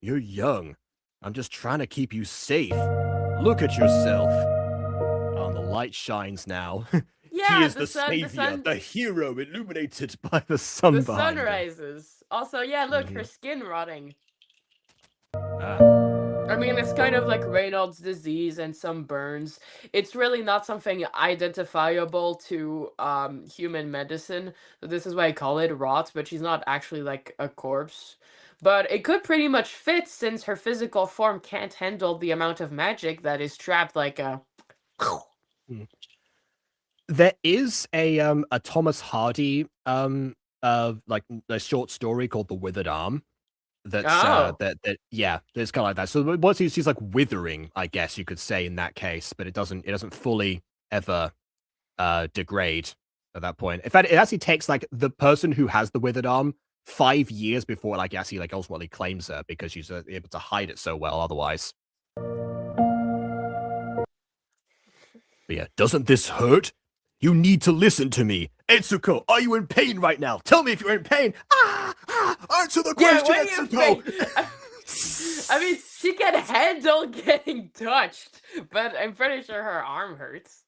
You're young. I'm just trying to keep you safe. Look at yourself. Oh, the light shines now. Yeah, He is the the sun, savior, the sun, the hero illuminated by the sun the behind sun him. rises. Also, yeah, look, her Mhm. skin rotting. Ah. I mean, it's kind of like Raynaud's disease and some burns. It's really not something identifiable to human medicine. So this is why I call it rot, but she's not actually like a corpse. But it could pretty much fit since her physical form can't handle the amount of magic that is trapped like a... There is a Thomas Hardy like a short story called The Withered Arm. That's Oh. that yeah, it's kind of like that. So once she's like withering, I guess you could say in that case, but it doesn't fully ever degrade at that point. In fact, it actually takes like the person who has the withered arm 5 years before like actually like ultimately claims her because she's able to hide it so well otherwise. But yeah, doesn't this hurt? You need to listen to me. Etsuko, are you in pain right now? Tell me if you're in pain. Answer the Yeah, question, what do you Etsuko. think? I mean, she can handle getting touched, but I'm pretty sure her arm hurts.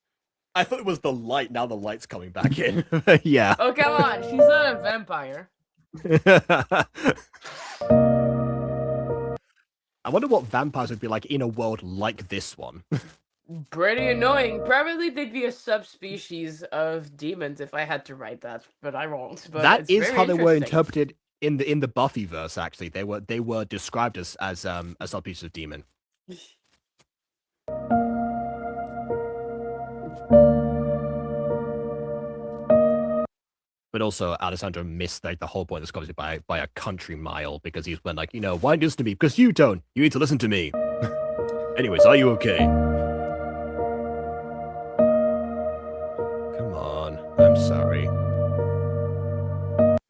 I thought it was the light. Now the light's coming back in. Yeah. Oh, come on. She's not a vampire. I wonder what vampires would be like in a world like this one. Pretty annoying. Probably they'd be a subspecies of demons if I had to write that, but I won't. But That it's is very how they were interesting. interpreted in the Buffyverse. Actually, they were described as a subspecies of demon. But also, Alessandro missed like the whole point of this conversation by a country mile because he's been like, why don't you listen to me? Because you don't. You need to listen to me. Anyways, are you okay? Come on. I'm sorry.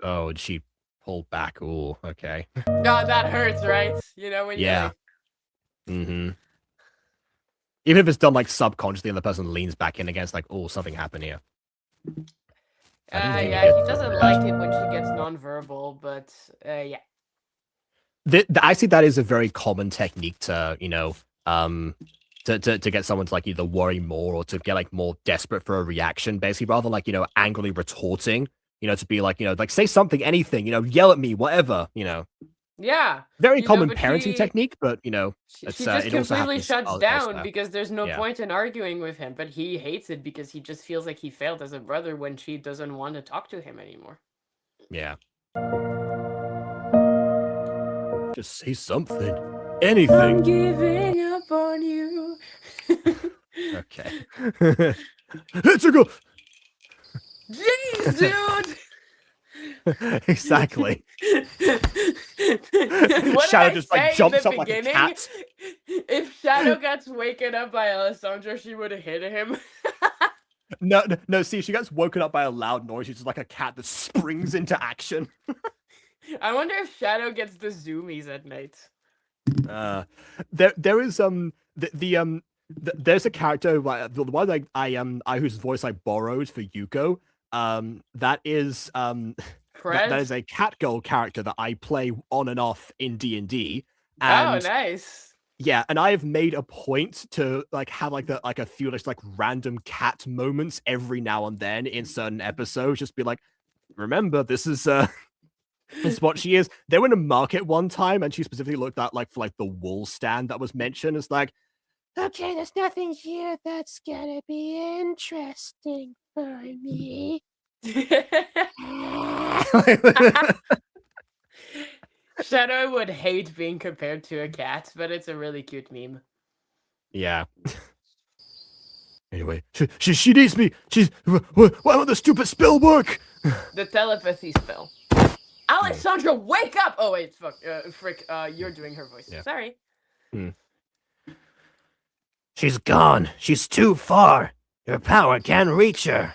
Oh, and she pulled back. Ooh, okay. God, that hurts, right? You know, when Yeah. you're like... Mm-hmm. Even if it's done like subconsciously and the person leans back in against like, oh, something happened here. yeah, he doesn't like it when she gets nonverbal, but yeah. Actually, that is a very common technique to, to get someone to like either worry more or to get like more desperate for a reaction, basically, rather than like, angrily retorting, to be like, like say something, anything, yell at me, whatever, Yeah. Very common but parenting technique, but, she it's, just it also completely happens shuts elsewhere. down because there's no Yeah. point in arguing with him, but he hates it because he just feels like he failed as a brother when she doesn't want to talk to him anymore. Yeah. Just say something. Anything. I'm giving up on you. Okay. It's a go. Jeez, dude. Exactly. What Shadow did just I like say jumps in the up like a beginning? cat. If Shadow gets waken up by Alessandra, she would have hit him. No, see, she gets woken up by a loud noise. She's just like a cat that springs into action. I wonder if Shadow gets the zoomies at night. There is there's a character the one like I whose voice I borrowed for Yuko. That is that is a Catgirl character that I play on and off in D&D. Oh, nice. Yeah, and I have made a point to like have like a few like random cat moments every now and then in certain episodes. Just be like, remember, this is it's what she is. They were in a market one time, and she specifically looked at like for like the wool stand that was mentioned. It's like, okay, there's nothing here that's gonna be interesting for me. Shadow would hate being compared to a cat, but it's a really cute meme. Yeah. Anyway, she needs me. Why won't the stupid spell work? The telepathy spell. Alessandra, wake up! Oh wait, fuck, frick. You're doing her voice. Yeah. Sorry. She's gone. She's too far. Your power can't reach her.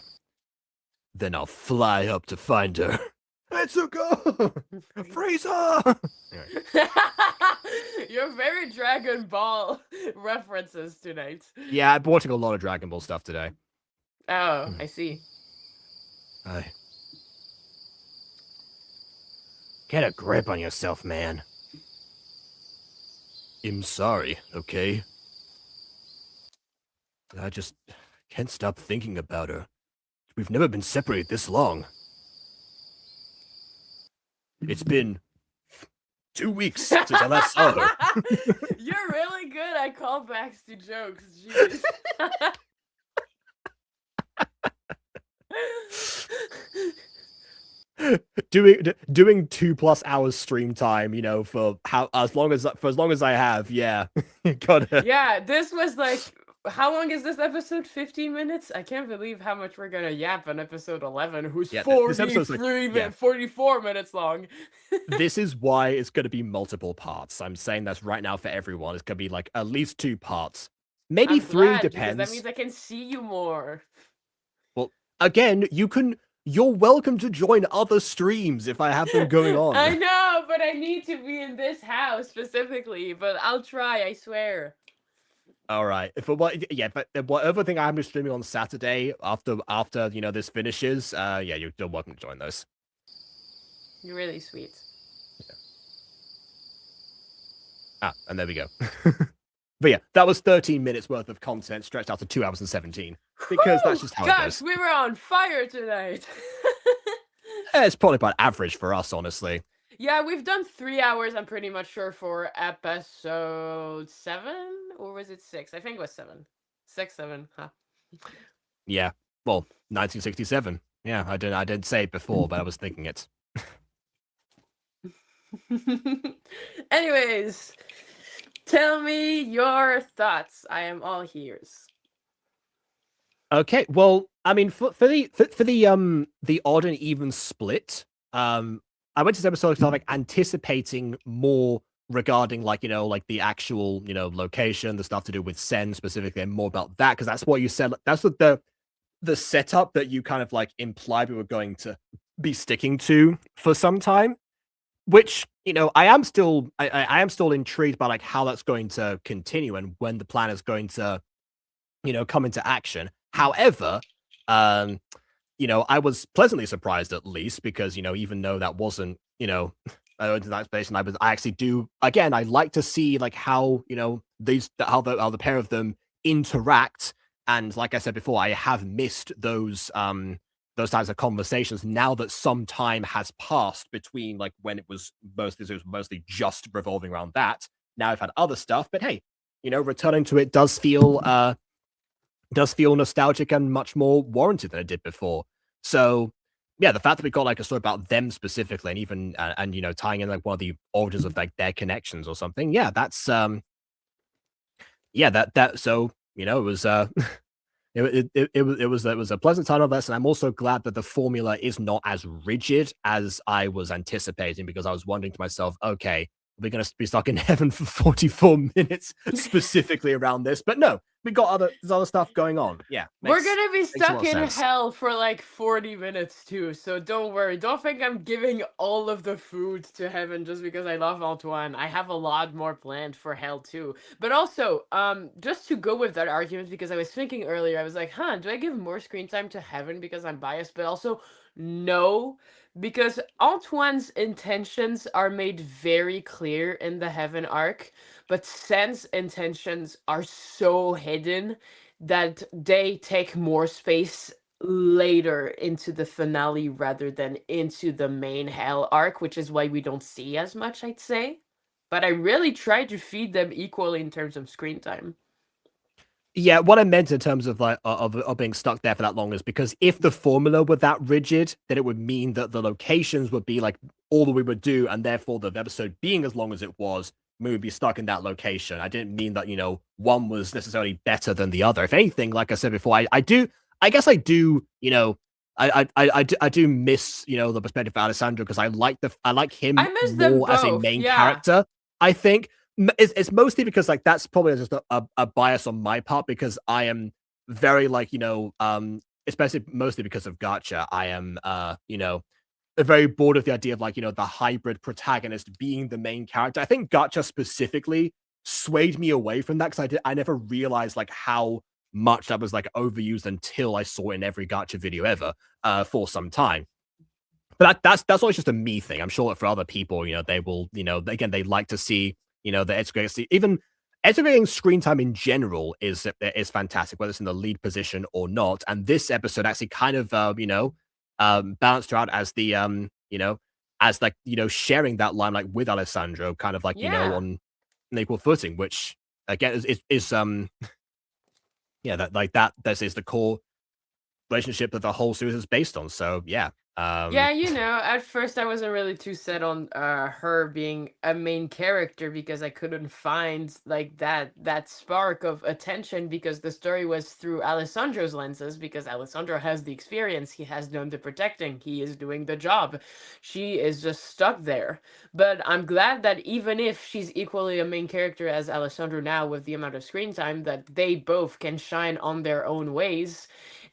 Then I'll fly up to find her. Etsuko! Frieza! You're very Dragon Ball references tonight. Yeah, I've been watching a lot of Dragon Ball stuff today. Oh, I see. Get a grip on yourself, man. I'm sorry, okay? I just can't stop thinking about her. We've never been separated this long. It's been 2 weeks since I last saw her. You're really good at callbacks to jokes. Jeez. doing 2+ hours stream time, you know, for as long as I have, yeah. Gotta. Yeah, this was like, how long is this episode? 15 minutes? I can't believe how much we're gonna yap on episode 11, who's 44 minutes long. This is why it's gonna be multiple parts. I'm saying that's right now for everyone. It's gonna be like at least 2 parts, maybe 3. Depends. That means I can see you more. Well, again, you're welcome to join other streams if I have them going on. I know, but I need to be in this house specifically. But I'll try, I swear. All right. But whatever thing I'm streaming on Saturday after you know this finishes, yeah, you're welcome to join those. You're really sweet. Yeah. And there we go. But yeah, that was 13 minutes worth of content stretched out to 2 hours and 17. Because that's just how it goes. We were on fire tonight. It's probably about average for us, honestly. Yeah, we've done 3 hours, I'm pretty much sure, for episode 7? Or was it 6? I think it was 7. 6, 7, huh? Yeah. Well, 1967. Yeah, I didn't say it before, but I was thinking it. Anyways, tell me your thoughts. I am all ears. Okay, well, I mean, for the odd and even split, I went to this episode kind of like anticipating more regarding like, you know, like the actual, you know, location, the stuff to do with Sen specifically, and more about that, because that's what you said. That's what the setup that you kind of like implied we were going to be sticking to for some time. Which, you know, I am still intrigued by like how that's going to continue and when the plan is going to, you know, come into action. However, you know, I was pleasantly surprised at least because, you know, even though that wasn't, you know, into that space, and I actually do, again, I like to see like how, you know, how the pair of them interact. And like I said before, I have missed those types of conversations now that some time has passed between like when it was mostly just revolving around that. Now I've had other stuff, but hey, you know, returning to it does feel nostalgic and much more warranted than it did before. So yeah, the fact that we got like a story about them specifically, and even and you know, tying in like one of the origins of like their connections or something, yeah, that's yeah, that so you know, it was it was a pleasant time of this, and I'm also glad that the formula is not as rigid as I was anticipating, because I was wondering to myself, okay, we're going to be stuck in heaven for 44 minutes specifically around this. But no, we got there's other stuff going on. Yeah, We're gonna be a lot stuck of in sense. hell for like 40 minutes too, so don't worry. Don't think I'm giving all of the food to heaven just because I love Antoine. I have a lot more planned for hell too. But also, just to go with that argument, because I was thinking earlier, I was like, huh, do I give more screen time to heaven because I'm biased? But also, no, because Antoine's intentions are made very clear in the heaven arc, but Sen's intentions are so hidden that they take more space later into the finale rather than into the main hell arc, which is why we don't see as much, I'd say. But I really try to feed them equally in terms of screen time. Yeah, what I meant in terms of like of being stuck there for that long is because if the formula were that rigid, then it would mean that the locations would be like all that we would do, and therefore the episode being as long as it was, we would be stuck in that location. I didn't mean that, one was necessarily better than the other. If anything, like I said before, I guess I do, I do miss, the perspective of Alessandro because I like him I miss them more as a both, main yeah. character. I think it's mostly because like that's probably just a bias on my part because I am very like especially mostly because of Gacha. I am very bored of the idea of like the hybrid protagonist being the main character. I think Gacha specifically swayed me away from that because I never realized like how much that was like overused until I saw it in every Gacha video ever for some time. But that's always just a me thing. I'm sure that for other people, they will, again, they like to see, the integrating, even integrating screen time in general is fantastic, whether it's in the lead position or not. And this episode actually kind of, balanced her out as the, as like, sharing that limelight with Alessandro, kind of like, Yeah. on an equal footing, which again is yeah, that is the core relationship that the whole series is based on. So yeah. Yeah, at first I wasn't really too set on her being a main character because I couldn't find like that spark of attention because the story was through Alessandro's lenses because Alessandro has the experience, he has done the protecting, he is doing the job. She is just stuck there. But I'm glad that even if she's equally a main character as Alessandro now with the amount of screen time that they both can shine on their own ways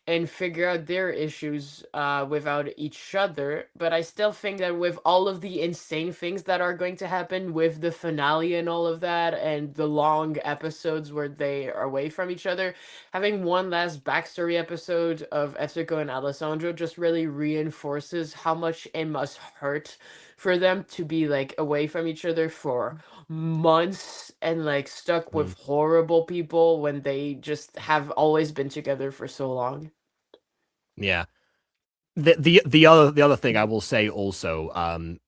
and figure out their issues without each other. But I still think that with all of the insane things that are going to happen with the finale and all of that, and the long episodes where they are away from each other, having one last backstory episode of Etsuko and Alessandro just really reinforces how much it must hurt for them to be like away from each other for months and like stuck with horrible people when they just have always been together for so long. Yeah. The other thing I will say also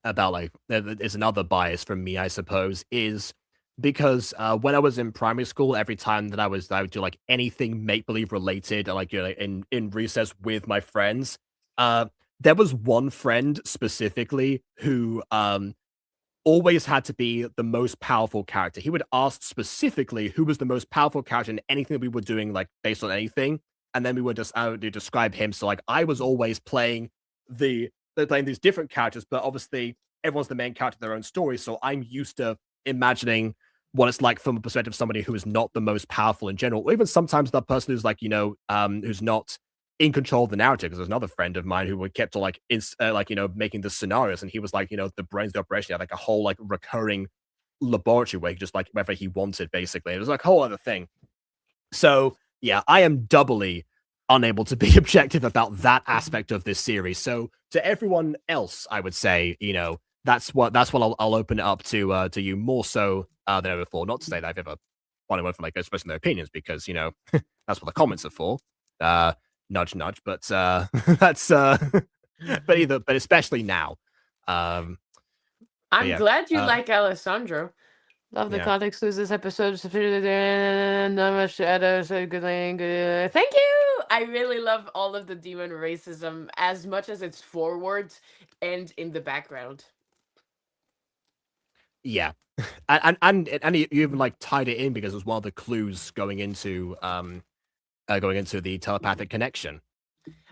about like is another bias from me, I suppose, is because when I was in primary school, every time that I would do like anything make believe related, like in recess with my friends, there was one friend specifically who always had to be the most powerful character. He would ask specifically who was the most powerful character in anything that we were doing, like based on anything, and then we would just describe him. So like I was always playing playing these different characters, but obviously everyone's the main character of their own story. So I'm used to imagining what it's like from a perspective of somebody who is not the most powerful in general, or even sometimes the person who's like who's not in control of the narrative. Because there's another friend of mine who kept to like making the scenarios, and he was like the brains of the operation. He had like a whole like recurring laboratory where he just like wherever he wanted, basically. It was like a whole other thing. So yeah, I am doubly unable to be objective about that aspect of this series. So to everyone else, I would say, that's what I'll open it up to you more so than ever before. Not to say that I've ever wanted anyone from like expressing their opinions, because that's what the comments are for. Nudge, nudge, but that's but especially now. I'm yeah, glad you like Alessandro. Love the yeah. context clues this episode. Not much to add. Good thing. Thank you. I really love all of the demon racism as much as it's forward and in the background. Yeah, and you even like tied it in because it was one of the clues going into the telepathic connection.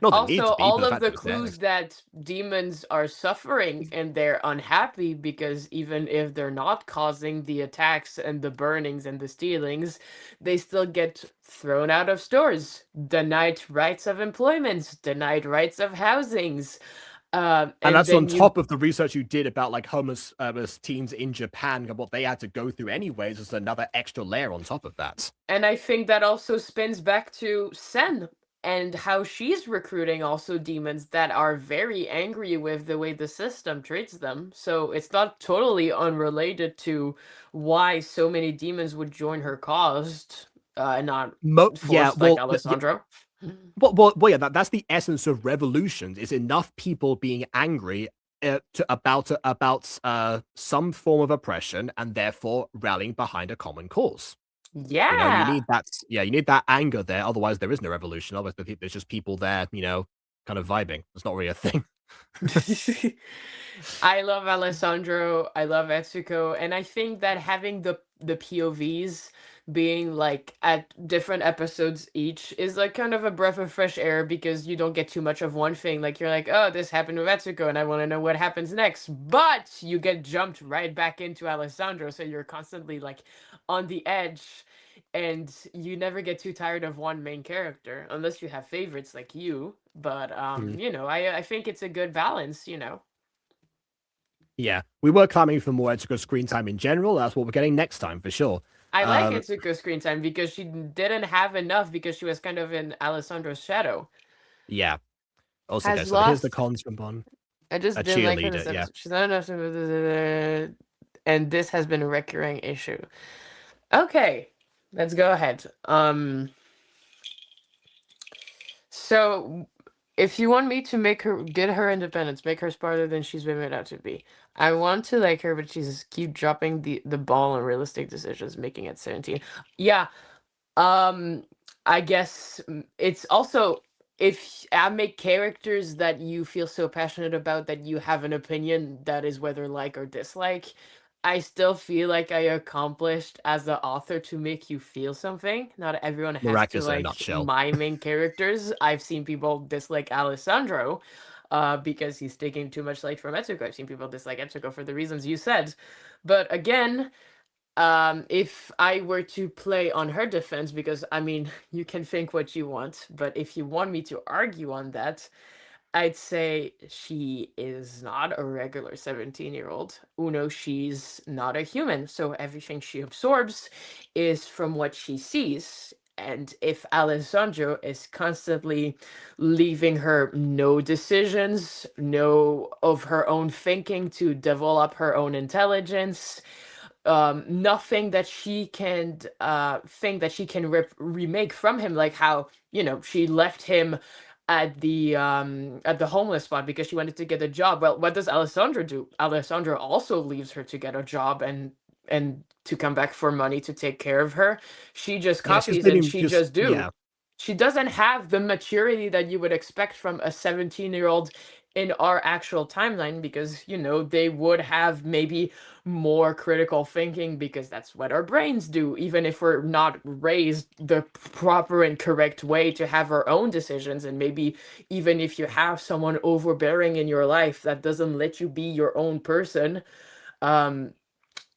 Not the need Also, to be, but all the of fact that the it was there. clues that demons are suffering and they're unhappy because even if they're not causing the attacks and the burnings and the stealings, they still get thrown out of stores, denied rights of employment, denied rights of housings. And And that's on then you top of the research you did about like homeless teens in Japan and what they had to go through anyways. There's another extra layer on top of that. And I think that also spins back to Sen and how she's recruiting also demons that are very angry with the way the system treats them. So it's not totally unrelated to why so many demons would join her cause, not Yeah, forced like well, Alessandro. yeah, that's the essence of revolutions. Is enough people being angry about some form of oppression and therefore rallying behind a common cause. You know, you Yeah. need that. Yeah, you need that anger there. Otherwise, there is no revolution. Otherwise, there's just people there, kind of vibing. It's not really a thing. I love Alessandro, I love Etsuko, and I think that having the POVs being like at different episodes each is like kind of a breath of fresh air because you don't get too much of one thing. Like you're like, oh, this happened with Etsuko, and I want to know what happens next. But you get jumped right back into Alessandro, so you're constantly like on the edge. And you never get too tired of one main character unless you have favorites like you. But Mm. I think it's a good balance. Yeah, we were clamoring for more Etsuko screen time in general. That's what we're getting next time for sure. I like Um, Itsuko's screen time because she didn't have enough because she was kind of in Alessandro's shadow. yeah. Also, okay, Has so here's the lost. cons from Bon. I just A didn't like her this cheerleader, yeah. episode. She's not enough to, and this has been a recurring issue. Okay, let's go ahead. So if you want me to make her get her independence, make her smarter than she's been made out to be. I want to like her, but she's keep dropping the ball on realistic decisions, making at 17. Yeah, Um, I guess it's also if I make characters that you feel so passionate about that you have an opinion that is whether like or dislike, I still feel like I accomplished as the author to make you feel something. Not everyone has to Miraculous in a like nutshell. my main characters. I've seen people dislike Alessandro because he's taking too much light from Etsuko. I've seen people dislike Etsuko for the reasons you said. But again, if I were to play on her defense, because I mean, you can think what you want, but if you want me to argue on that, I'd say she is not a regular 17-year-old. Uno, she's not a human, so everything she absorbs is from what she sees. And if Alessandro is constantly leaving her no decisions, no of her own thinking to develop her own intelligence, nothing that she can think that she can remake from him, like how she left him at the homeless spot because she wanted to get a job. Well, what does Alessandra do? Alessandra also leaves her to get a job and to come back for money to take care of her. She just Yeah, she's copies and living she just just do. yeah. She doesn't have the maturity that you would expect from a 17-year-old in our actual timeline because they would have maybe more critical thinking because that's what our brains do, even if we're not raised the proper and correct way to have our own decisions. And maybe even if you have someone overbearing in your life that doesn't let you be your own person, um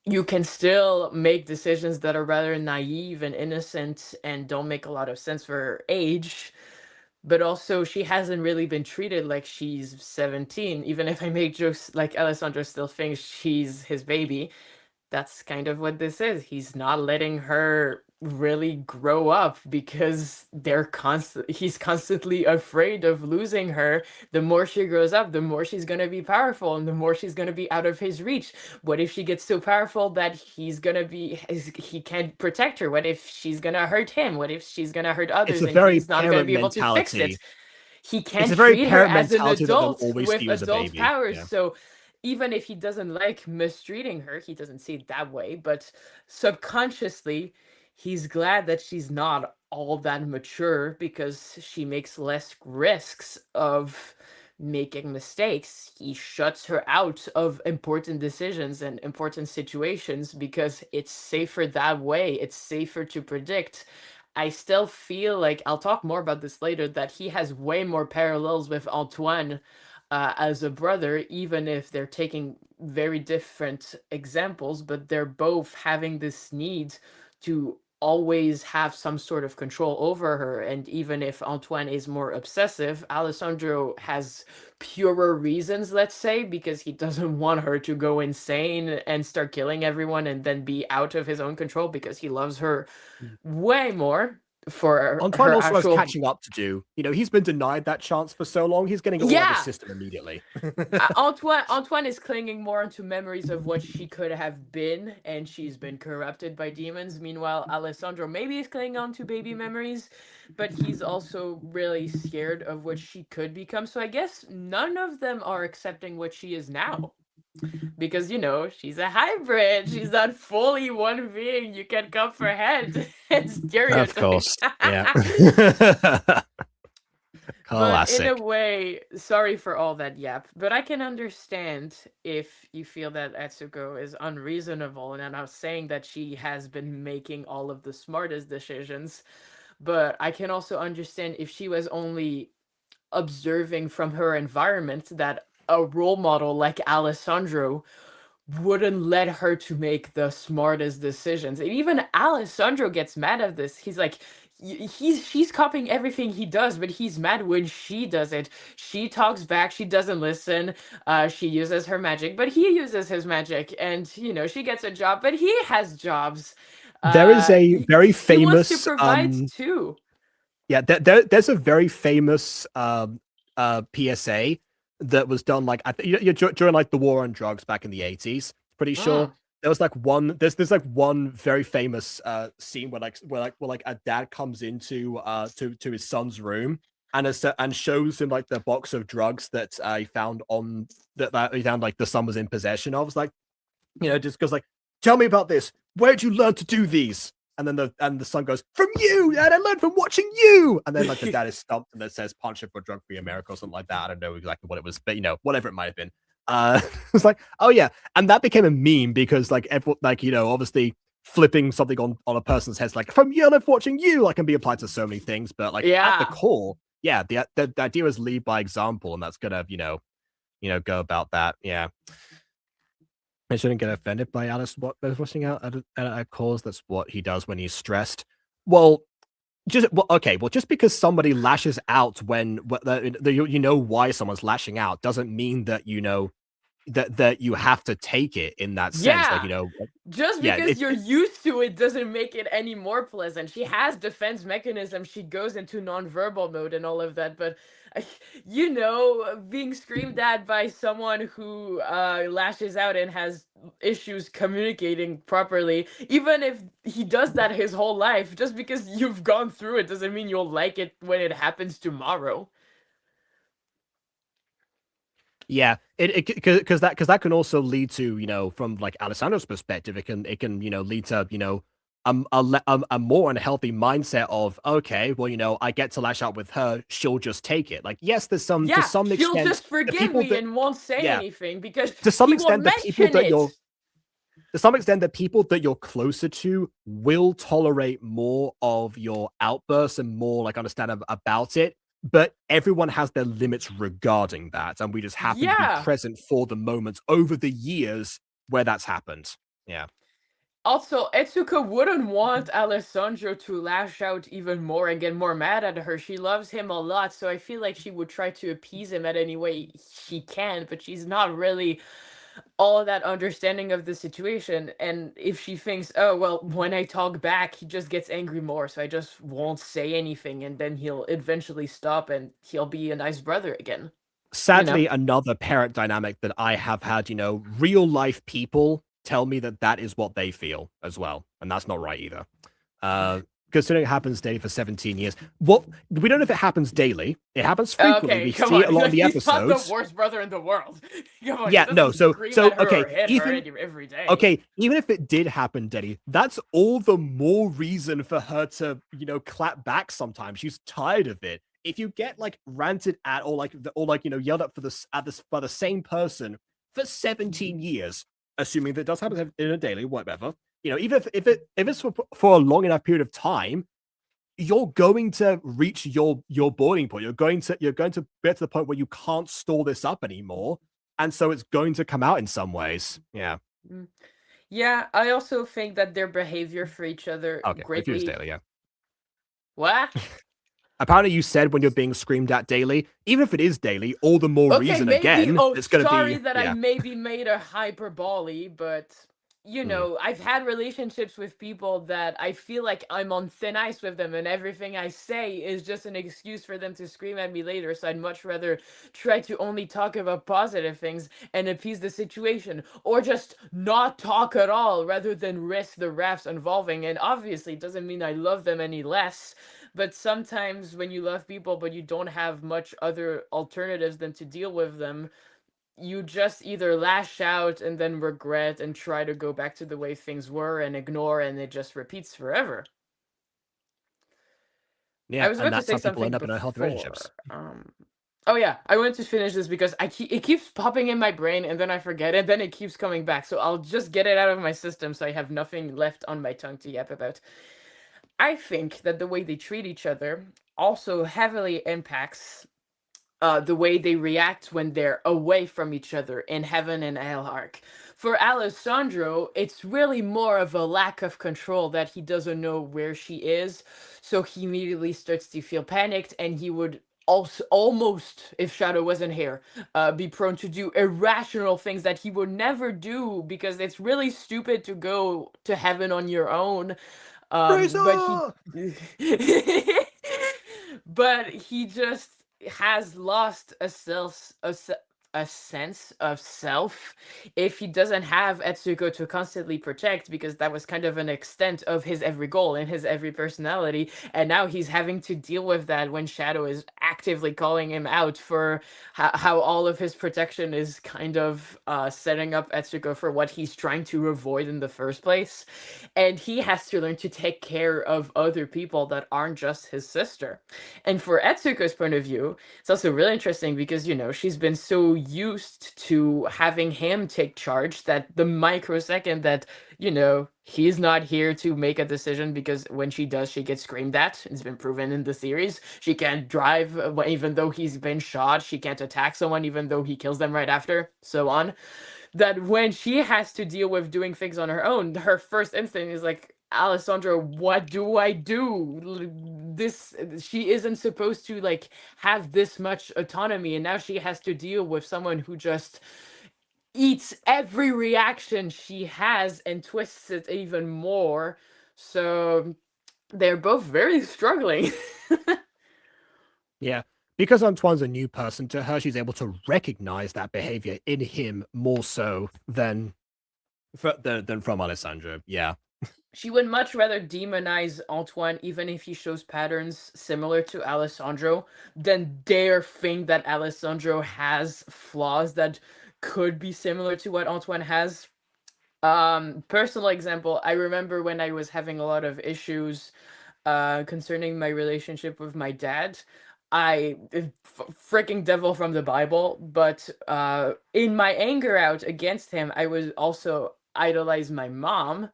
you can still make decisions that are rather naive and innocent and don't make a lot of sense for her age. But also, she hasn't really been treated like she's 17. Even if I make jokes like Alessandro still thinks she's his baby, that's kind of what this is. He's not letting her really grow up because he's constantly afraid of losing her. The more she grows up, the more she's going to be powerful and the more she's going to be out of his reach. What if she gets so powerful that he can't protect her? What if she's going to hurt him? What if she's going to hurt It's others a and very he's not going to parent be able to fix mentality. it? He It's can't a very treat her parent as an mentality that they'll adult always see with you as a adult baby. powers. Yeah. So even if he doesn't like mistreating her, he doesn't see it that way, but subconsciously, he's glad that she's not all that mature because she makes less risks of making mistakes. He shuts her out of important decisions and important situations because it's safer that way. It's safer to predict. I still feel like, I'll talk more about this later, that he has way more parallels with Antoine as a brother, even if they're taking very different examples, but they're both having this need to always have some sort of control over her. And even if Antoine is more obsessive, Alessandro has purer reasons, let's say, because he doesn't want her to go insane and start killing everyone and then be out of his own control, because he loves her way more for Antoine her also has actual. catching up to do. You know, he's been denied that chance for so long. He's getting it all out of his Yeah. system immediately. Antoine is clinging more into memories of what she could have been, and she's been corrupted by demons. Meanwhile, Alessandro maybe is clinging on to baby memories, but he's also really scared of what she could become. So I guess none of them are accepting what she is now. Because, she's a hybrid. She's not fully one being. You can comprehend and stereotype. Of course. Yeah. But in a Classic. way, sorry for all that yap, but I can understand if you feel that Etsuko is unreasonable, and I'm not saying that she has been making all of the smartest decisions, but I can also understand if she was only observing from her environment that a role model like Alessandro wouldn't let her to make the smartest decisions. And even Alessandro gets mad at this. He's like, she's copying everything he does, but he's mad when she does it. She talks back, she doesn't listen. She uses her magic, but he uses his magic, and she gets a job, but he has jobs. There is a very He wants to famous provide too. yeah, there's a very famous PSA that was done like during like the war on drugs back in the 80s. Pretty sure there was like there's like one very famous scene where a dad comes into to his son's room and shows him like the box of drugs that he found on that he found like the son was in possession of. It's like, just goes like, tell me about this. Where'd you learn to do these? And then the son goes, from you, and I learned from watching you. And then like the dad is stumped and it says punch it for drug-free America or something like that. I don't know exactly what it was, but whatever it might have been. It's like, oh yeah. And that became a meme because like everyone, obviously flipping something on a person's head, like from you, I love watching you, like can be applied to so many things. But like at the core, yeah, the idea is lead by example, and that's gonna, go about that. Yeah. I shouldn't get offended by Alice rushing out at a cause. That's what he does when he's stressed. Well, just because somebody lashes out when you know why someone's lashing out doesn't mean that that you have to take it in that sense. Like, just because you're used to it doesn't make it any more pleasant. She has defense mechanisms. She goes into nonverbal mode and all of that, but being screamed at by someone who lashes out and has issues communicating properly, even if he does that his whole life, just because you've gone through it doesn't mean you'll like it when it happens tomorrow. Yeah, because that can also lead to, from like Alessandro's perspective, it can lead to a more unhealthy mindset of, okay, well, I get to lash out with her, she'll just take it. Like, yes, to some extent she'll just forgive me and won't say anything because to some he extent won't mention it. To some extent, the people that you're closer to will tolerate more of your outbursts and more like understand about it. But everyone has their limits regarding that, and we just happen to be present for the moments over the years where that's happened. Yeah. Also, Etsuko wouldn't want Alessandro to lash out even more and get more mad at her. She loves him a lot, so I feel like she would try to appease him at any way she can, but she's not really all that understanding of the situation. And if she thinks, oh, well, when I talk back, he just gets angry more, so I just won't say anything, and then he'll eventually stop and he'll be a nice brother again. Sadly, another parent dynamic that I have had, real life people tell me that is what they feel as well. And that's not right either. Considering it happens daily for 17 years. We don't know if it happens daily. It happens frequently. Okay, We see it a lot in the episodes. He's not the worst brother in the world. Come on, yeah, no. So okay, every day. Okay, even if it did happen daily, that's all the more reason for her to, clap back sometimes. She's tired of it. If you get like ranted at or yelled at by the same person for 17 years, assuming that it does happen in a daily, whatever, even if it's for a long enough period of time, you're going to reach your boiling point. You're going to get to the point where you can't store this up anymore, and so it's going to come out in some ways. Yeah. Mm. Yeah, I also think that their behavior for each other Okay. Refuse greatly. daily. Yeah. What? Apparently, you said when you're being screamed at daily, even if it is daily, all the more Okay, reason maybe. again Oh, it's going to sorry be. that I Yeah. maybe made a hyperbole, but Mm. I've had relationships with people that I feel like I'm on thin ice with them, and everything I say is just an excuse for them to scream at me later. So I'd much rather try to only talk about positive things and appease the situation, or just not talk at all rather than risk the rafts involving. And obviously, it doesn't mean I love them any less. But sometimes when you love people but you don't have much other alternatives than to deal with them, you just either lash out and then regret and try to go back to the way things were and ignore, and it just repeats forever. I Yeah, was and about to that's say how people end something up in unhealthy relationships. before. Oh yeah, I wanted to finish this because it keeps popping in my brain and then I forget and then it keeps coming back. So I'll just get it out of my system so I have nothing left on my tongue to yap about. I think that the way they treat each other also heavily impacts the way they react when they're away from each other in heaven and hell arc. For Alessandro, it's really more of a lack of control that he doesn't know where she is, so he immediately starts to feel panicked, and he would also almost, if Shadow wasn't here, be prone to do irrational things that he would never do because it's really stupid to go to heaven on your own. But he Razor! but he just has lost a sense of self if he doesn't have Etsuko to constantly protect, because that was kind of an extent of his every goal and his every personality, and now he's having to deal with that when Shadow is actively calling him out for how all of his protection is kind of setting up Etsuko for what he's trying to avoid in the first place, and he has to learn to take care of other people that aren't just his sister. And for Etsuko's point of view, it's also really interesting because, she's been so used to having him take charge that the microsecond that, he's not here to make a decision, because when she does, she gets screamed at. It's been proven in the series. She can't drive even though he's been shot. She can't attack someone even though he kills them right after, so on. That when she has to deal with doing things on her own, her first instinct is like, Alessandra, what do I do? She isn't supposed to like have this much autonomy, and now she has to deal with someone who just eats every reaction she has and twists it even more. So they're both very struggling. Yeah. Because Antoine's a new person to her, she's able to recognize that behavior in him more so than from Alessandro. Yeah. She would much rather demonize Antoine, even if he shows patterns similar to Alessandro, than dare think that Alessandro has flaws that could be similar to what Antoine has. Personal example, I remember when I was having a lot of issues concerning my relationship with my dad. Freaking devil from the Bible, but in my anger out against him, I was also idolize my mom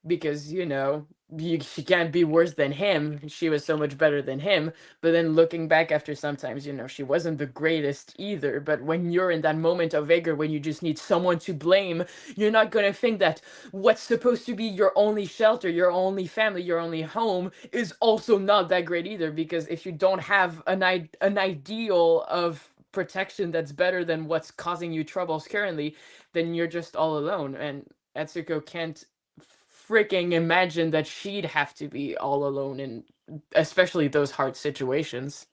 because she can't be worse than him. She was so much better than him. But then looking back after, sometimes she wasn't the greatest either. But when you're in that moment of anger, when you just need someone to blame, you're not going to think that what's supposed to be your only shelter, your only family, your only home is also not that great either, because if you don't have an ideal of protection that's better than what's causing you troubles currently, then you're just all alone. And Etsuko can't freaking imagine that she'd have to be all alone in especially those hard situations.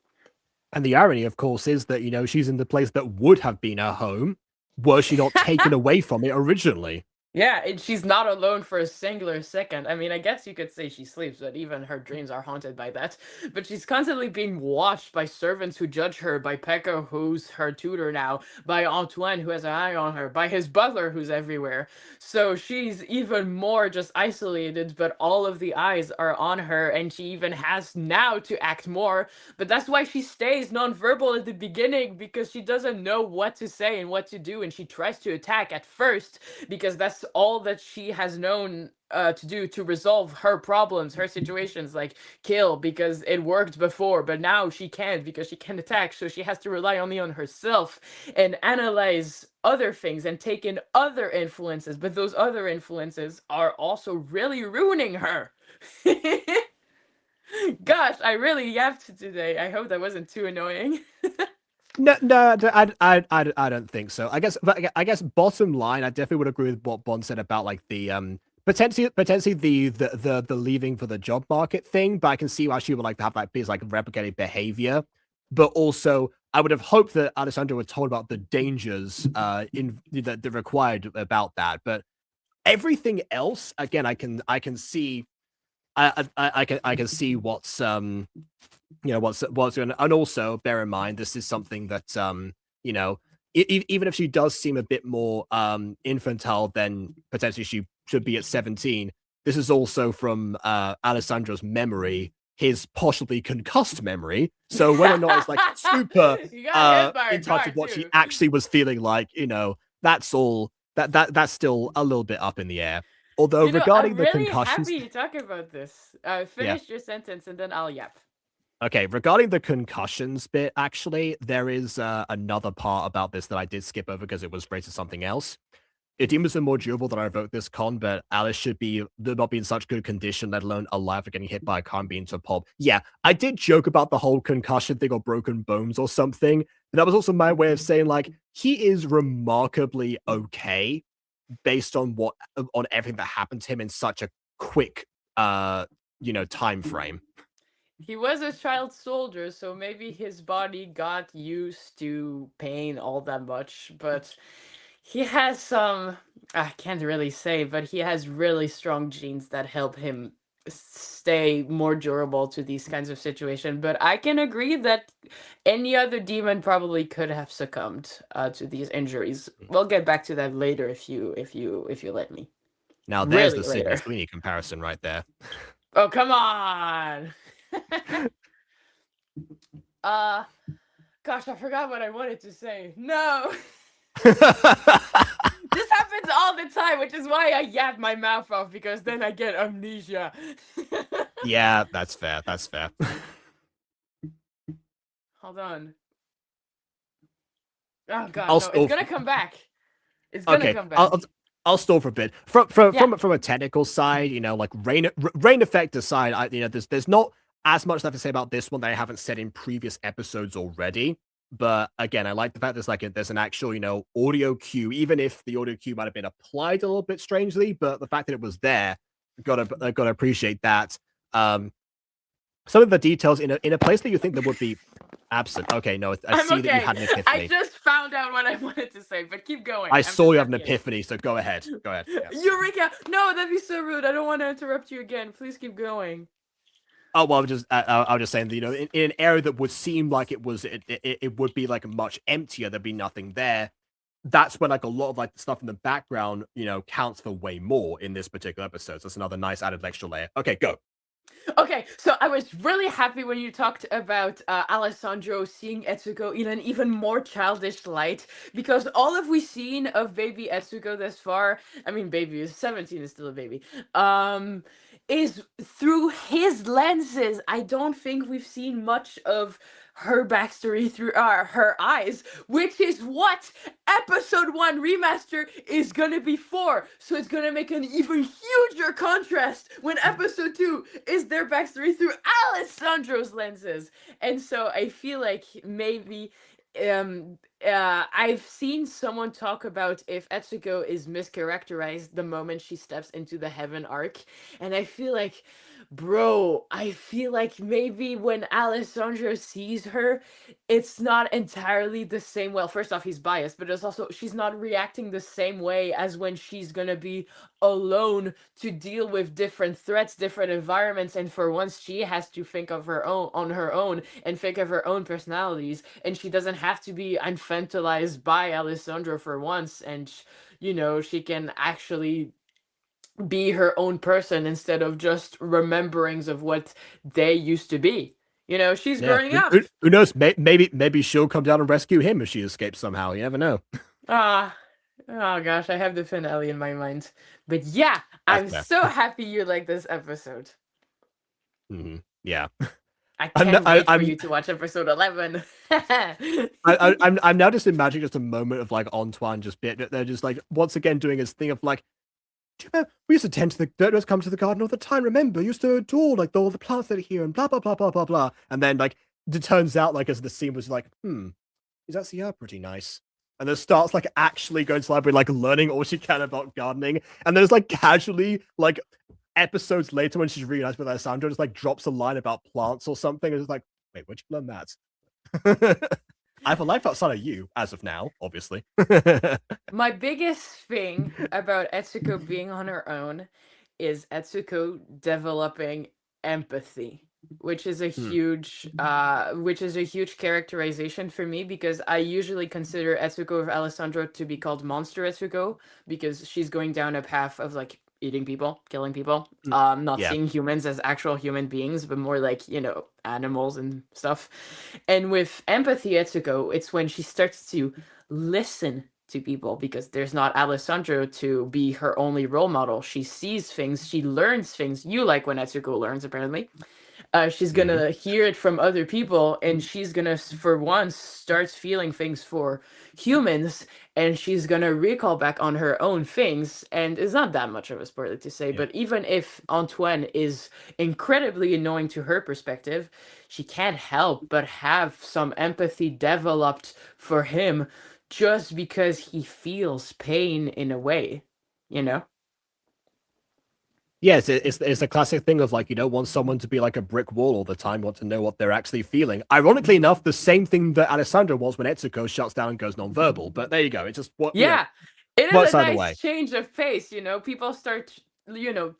And the irony, of course, is that, she's in the place that would have been her home were she not taken away from it originally. Yeah, and she's not alone for a singular second. I mean, I guess you could say she sleeps, but even her dreams are haunted by that. But she's constantly being watched by servants who judge her, by Pekka, who's her tutor now, by Antoine, who has an eye on her, by his butler, who's everywhere. So she's even more just isolated, but all of the eyes are on her, and she even has now to act more. But that's why she stays nonverbal at the beginning, because she doesn't know what to say and what to do, and she tries to attack at first because that's all that she has known to do to resolve her problems, her situations, like kill because it worked before, but now she can't because she can't attack, so she has to rely only on herself and analyze other things and take in other influences, but those other influences are also really ruining her. Gosh, I really yapped today. I hope that wasn't too annoying. No, I don't think so. I guess bottom line, I definitely would agree with what Bond said about like the potentially the leaving for the job market thing. But I can see why she would like to have that be like replicated behavior. But also, I would have hoped that Alessandro was told about the dangers in that required about that. But everything else, again, I can see. I can see what's what's going, and also bear in mind this is something that you know even if she does seem a bit more infantile than potentially she should be at 17, this is also from Alessandro's memory, his possibly concussed memory, so whether or not it's like super in touch with what she actually was feeling like, that's all that's still a little bit up in the air. Although regarding I'm the really concussions, happy you talk about this. Finish your sentence and then I'll yap. okay, regarding the concussions bit, actually, there is another part about this that I did skip over because it was rated something else. Edemas are more durable than I wrote this con, but Alice should not be in such good condition, let alone alive for getting hit by a car and being to a pulp. Yeah, I did joke about the whole concussion thing or broken bones or something, but that was also my way of saying, like, he is remarkably okay based on everything that happened to him in such a quick time frame. He was a child soldier, so maybe his body got used to pain all that much, but he has some, I can't really say, but he has really strong genes that help him stay more durable to these kinds of situations. But I can agree that any other demon probably could have succumbed to these injuries. We'll get back to that later if you let me. Now there's Really the Sydney later. Sweeney comparison right there. Oh, come on. Gosh, I forgot what I wanted to say. No. This happens all the time, which is why I yap my mouth off, because then I get amnesia. Yeah, that's fair. That's fair. Hold on. Oh god, no, it's gonna come back. It's gonna come back. I'll stall for a bit. From a technical side, like rain effect aside, there's not as much left to say about this one that I haven't said in previous episodes already. But again, I like the fact there's an actual, audio cue, even if the audio cue might have been applied a little bit strangely, but the fact that it was there, gotta appreciate that. Some of the details in a place that you think that would be absent. Okay, no, I see that you had an epiphany. I just found out what I wanted to say, but keep going. I saw you have an epiphany, so go ahead. Go ahead. Yeah. Eureka! No, that'd be so rude. I don't want to interrupt you again. Please keep going. Oh well, I was just saying that, in an area that would seem like it would be like much emptier, there'd be nothing there. That's when like a lot of like the stuff in the background, counts for way more in this particular episode. So that's another nice added extra layer. Okay, go. Okay, so I was really happy when you talked about Alessandro seeing Etsuko in an even more childish light, because all of we've seen of baby Etsuko thus far, I mean, baby is 17, is still a baby, is through his lenses. I don't think we've seen much of her backstory through her eyes, which is what episode 1 remaster is gonna be for. So it's gonna make an even huger contrast when episode 2 is their backstory through Alessandro's lenses. And so I feel like maybe I've seen someone talk about if Etsuko is mischaracterized the moment she steps into the heaven arc, and I feel like, bro, I feel like maybe when Alessandro sees her, it's not entirely the same. Well, first off, he's biased, but it's also she's not reacting the same way as when she's gonna be alone to deal with different threats, different environments, and for once she has to think of her own on her own and think of her own personalities, and she doesn't have to be infantilized by Alessandro for once, and she can actually be her own person instead of just rememberings of what they used to be. She's growing up. Who knows? Maybe she'll come down and rescue him if she escapes somehow. You never know. Oh gosh, I have the finale in my mind. But yeah, That's I'm fair. so happy you like this episode. Yeah. I I'm can't wait for I'm you to watch episode 11. I'm now just imagining just a moment of like Antoine just they're just like once again doing his thing of like, do you remember we used to tend to the don't just come to the garden all the time, remember? We used to adore like all the plants that are here and blah blah blah blah blah blah. And then like it turns out like as the scene was like, is that Sierra pretty nice? And then starts like actually going to the library, like learning all she can about gardening. And there's like casually like episodes later when she's realized with Alessandro just like drops a line about plants or something. And it's like, wait, where'd you learn that? I have a life outside of you, as of now, obviously. My biggest thing about Etsuko being on her own is Etsuko developing empathy, which is a huge characterization for me, because I usually consider Etsuko of Alessandro to be called Monster Etsuko, because she's going down a path of like eating people, killing people, not Yeah. seeing humans as actual human beings, but more like, animals and stuff. And with empathy Etsuko, it's when she starts to listen to people, because there's not Alessandro to be her only role model. She sees things, she learns things. You like when Etsuko learns, apparently. She's gonna hear it from other people, and she's gonna, for once, start feeling things for humans, and she's gonna recall back on her own things. And it's not that much of a spoiler to say, Yeah. but even if Antoine is incredibly annoying to her perspective, she can't help but have some empathy developed for him, just because he feels pain in a way, you know? Yes, it's a classic thing of like, you don't want someone to be like a brick wall all the time, want to know what they're actually feeling. Ironically enough, the same thing that Alessandro was when Etsuko shuts down and goes nonverbal. But there you go. It's just what Yeah, it is works a either nice way. change of pace, people start,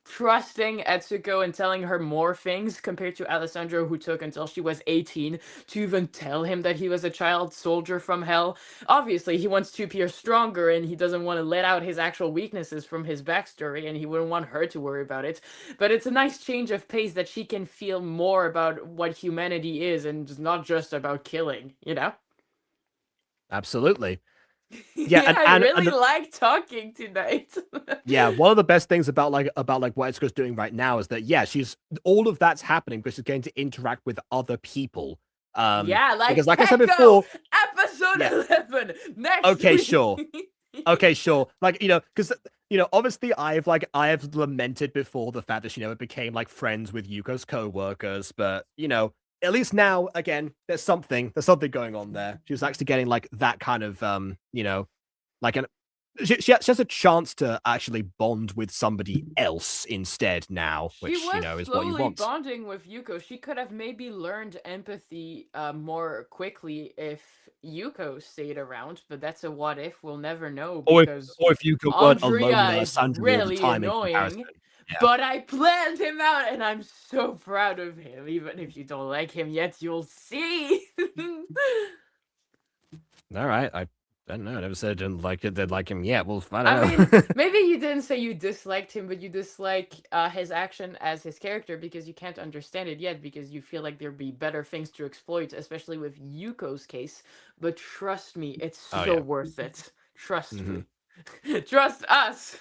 trusting Etsuko and telling her more things, compared to Alessandro, who took until she was 18 to even tell him that he was a child soldier from hell. Obviously, he wants to appear stronger, and he doesn't want to let out his actual weaknesses from his backstory, and he wouldn't want her to worry about it. But it's a nice change of pace that she can feel more about what humanity is, and it's not just about killing, Absolutely. Yeah, Yeah, I really and like talking tonight. yeah, one of the best things about what Etsuko's doing right now is that she's all of that's happening because she's getting to interact with other people. Yeah, Because like like I said Peko, before, episode yeah, 11, next okay, week. sure. Okay, sure. Like, because obviously I have lamented before the fact that she never became like friends with Yuko's co-workers, but at least now again, there's something going on there. She's actually getting like that kind of like an she has a chance to actually bond with somebody else instead now, She which was is what you slowly want. bonding with Yuko. She could have maybe learned empathy more quickly if Yuko stayed around, but that's a what if. We'll never know, Or if because Yuko weren't alone with Andrea is Alessandro all the really time in comparison. annoying. Yeah. But I planned him out, and I'm so proud of him. Even if you don't like him yet, you'll see. All right. I don't know. I never said I didn't like him yet. Well, I I don't mean, know. maybe you didn't say you disliked him, but you dislike his action as his character, because you can't understand it yet, because you feel like there'd be better things to exploit, especially with Yuko's case. But trust me, it's Oh so yeah. worth it. Trust Mhm. me. Trust us.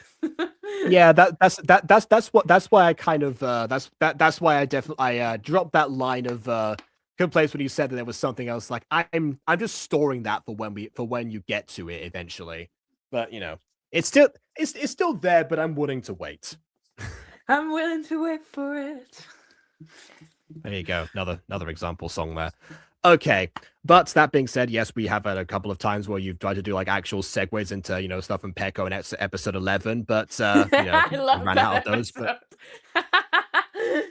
Yeah, that's why I kind of that's why I definitely I dropped that line of complaints when you said that there was something else. Like I'm just storing that for when you get to it eventually. But it's still there, but I'm willing to wait. I'm willing to wait for it. There you go, another example song there. Okay, but that being said, yes, we have had a couple of times where you've tried to do like actual segues into stuff from Peko and episode 11, but I love ran that out of those. But episode.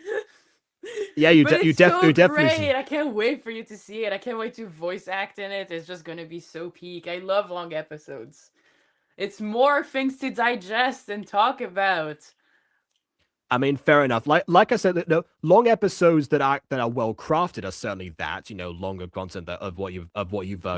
yeah, you But it's definitely so great. I can't wait for you to see it. I can't wait to voice act in it. It's just gonna be so peak. I love long episodes. It's more things to digest and talk about. I mean, fair enough. Like I said, long episodes that are well crafted are certainly that. Longer content of what you've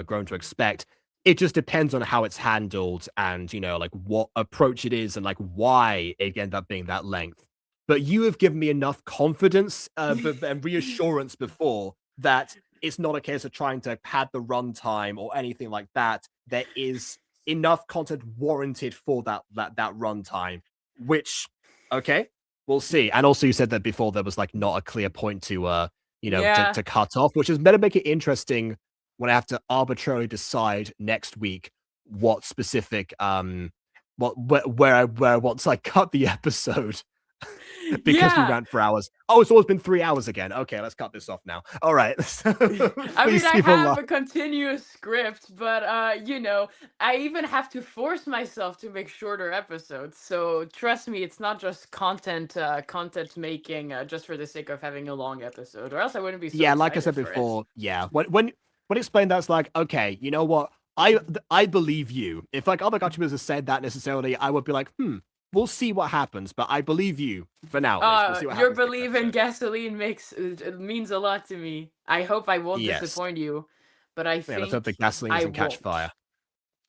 grown to expect. It just depends on how it's handled and like what approach it is and like why it ended up being that length. But you have given me enough confidence and reassurance before that it's not a case of trying to pad the runtime or anything like that. There is enough content warranted for that runtime. Which, okay, we'll see. And also, you said that before there was like not a clear point to Yeah. to cut off, which is better make it interesting when I have to arbitrarily decide next week what specific where I want to like cut the episode. Because we Yeah. ran for hours. Oh, it's always been 3 hours again. Okay, let's cut this off now. All right. I mean, Please I leave a have like. a continuous script, but I even have to force myself to make shorter episodes. So trust me, it's not just content making just for the sake of having a long episode, or else I wouldn't be so Yeah, like I excited said for it. before, yeah. When explained that's like, okay, you know what? I believe you. If like other contributors have said that necessarily, I would be like, we'll see what happens. But I believe you for now. At least. We'll see what Your happens next belief in episode. gasoline it means a lot to me. I hope I won't Yes. disappoint you, but I Yeah, let's think hope the gasoline I doesn't catch won't. fire.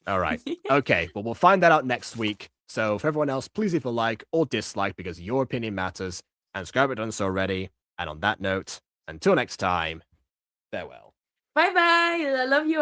All right. Okay. Well, we'll find that out next week. So for everyone else, please leave a like or dislike because your opinion matters. And subscribe if you've done so already. And on that note, until next time, farewell. Bye bye. I love you all.